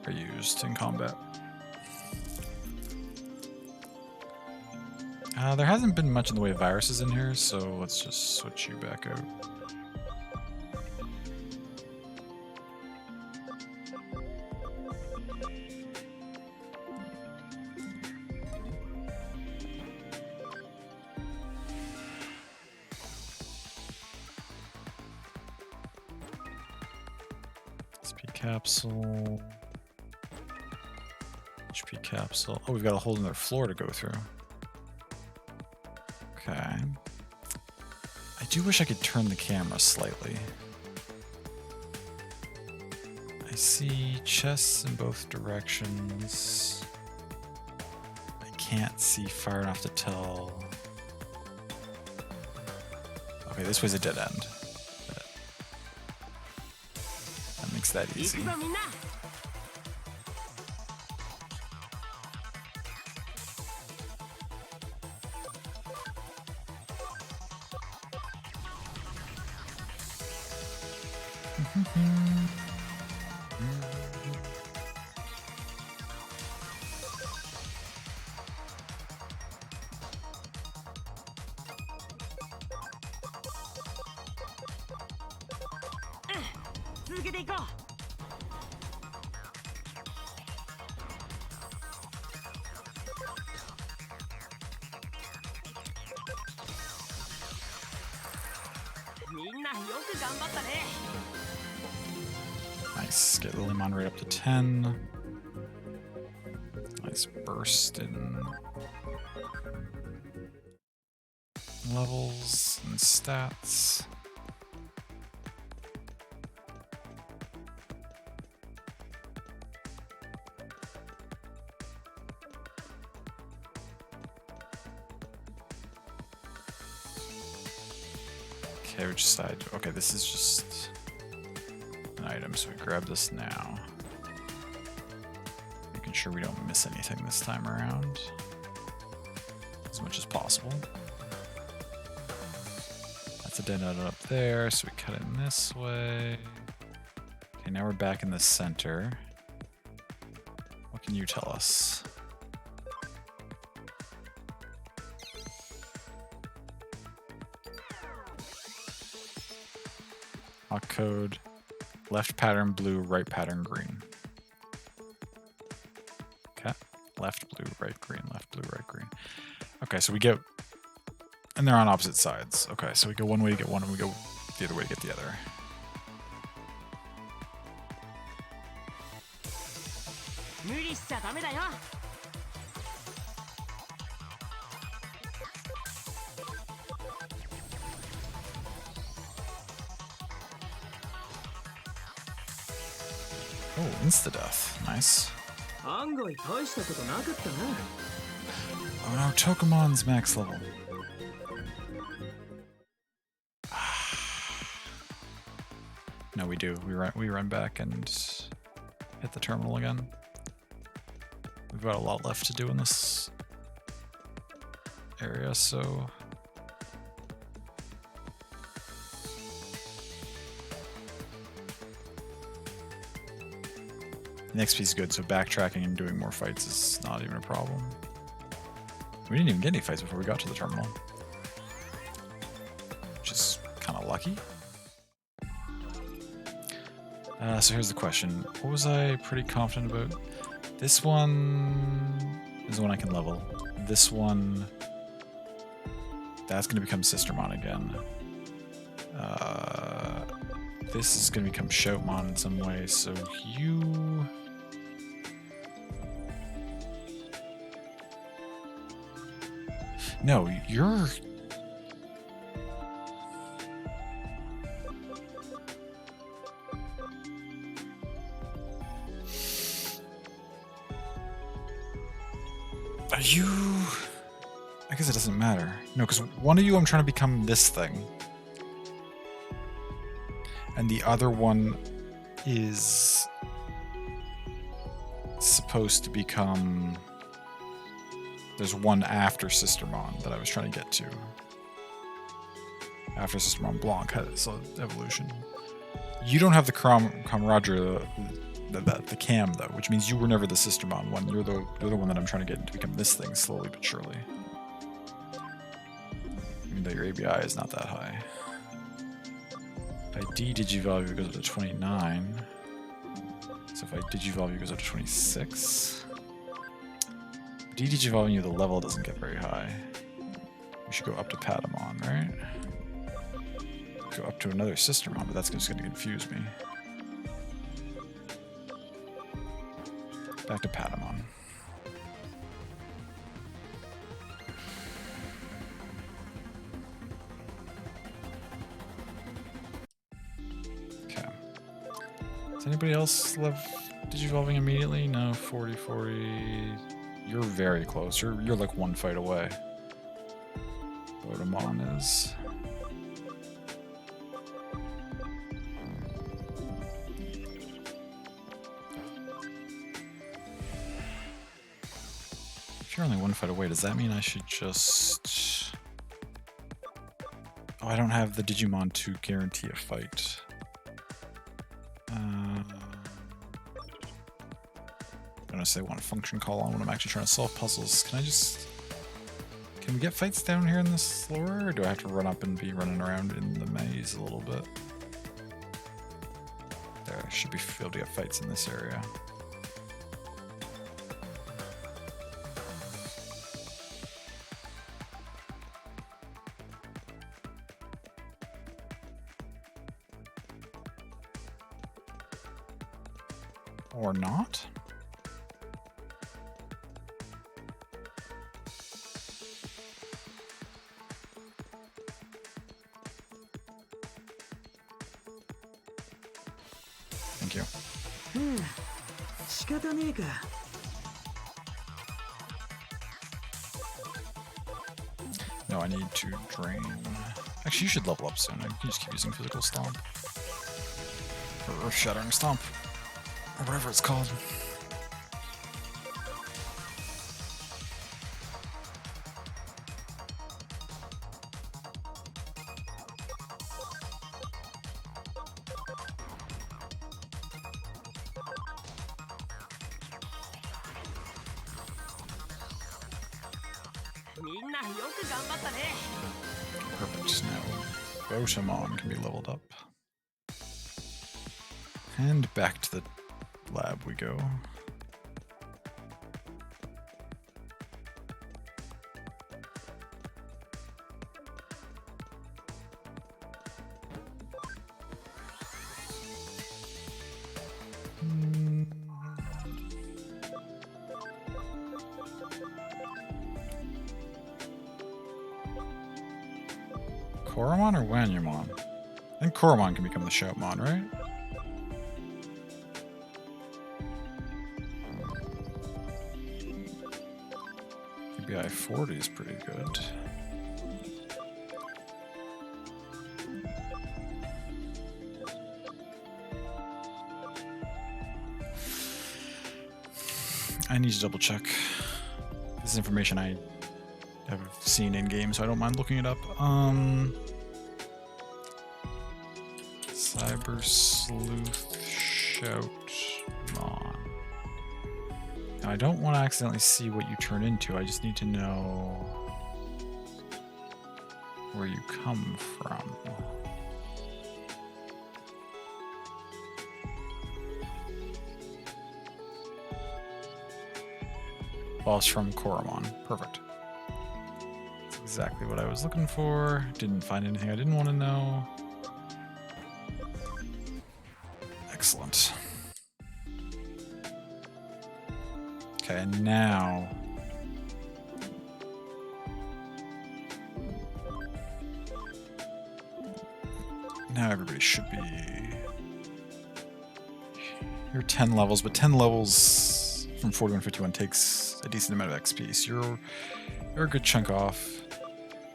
are used in combat. There hasn't been much in the way of viruses in here, so let's just switch you back out. SP capsule. HP capsule. Oh, we've got a whole other floor to go through. Okay. I do wish I could turn the camera slightly. I see chests in both directions. I can't see far enough to tell. Okay, this was a dead end. That makes that easy. 行くぞみんな 続けていこう みんなよく頑張ったね Nice. Get Lilymon right up to 10. Nice burst in levels and stats. Okay, which side? Okay, this is just an item, so we grab this now. Making sure we don't miss anything this time around. As much as possible. That's a dead end up there, so we cut it in this way. Okay, now we're back in the center. What can you tell us? Hot code, left pattern blue, right pattern green. Okay, left blue, right green, left blue, right green. Okay, so we get, and they're on opposite sides. Okay, so we go one way to get one, and we go the other way to get the other. Oh, insta-death. Nice. 案外大したことなかったな。 Oh no, Tokemon's max level. No, we do. We run back and hit the terminal again. We've got a lot left to do in this area, so the XP is good, so backtracking and doing more fights is not even a problem. We didn't even get any fights before we got to the terminal, which is kind of lucky. So here's the question. What was I pretty confident about? This one is the one I can level. This one, that's going to become Sistermon again. This is going to become Shoutmon in some way, so you... No, you're... Are you... I guess it doesn't matter. No, because one of you I'm trying to become this thing. And the other one is supposed to become... There's one after Sistermon that I was trying to get to. After Sistermon Blanc had its evolution. You don't have the camaraderie, the cam though, which means you were never the Sistermon one. You're the one that I'm trying to get to become this thing slowly but surely. Even though your ABI is not that high. ID Digivolve goes up to 29. So if I Digivolve goes up to 26. Digivolving you, the level doesn't get very high. We should go up to Patamon, right? Go up to another Sistermon, but that's just going to confuse me. Back to Patamon. Okay. Does anybody else love Digivolving immediately? No, 40. You're very close. You're like one fight away. Lordamon is. If you're only one fight away, does that mean I should just... Oh, I don't have the Digimon to guarantee a fight. I'm gonna say one function call on when I'm actually trying to solve puzzles. Can we get fights down here in this floor, or do I have to run up and be running around in the maze a little bit? There, I should be able to get fights in this area. Or not? Thank you. 仕方ねえか。 No, I need to drain. Actually, you should level up soon. I can just keep using physical stomp. Or earth-shattering stomp. Or whatever it's called. Perfect. Now, Gotemon can be leveled up. And back to the lab we go. Koromon or Wanyamon? I think Koromon can become the Shoutmon, right? BI 40 is pretty good. I need to double check. This is information I have seen in game, so I don't mind looking it up. Cyber Sleuth Shoutmon. Now, I don't want to accidentally see what you turn into. I just need to know where you come from. Boss from Koromon. Perfect. That's exactly what I was looking for. Didn't find anything I didn't want to know. Excellent. Okay, and now... Now everybody should be... You're 10 levels, but 10 levels from 4151 takes a decent amount of XP, so you're a good chunk off.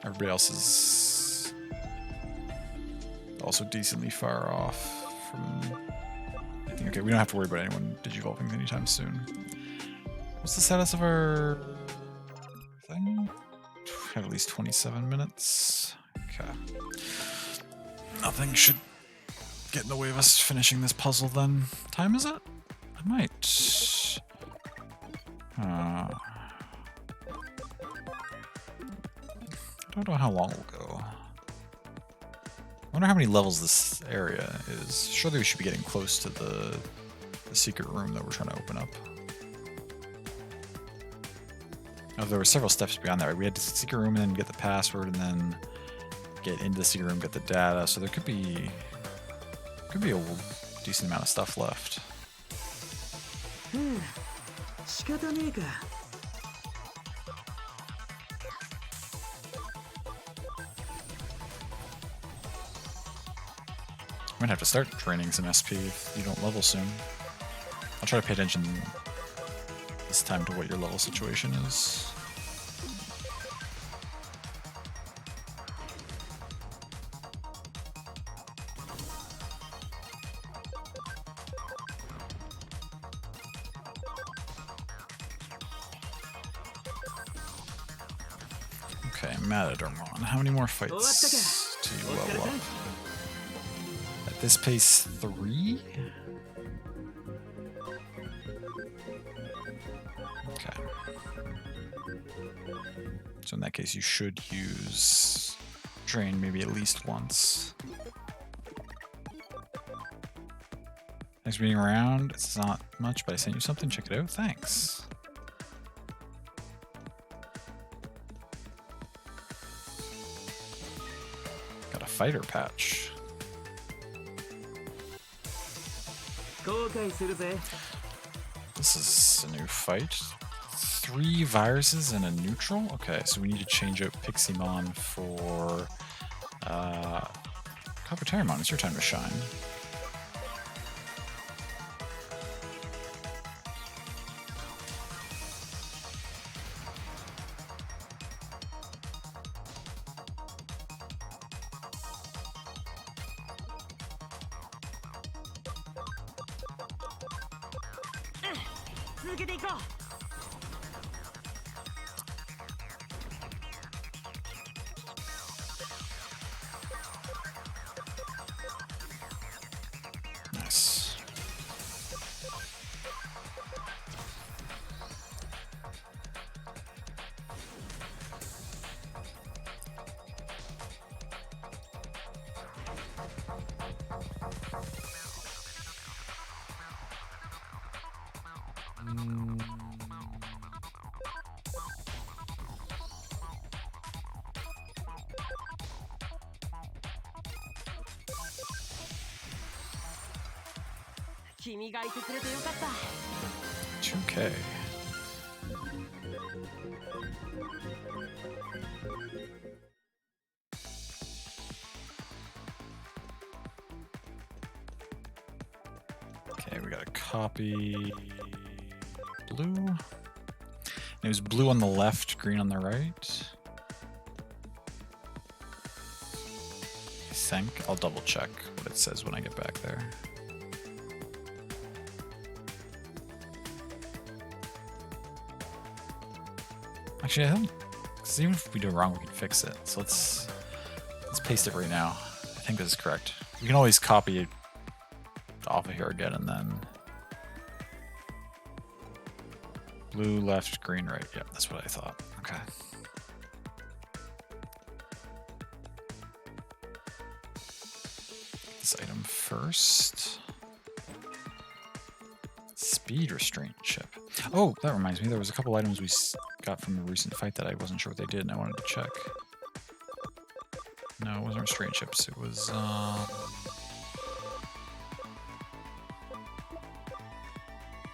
Everybody else is also decently far off from... Okay, we don't have to worry about anyone digivolving anytime soon. What's the status of our thing? We have at least 27 minutes. Okay. Nothing should get in the way of us finishing this puzzle then. What time is it? I might. I don't know how long we'll go. I wonder how many levels this area is. Surely we should be getting close to the secret room that we're trying to open up. Oh, there were several steps beyond that. We had the secret room and then get the password and then get into the secret room, get the data. So there could be a decent amount of stuff left. I'm gonna have to start training some SP if you don't level soon. I'll try to pay attention this time to what your level situation is. Okay, Matadormon. How many more fights do you level up? At this pace, 3? Okay. So in that case, you should use Drain maybe at least once. Thanks for being around. It's not much, but I sent you something. Check it out. Thanks. Got a fighter patch. This is a new fight. 3 viruses and a neutral? Okay, so we need to change out Piximon for Copper Terramon. It's your time to shine. Nice. $2K. Okay, we got a copy blue. It was blue on the left, green on the right. I think. I'll double check what it says when I get back there. Actually, I don't. Because even if we do it wrong, we can fix it. So let's paste it right now. I think this is correct. We can always copy it off of here again, and then blue left, green right. Yep, that's what I thought. Okay. This item first. Speed restraint chip. Oh, that reminds me. There was a couple items we got from a recent fight that I wasn't sure what they did, and I wanted to check. No, it wasn't restraint chips. It was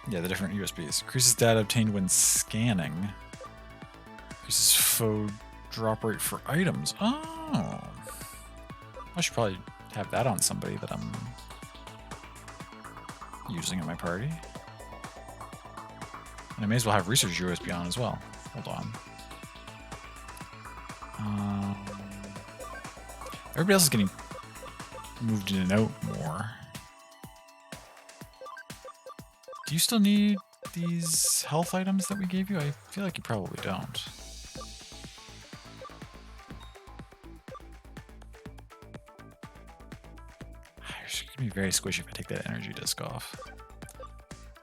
yeah, the different USBs. Increases data obtained when scanning. Increases foe drop rate for items. Oh, I should probably have that on somebody that I'm using in my party. And I may as well have research USB on as well. Hold on. Everybody else is getting moved in and out more. Do you still need these health items that we gave you? I feel like you probably don't. It's going to be very squishy if I take that energy disc off.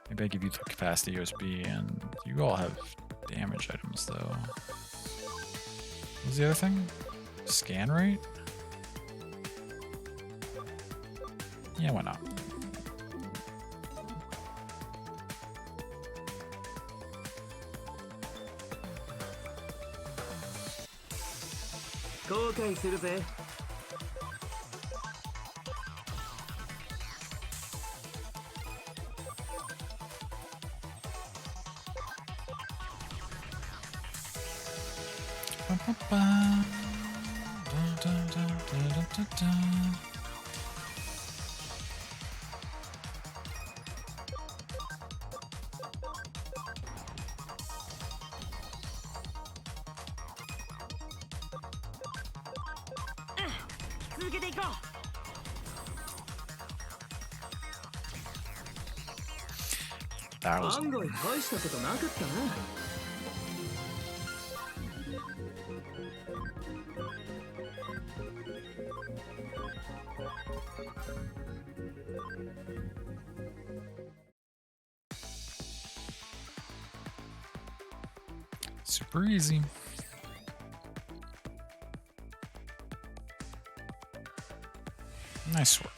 Maybe I give you the capacity USB, and you all have damage items, though. What's the other thing? Scan rate? Yeah, why not? That was super easy. Nice work.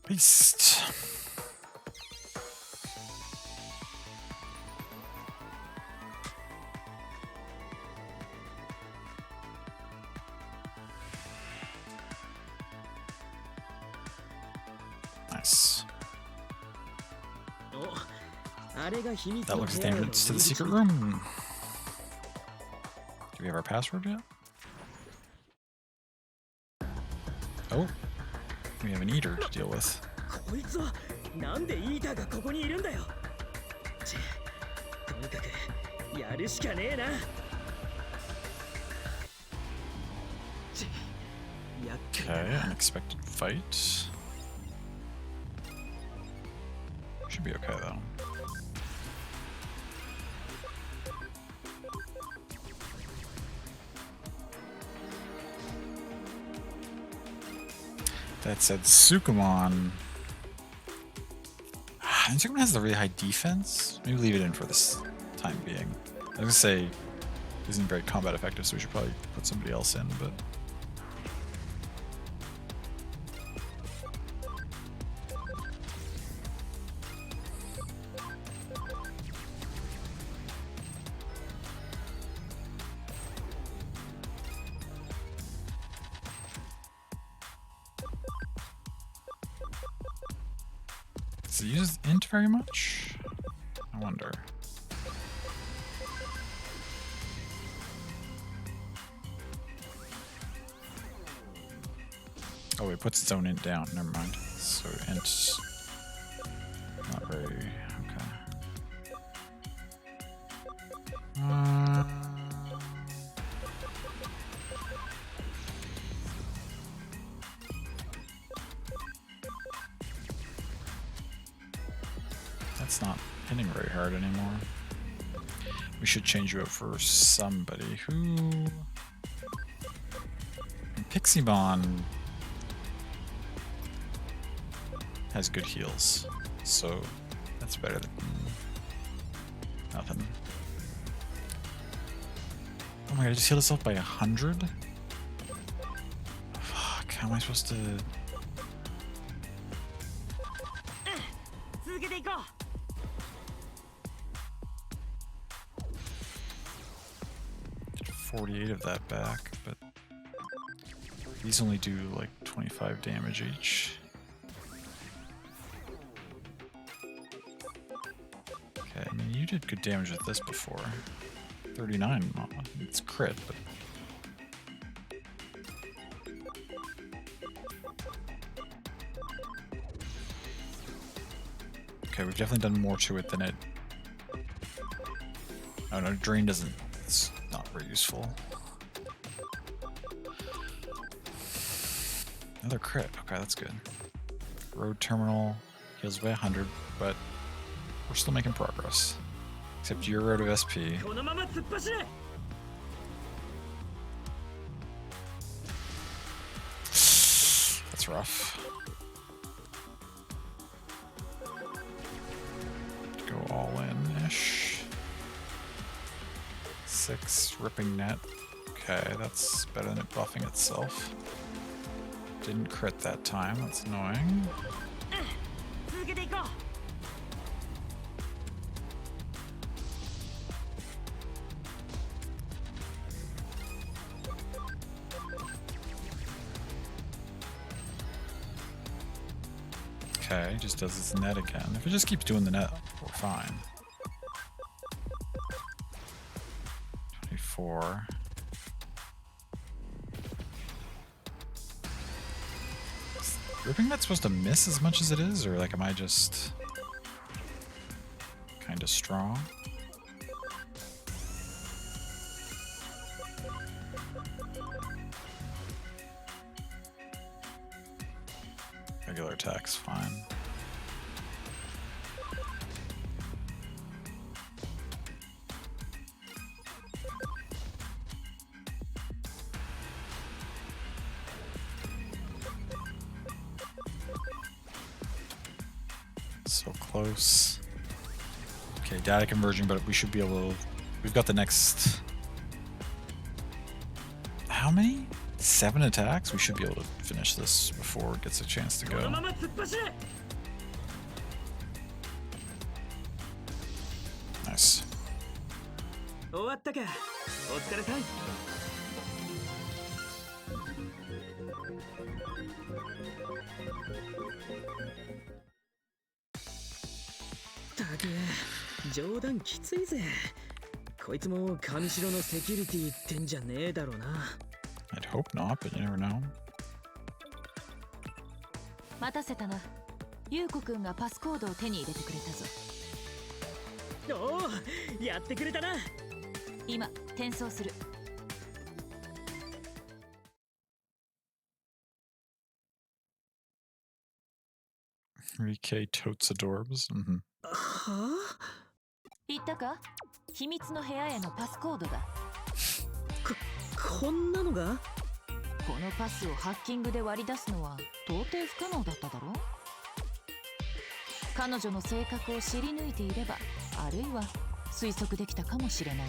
Beast. Nice. お、あれが秘密 That の looks 部 the 屋への entrance to 入 the り口 secret room. Do we have our password yet? Oh, we have an eater to deal with. こいつはなんでイーターがここにいるんだよ。ちとにかくやるしかねえな。ちやっかい Okay, だな。 unexpected fight. Should be okay though. That said, Sukumon. Sukumon has the really high defense. Maybe leave it in for this time being. I was gonna say, isn't very combat effective, so we should probably put somebody else in, but. Does it use int very much? I wonder. Oh, it puts its own int down. Never mind. So int's not very okay. That's not hitting very hard anymore. We should change you out for somebody who. Pixibon has good heals, so that's better than nothing. Oh my god, I just healed itself by 100? Fuck, how am I supposed to... 続けていこう。 Get 48 of that back, but these only do like 25 damage each. Okay, I mean, you did good damage with this before. 39, well, it's crit, but... Okay, we've definitely done more to it than it... Oh no, Drain doesn't... It's not very useful. Another crit, okay, that's good. Road Terminal heals by 100, but we're still making progress. Except you're out of SP. このまま突っ走れ。 That's rough. Go all in-ish. 6, Ripping Net. Okay, that's better than it buffing itself. Didn't crit that time, that's annoying. 続けていこう。 Okay, just does its net again. If it just keeps doing the net, we're fine. 24. Is Ripping Net supposed to miss as much as it is, or like am I just kind of strong? Regular attack's fine. So close. Okay, data converging, but we should be able to... We've got the next... How many? 7 attacks? We should be able to finish this before it gets a chance to この go. まま突っ走れ Nice. 終わったかお疲れさんたく冗談きついぜこいつも上城のセキュリティってんじゃねえだろうな I'd hope not, but you never know. 待たせたな。優子くんがパスコードを手に入れてくれたぞ。おおやってくれたな今転送する。 3K totes adorbs. Mm-hmm. はあ言ったか？秘密の部屋へのパスコードだ。こんなのがこのパスをハッキングで割り出すのは到底不可能だっただろう。彼女の性格を知り抜いていれば、あるいは推測できたかもしれない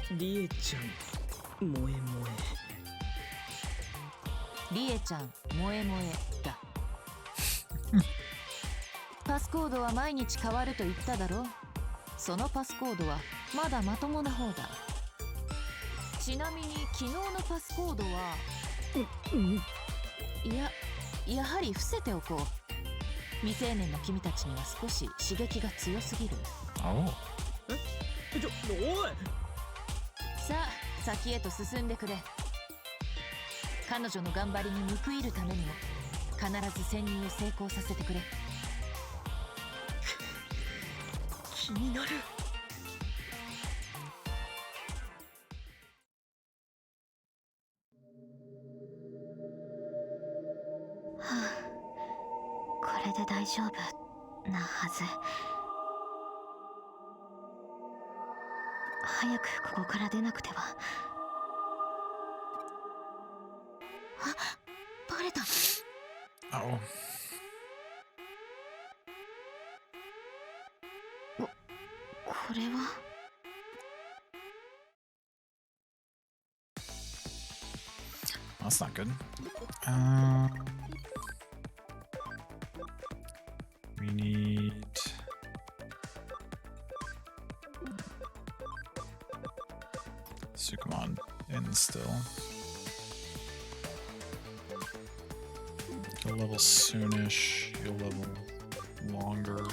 が。リエちゃん萌え萌リエちゃん萌え萌えだ。パスコードは毎日変わると言っただろう。そのパスコードはまだまともな方だ。ちなみに昨日のパスコードはやはり伏せておこう。未成年の君たちには少し刺激が強すぎる。 Oh. おいさあ先へと進んでくれ。彼女の頑張りに報いるためにも必ず潜入を成功させてくれ。気になるはあこれで大丈夫なはず早くここから出なくてはあバレた Oh. これは That's not good. We need... Sukumon in still. You'll level soonish. You'll level longer.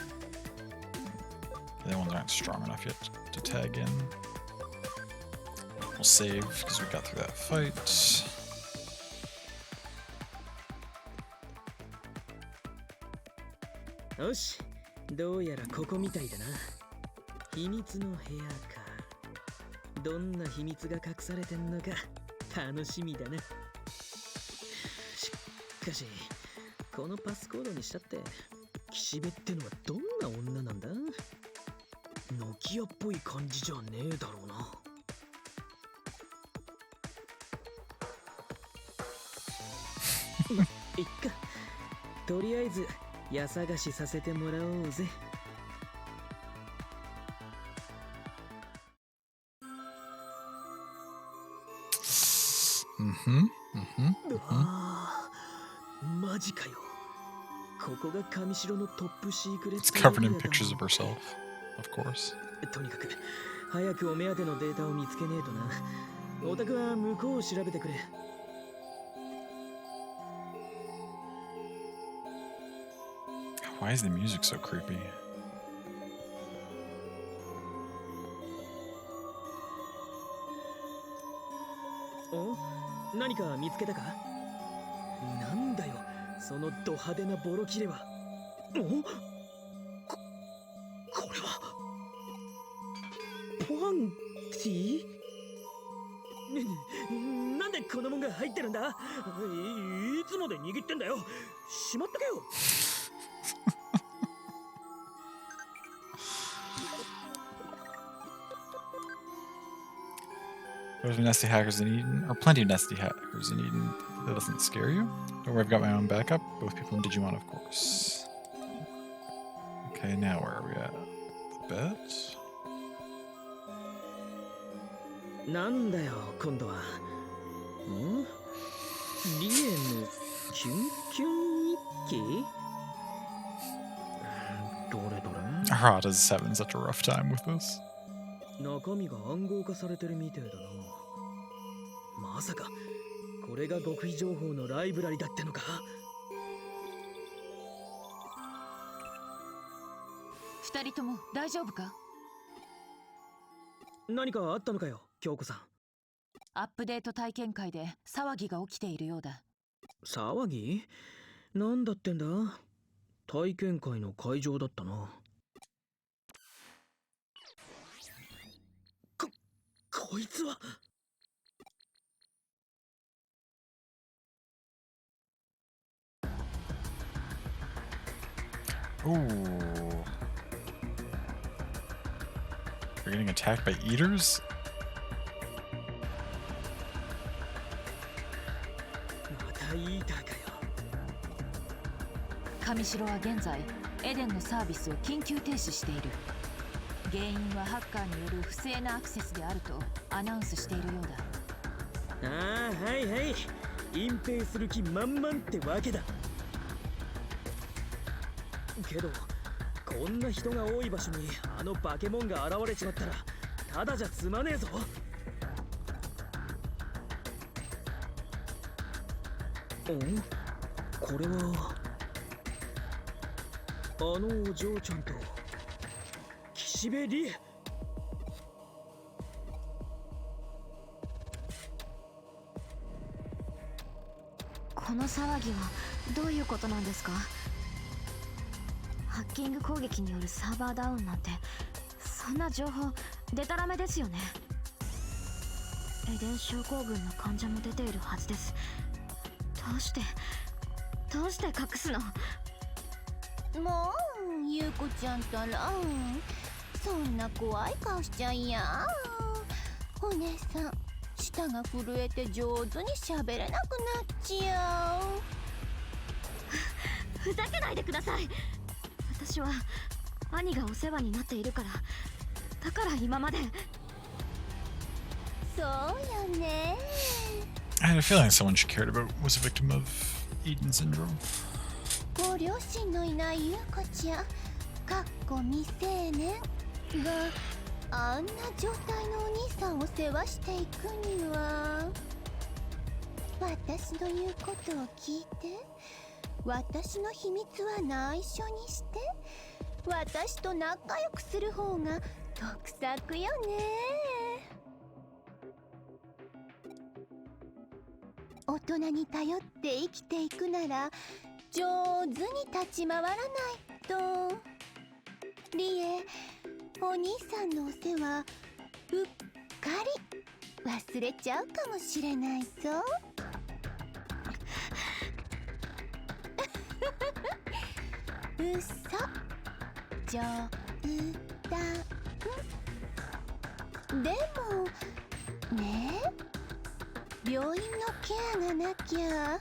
The other ones aren't strong enough yet to tag in. We'll save because we got through that fight. Yoshi, どうやらここみたいだな。秘密の部屋か。どんな秘密が隠されてんのか楽しみだな。しかし、このパスコードにしたって、岸辺ってのはどんな女なんだ？ノキアっぽい感じじゃねえだろうな。ま、いっか。とりあえず、家探しさせてもらおうぜ。マジかよ。ここが上城のトップシークレット。 It's covered in pictures of herself, of course. とにかく早くお目当てのデータを見つけねえとな。オタクは向こうを調べてくれ。Why is the music so creepy? お？何か見つけたか？なんだよ、そのド派手なボロ切れは。お？これはパンティ？なんでこんなもんが入ってるんだ？いつまで握ってんだよ。しまったけよ。There's nasty hackers in Eden, or plenty of nasty hackers in Eden. That doesn't scare you. Don't worry, I've got my own backup. Both people in Digimon, of course. Okay, now where are we at? The bed? なんだよ、今度は。ん？キュンキュン日記どれどれ Harada's having such a rough time with this. 中身が暗号化されてるみてえだな。まさかこれが極秘情報のライブラリだってのか。二人とも大丈夫か？何かあったのかよ、京子さん。アップデート体験会で騒ぎが起きているようだ。騒ぎ？なんだってんだ？体験会の会場だったな。こいつは。Ooh. We're getting attacked by eaters? またイーターかよ。上城は現在エデンのサービスを緊急停止している。原因はハッカーによる不正なアクセスであるとアナウンスしているようだ。ああ、はいはい。隠蔽する気満々ってわけだ。けどこんな人が多い場所にあのバケモンが現れちまったらただじゃ済まねえぞ。これはあのお嬢ちゃんと岸辺理恵。この騒ぎはどういうことなんですか？ハッキング攻撃によるサーバーダウンなんてそんな情報デタラメですよね。エデン症候群の患者も出ているはずです。どうして隠すの？もうゆうこちゃんたらそんな怖い顔しちゃいや。お姉さん舌が震えて上手に喋れなくなっちゃう。ふざけないでください。私は兄がお世話になっているから、だから今まで。そうよね。 I had a feeling someone she cared about was a victim of Eden syndrome. ご両親のいないゆうこちゃん未成年があんな状態のお兄さんを世話していくには、私の言うことを聞いて私の秘密は内緒にして私と仲良くする方が得策よね。大人に頼って生きていくなら上手に立ち回らないと。リエ、お兄さんのお世話うっかり忘れちゃうかもしれないぞ。うそ、冗談。でもねえ、病院のケアがなきゃ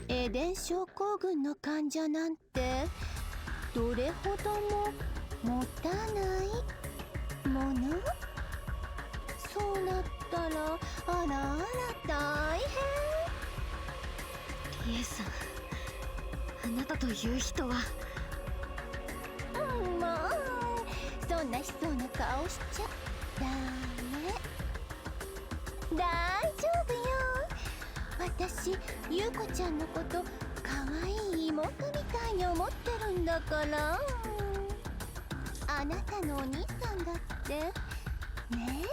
エデン症候群の患者なんてどれほども持たないもの。そうなったらあらあら大リエさん、あなたという人は。変。もうそんな悲壮な顔しちゃダメ。大丈夫よ。私ゆうこちゃんのこと可愛い妹みたいに思ってるんだから。あなたのお兄さんだってね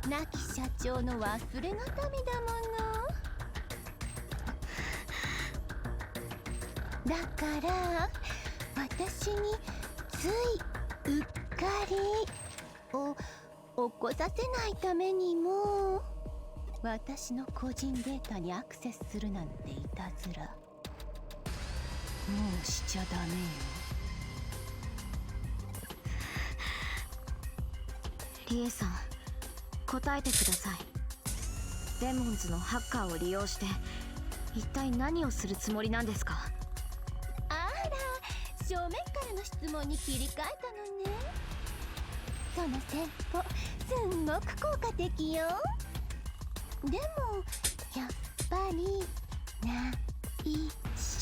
え、亡き社長の忘れがたみだもの。だから私についうっかりを起こさせないためにも私の個人データにアクセスするなんていたずらもうしちゃダメよ。リエさん、答えてください。デモンズのハッカーを利用して一体何をするつもりなんですか？あら、正面からの質問に切り替えたのね。その戦法すんごく効果的よ。でもやっぱりな一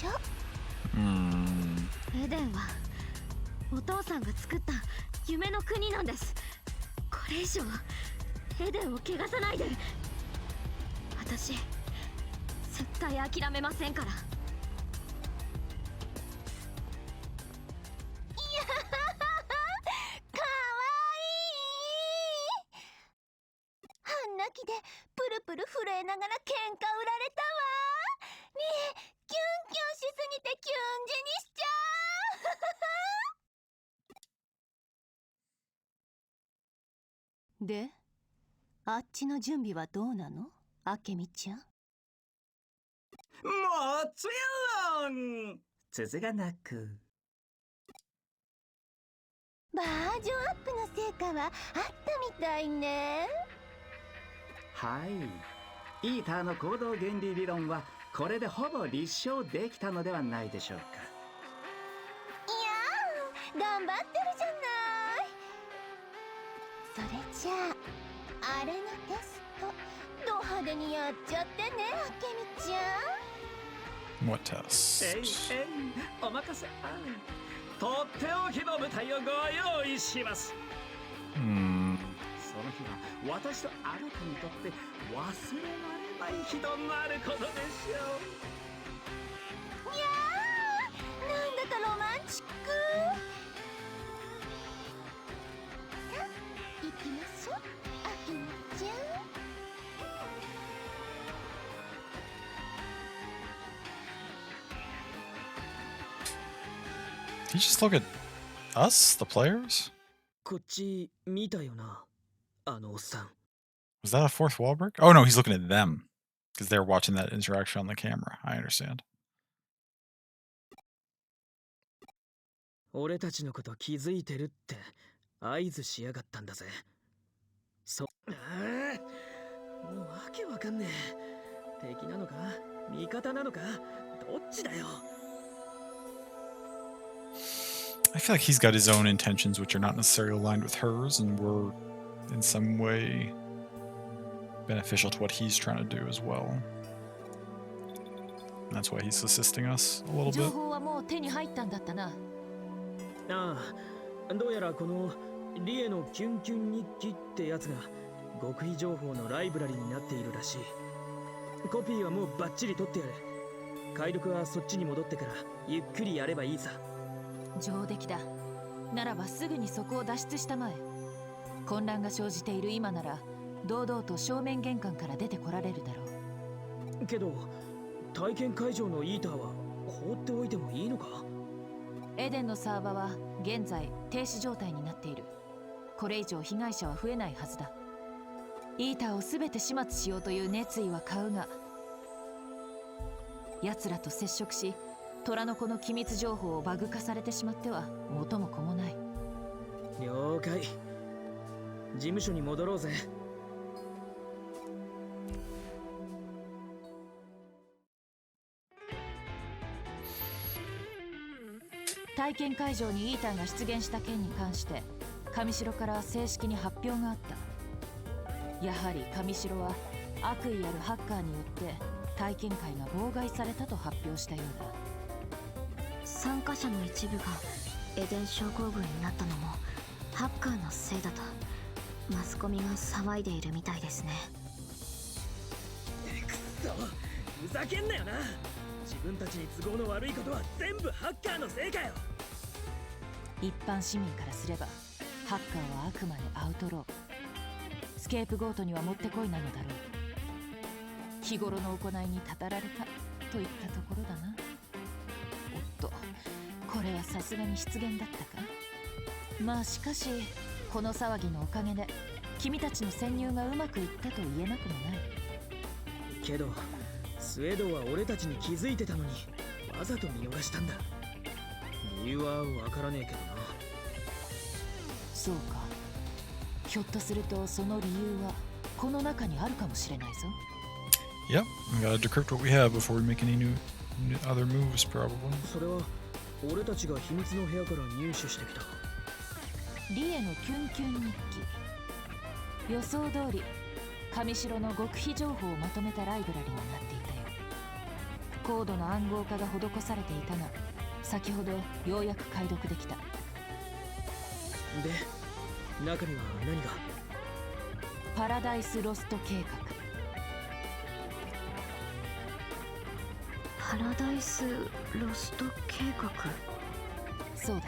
緒。エデンはお父さんが作った夢の国なんです。これ以上エデンを汚さないで。私絶対諦めませんから。かわいい。半泣きでプルプル震えながら喧嘩売られたわ。ねえ、キュンキュンしすぎてキュン死にしちゃう。で、あっちの準備はどうなの、あけみちゃん。もちろん続がなく。バージョンアップの成果はあったみたいね。はい、イーターの行動原理理論はこれでほぼ立証できたのではないでしょうか。いやー、頑張ってるじゃない。それじゃあ、あれのテストド派手にやっちゃってね、あけみちゃん。 What test? お任せあれ。とっておきの舞台をご用意します。その日は私とあなたにとって忘れられない日となることでしょう。いやー、なんだかロマンチック。さあ、行きましょう、あけみちゃん。Did you just look at us, the players? こっち見たよな、あのおっさん。 Was that a fourth wall break? Oh no, he's looking at them because they're watching that interaction on the camera. I understand. 俺たちのこと気づいてるって合図しやがったんだぜ。もうわけわかんねえ。敵なのか味方なのかどっちだよ。 I feel like he's got his own intentions, which are not necessarily aligned with hers, and were in some way beneficial to what he's trying to do as well. And that's why he's assisting us a little 情 bit. 報はもう手に入ったんだったな。ああ、どうやらこのリエのキュンキュン日記ってやつが極秘情報のライブラリになっているらしい。コピーはもうバッチリ取ってやる。解読はそっちに戻ってからゆっくりやればいいさ。上出来だ。ならばすぐにそこを脱出したまえ。混乱が生じている今なら堂々と正面玄関から出てこられるだろう。けど体験会場のイーターは放っておいてもいいのか。エデンのサーバーは現在停止状態になっている。これ以上被害者は増えないはずだ。イーターを全て始末しようという熱意は買うが、奴らと接触し虎の子の機密情報をバグ化されてしまっては元も子もない。了解。事務所に戻ろうぜ。体験会場にイーターが出現した件に関して上城から正式に発表があった。やはり上城は悪意あるハッカーによって体験会が妨害されたと発表したようだ。参加者の一部がエデン症候群になったのもハッカーのせいだとマスコミが騒いでいるみたいですね。くそ、ふざけんなよな。自分たちに都合の悪いことは全部ハッカーのせいかよ。一般市民からすればハッカーはあくまでアウトロー、スケープゴートにはもってこいなのだろう。日頃の行いにたたられたといったところだな。おっと、これはさすがに失言だったか。まあしかしこの騒ぎのおかげで君たちの潜入がうまくいったと言えなくもない。けどスウェードは俺たちに気づいてたのにわざと見逃したんだ。理由はわからねえけどな。そうか。ひょっとするとその理由はこの中にあるかもしれないぞ。Yep, we gotta decrypt what we have before we make any new other moves, probably. それは俺たちが秘密の部屋から入手してきたリエのキュンキュン日記。予想通り上城の極秘情報をまとめたライブラリになっていたよ。高度な暗号化が施されていたが、先ほどようやく解読できた。で中には何が？パラダイスロスト計画。パラダイスロスト計画。そうだ、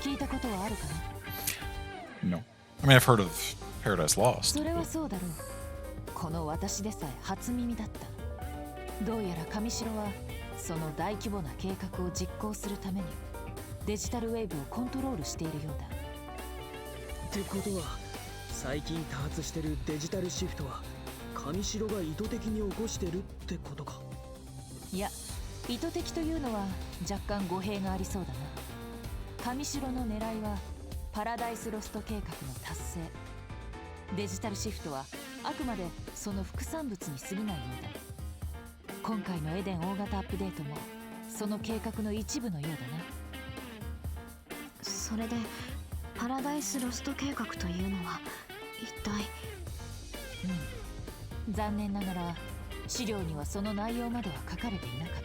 聞いたことはあるかな？ No. I mean, I've heard of Paradise Lost. それはそうだろう。この私でさえ初耳だった。どうやら上白はその大規模な計画を実行するためにデジタルウェーブをコントロールしているようだ。ってことは最近多発してるデジタルシフトは上白が意図的に起こしてるってことか？いや、意図的というのは若干語弊がありそうだな。上白の狙いはパラダイスロスト計画の達成。デジタルシフトはあくまでその副産物に過ぎないようだ。今回のエデン大型アップデートもその計画の一部のようだな。それでパラダイスロスト計画というのは一体？残念ながら資料にはその内容までは書かれていなかっ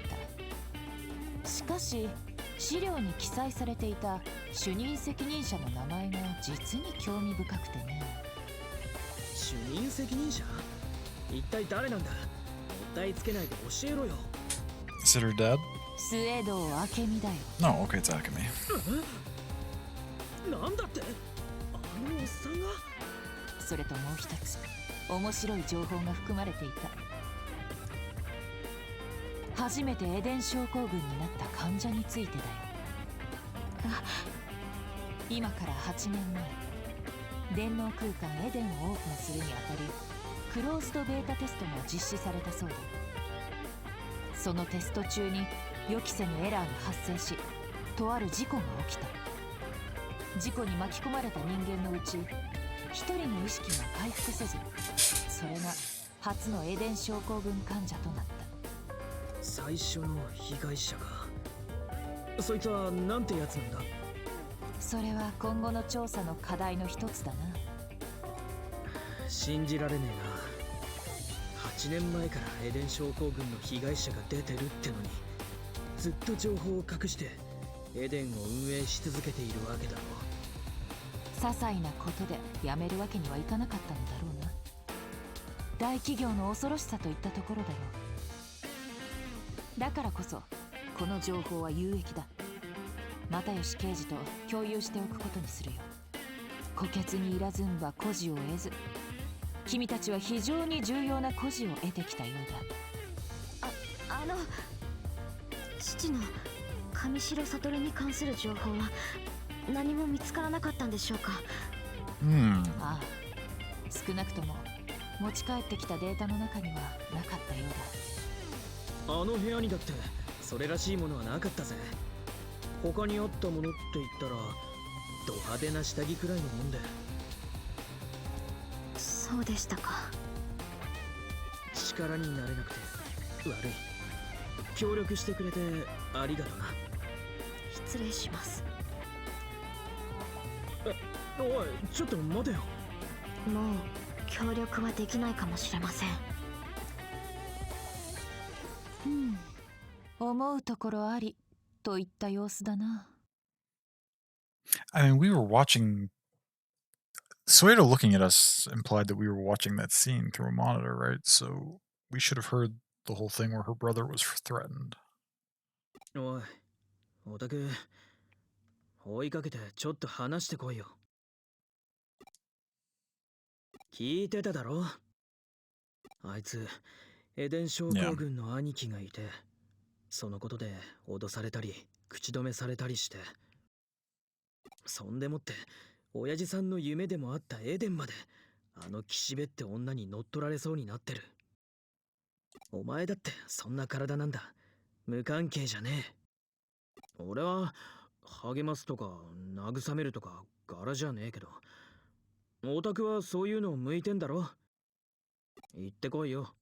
た。しかし資料に記載されていた主任責任者の名前が実に興味深くてね。主任責任者？一体誰なんだ？もったいつけないで教えろよ。Is it her dad? スエドウ明美だよ。 No, okay, it's Akame. なんだって？あのおっさんが？それともう一つ面白い情報が含まれていた。初めてエデン症候群になった患者についてだよ。今から8年前、電脳空間エデンをオープンするにあたりクローズドベータテストが実施されたそうだ。そのテスト中に予期せぬエラーが発生し、とある事故が起きた。事故に巻き込まれた人間のうち一人の意識が回復せず、それが初のエデン症候群患者となった。最初の被害者か。そいつはなんてやつなんだ？それは今後の調査の課題の一つだな。信じられねえな。8年前からエデン症候群の被害者が出てるってのにずっと情報を隠してエデンを運営し続けているわけだろ。些細なことでやめるわけにはいかなかったのだろうな。大企業の恐ろしさといったところだろう。だからこそこの情報は有益だ。又吉刑事と共有しておくことにするよ。虎穴にいらずんば孤児を得ず、君たちは非常に重要な孤児を得てきたようだ。あの父の上白悟に関する情報は何も見つからなかったんでしょうか？ああ、少なくとも持ち帰ってきたデータの中にはなかったようだ。あの部屋にだってそれらしいものはなかったぜ。他にあったものって言ったらド派手な下着くらいのもんで。そうでしたか。力になれなくて悪い。協力してくれてありがとな。失礼します。おい、ちょっと待てよ。もう協力はできないかもしれません。思うところありといった様子だな。I mean, we were watching. Suedo looking at us implied that we were watching that scene through a monitor, right? So we should have heard the whole thing where her brother was threatened. おい、オタク、追いかけてちょっと話してこいよ。聞いてただろ？あいつ、エデン症候群の兄貴がいて、そのことで脅されたり、口止めされたりして。そんでもって、親父さんの夢でもあったエデンまで、あの岸辺って女に乗っ取られそうになってる。お前だってそんな体なんだ。無関係じゃねえ。俺は励ますとか慰めるとか柄じゃねえけど、オタクはそういうの向いてんだろ。言ってこいよ。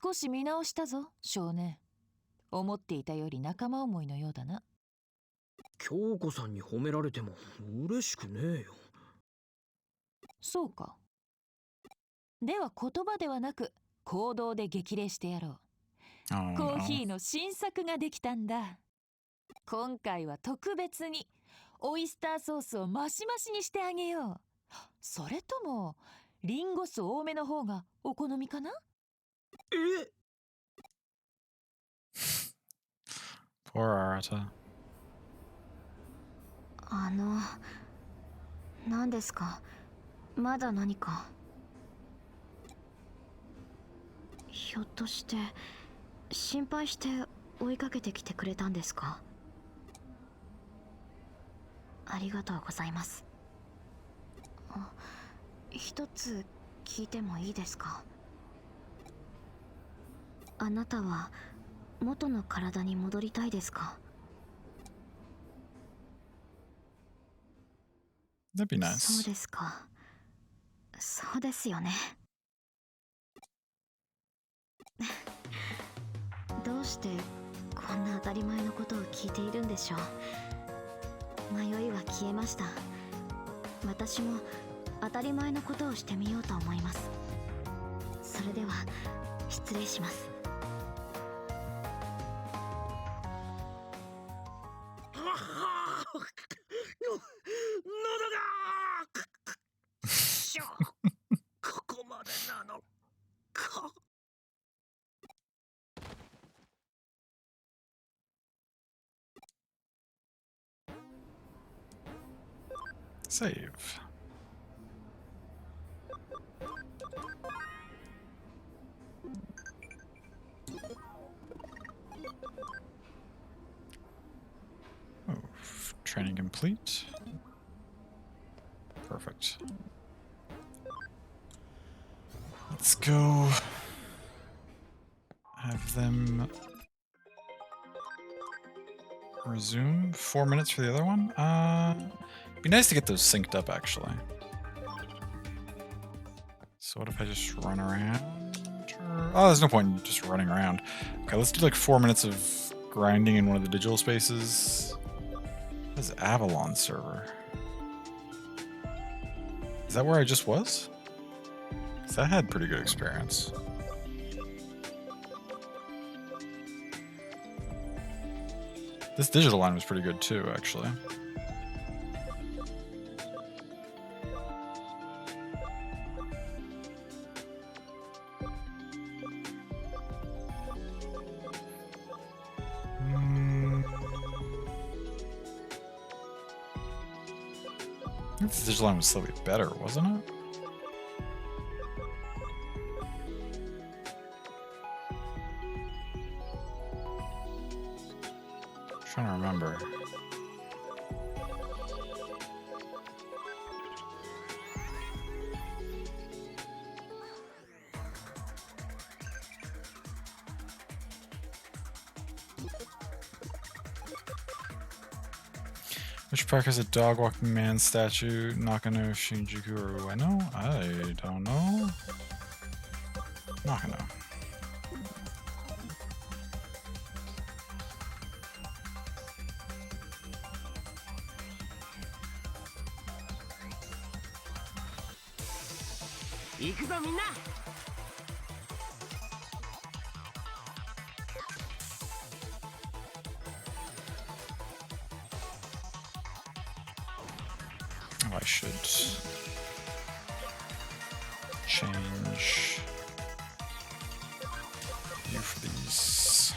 少し見直したぞ、少年。思っていたより仲間思いのようだな。京子さんに褒められても嬉しくねえよ。そうか。では言葉ではなく行動で激励してやろう。 Oh コー no. ヒーの新作ができたんだ。今回は特別にオイスターソースをマシマシにしてあげよう。それともリンゴ酢多めの方がお好みかな？え Poor Arata. 何ですか？まだ何か？ひょっとして心配して追いかけてきてくれたんですか？ありがとうございます。一つ聞いてもいいですか？あなたは元の体に戻りたいですか？ That'd be そう nice. ですか。そうですよね。どうしてこんな当たり前のことを聞いているんでしょう。迷いは消えました。私も当たり前のことをしてみようと思います。それでは失礼します。喉がしょここまでなのか。 Save. Oh, training complete. Perfect. Let's go have them resume. 4 minutes for the other one. Be nice to get those synced up, actually. So what if I just run around? Oh, there's no point in just running around. Okay, let's do like 4 minutes of grinding in one of the digital spaces. This is Avalon server. Is that where I just was? 'Cause I had pretty good experience. This digital line was pretty good too, actually. I think this digital line was slightly better, wasn't it? I'm trying to remember. Which park has a dog walking man statue? Nakano, Shinjuku, or Ueno? I don't know. Nakano. Oh, I should change you for these.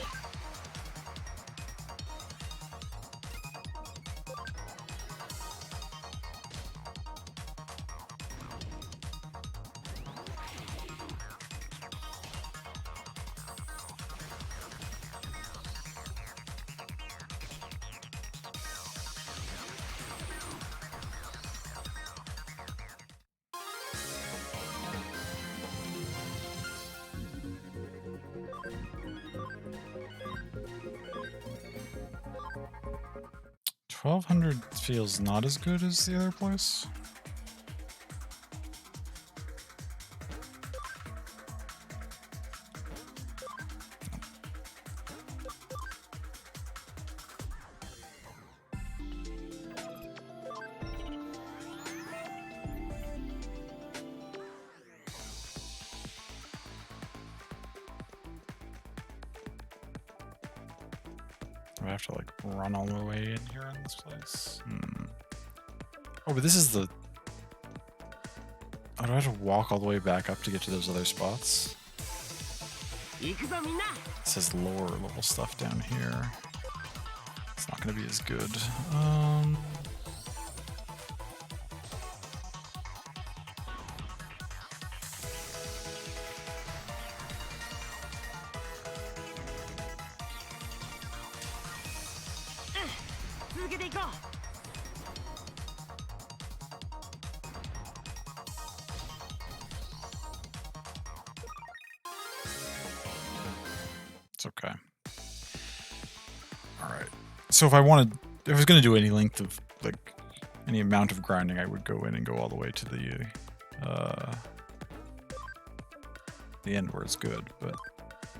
$1,200 feels not as good as the other place. Do I have to like run all the way in here in this place? Oh, but this is the... Oh, do I have to walk all the way back up to get to those other spots? 行くぞみんな It says lower level stuff down here. It's not going to be as good. 続けていこう It's okay. Alright. So if I wanted... If I was going to do any length of, like, any amount of grinding, I would go in and go all the way to the end where it's good, but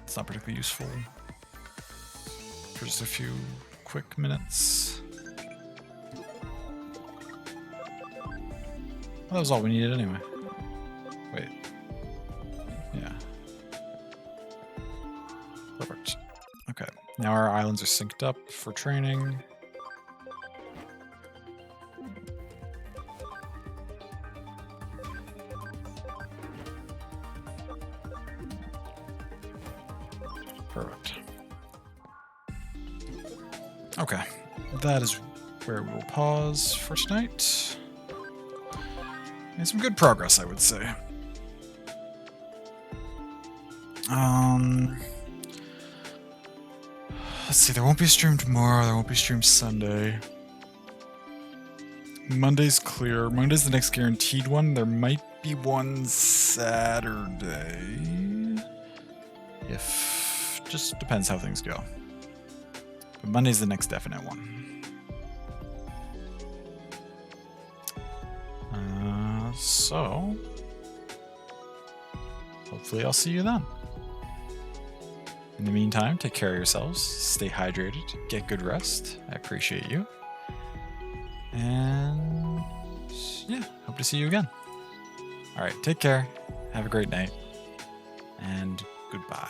it's not particularly useful for just a few quick minutes. Well, that was all we needed anyway. Wait. Yeah. Perfect. Okay. Now our islands are synced up for training. Perfect. Okay. That is where we will pause for tonight. Made some good progress, I would say. Let's see, there won't be a stream tomorrow, there won't be a stream Sunday. Monday's clear. Monday's the next guaranteed one. There might be one Saturday. Just depends how things go. But Monday's the next definite one. So hopefully I'll see you then. In the meantime, take care of yourselves, stay hydrated, get good rest. I appreciate you. And yeah, hope to see you again. All right, take care. Have a great night. And goodbye.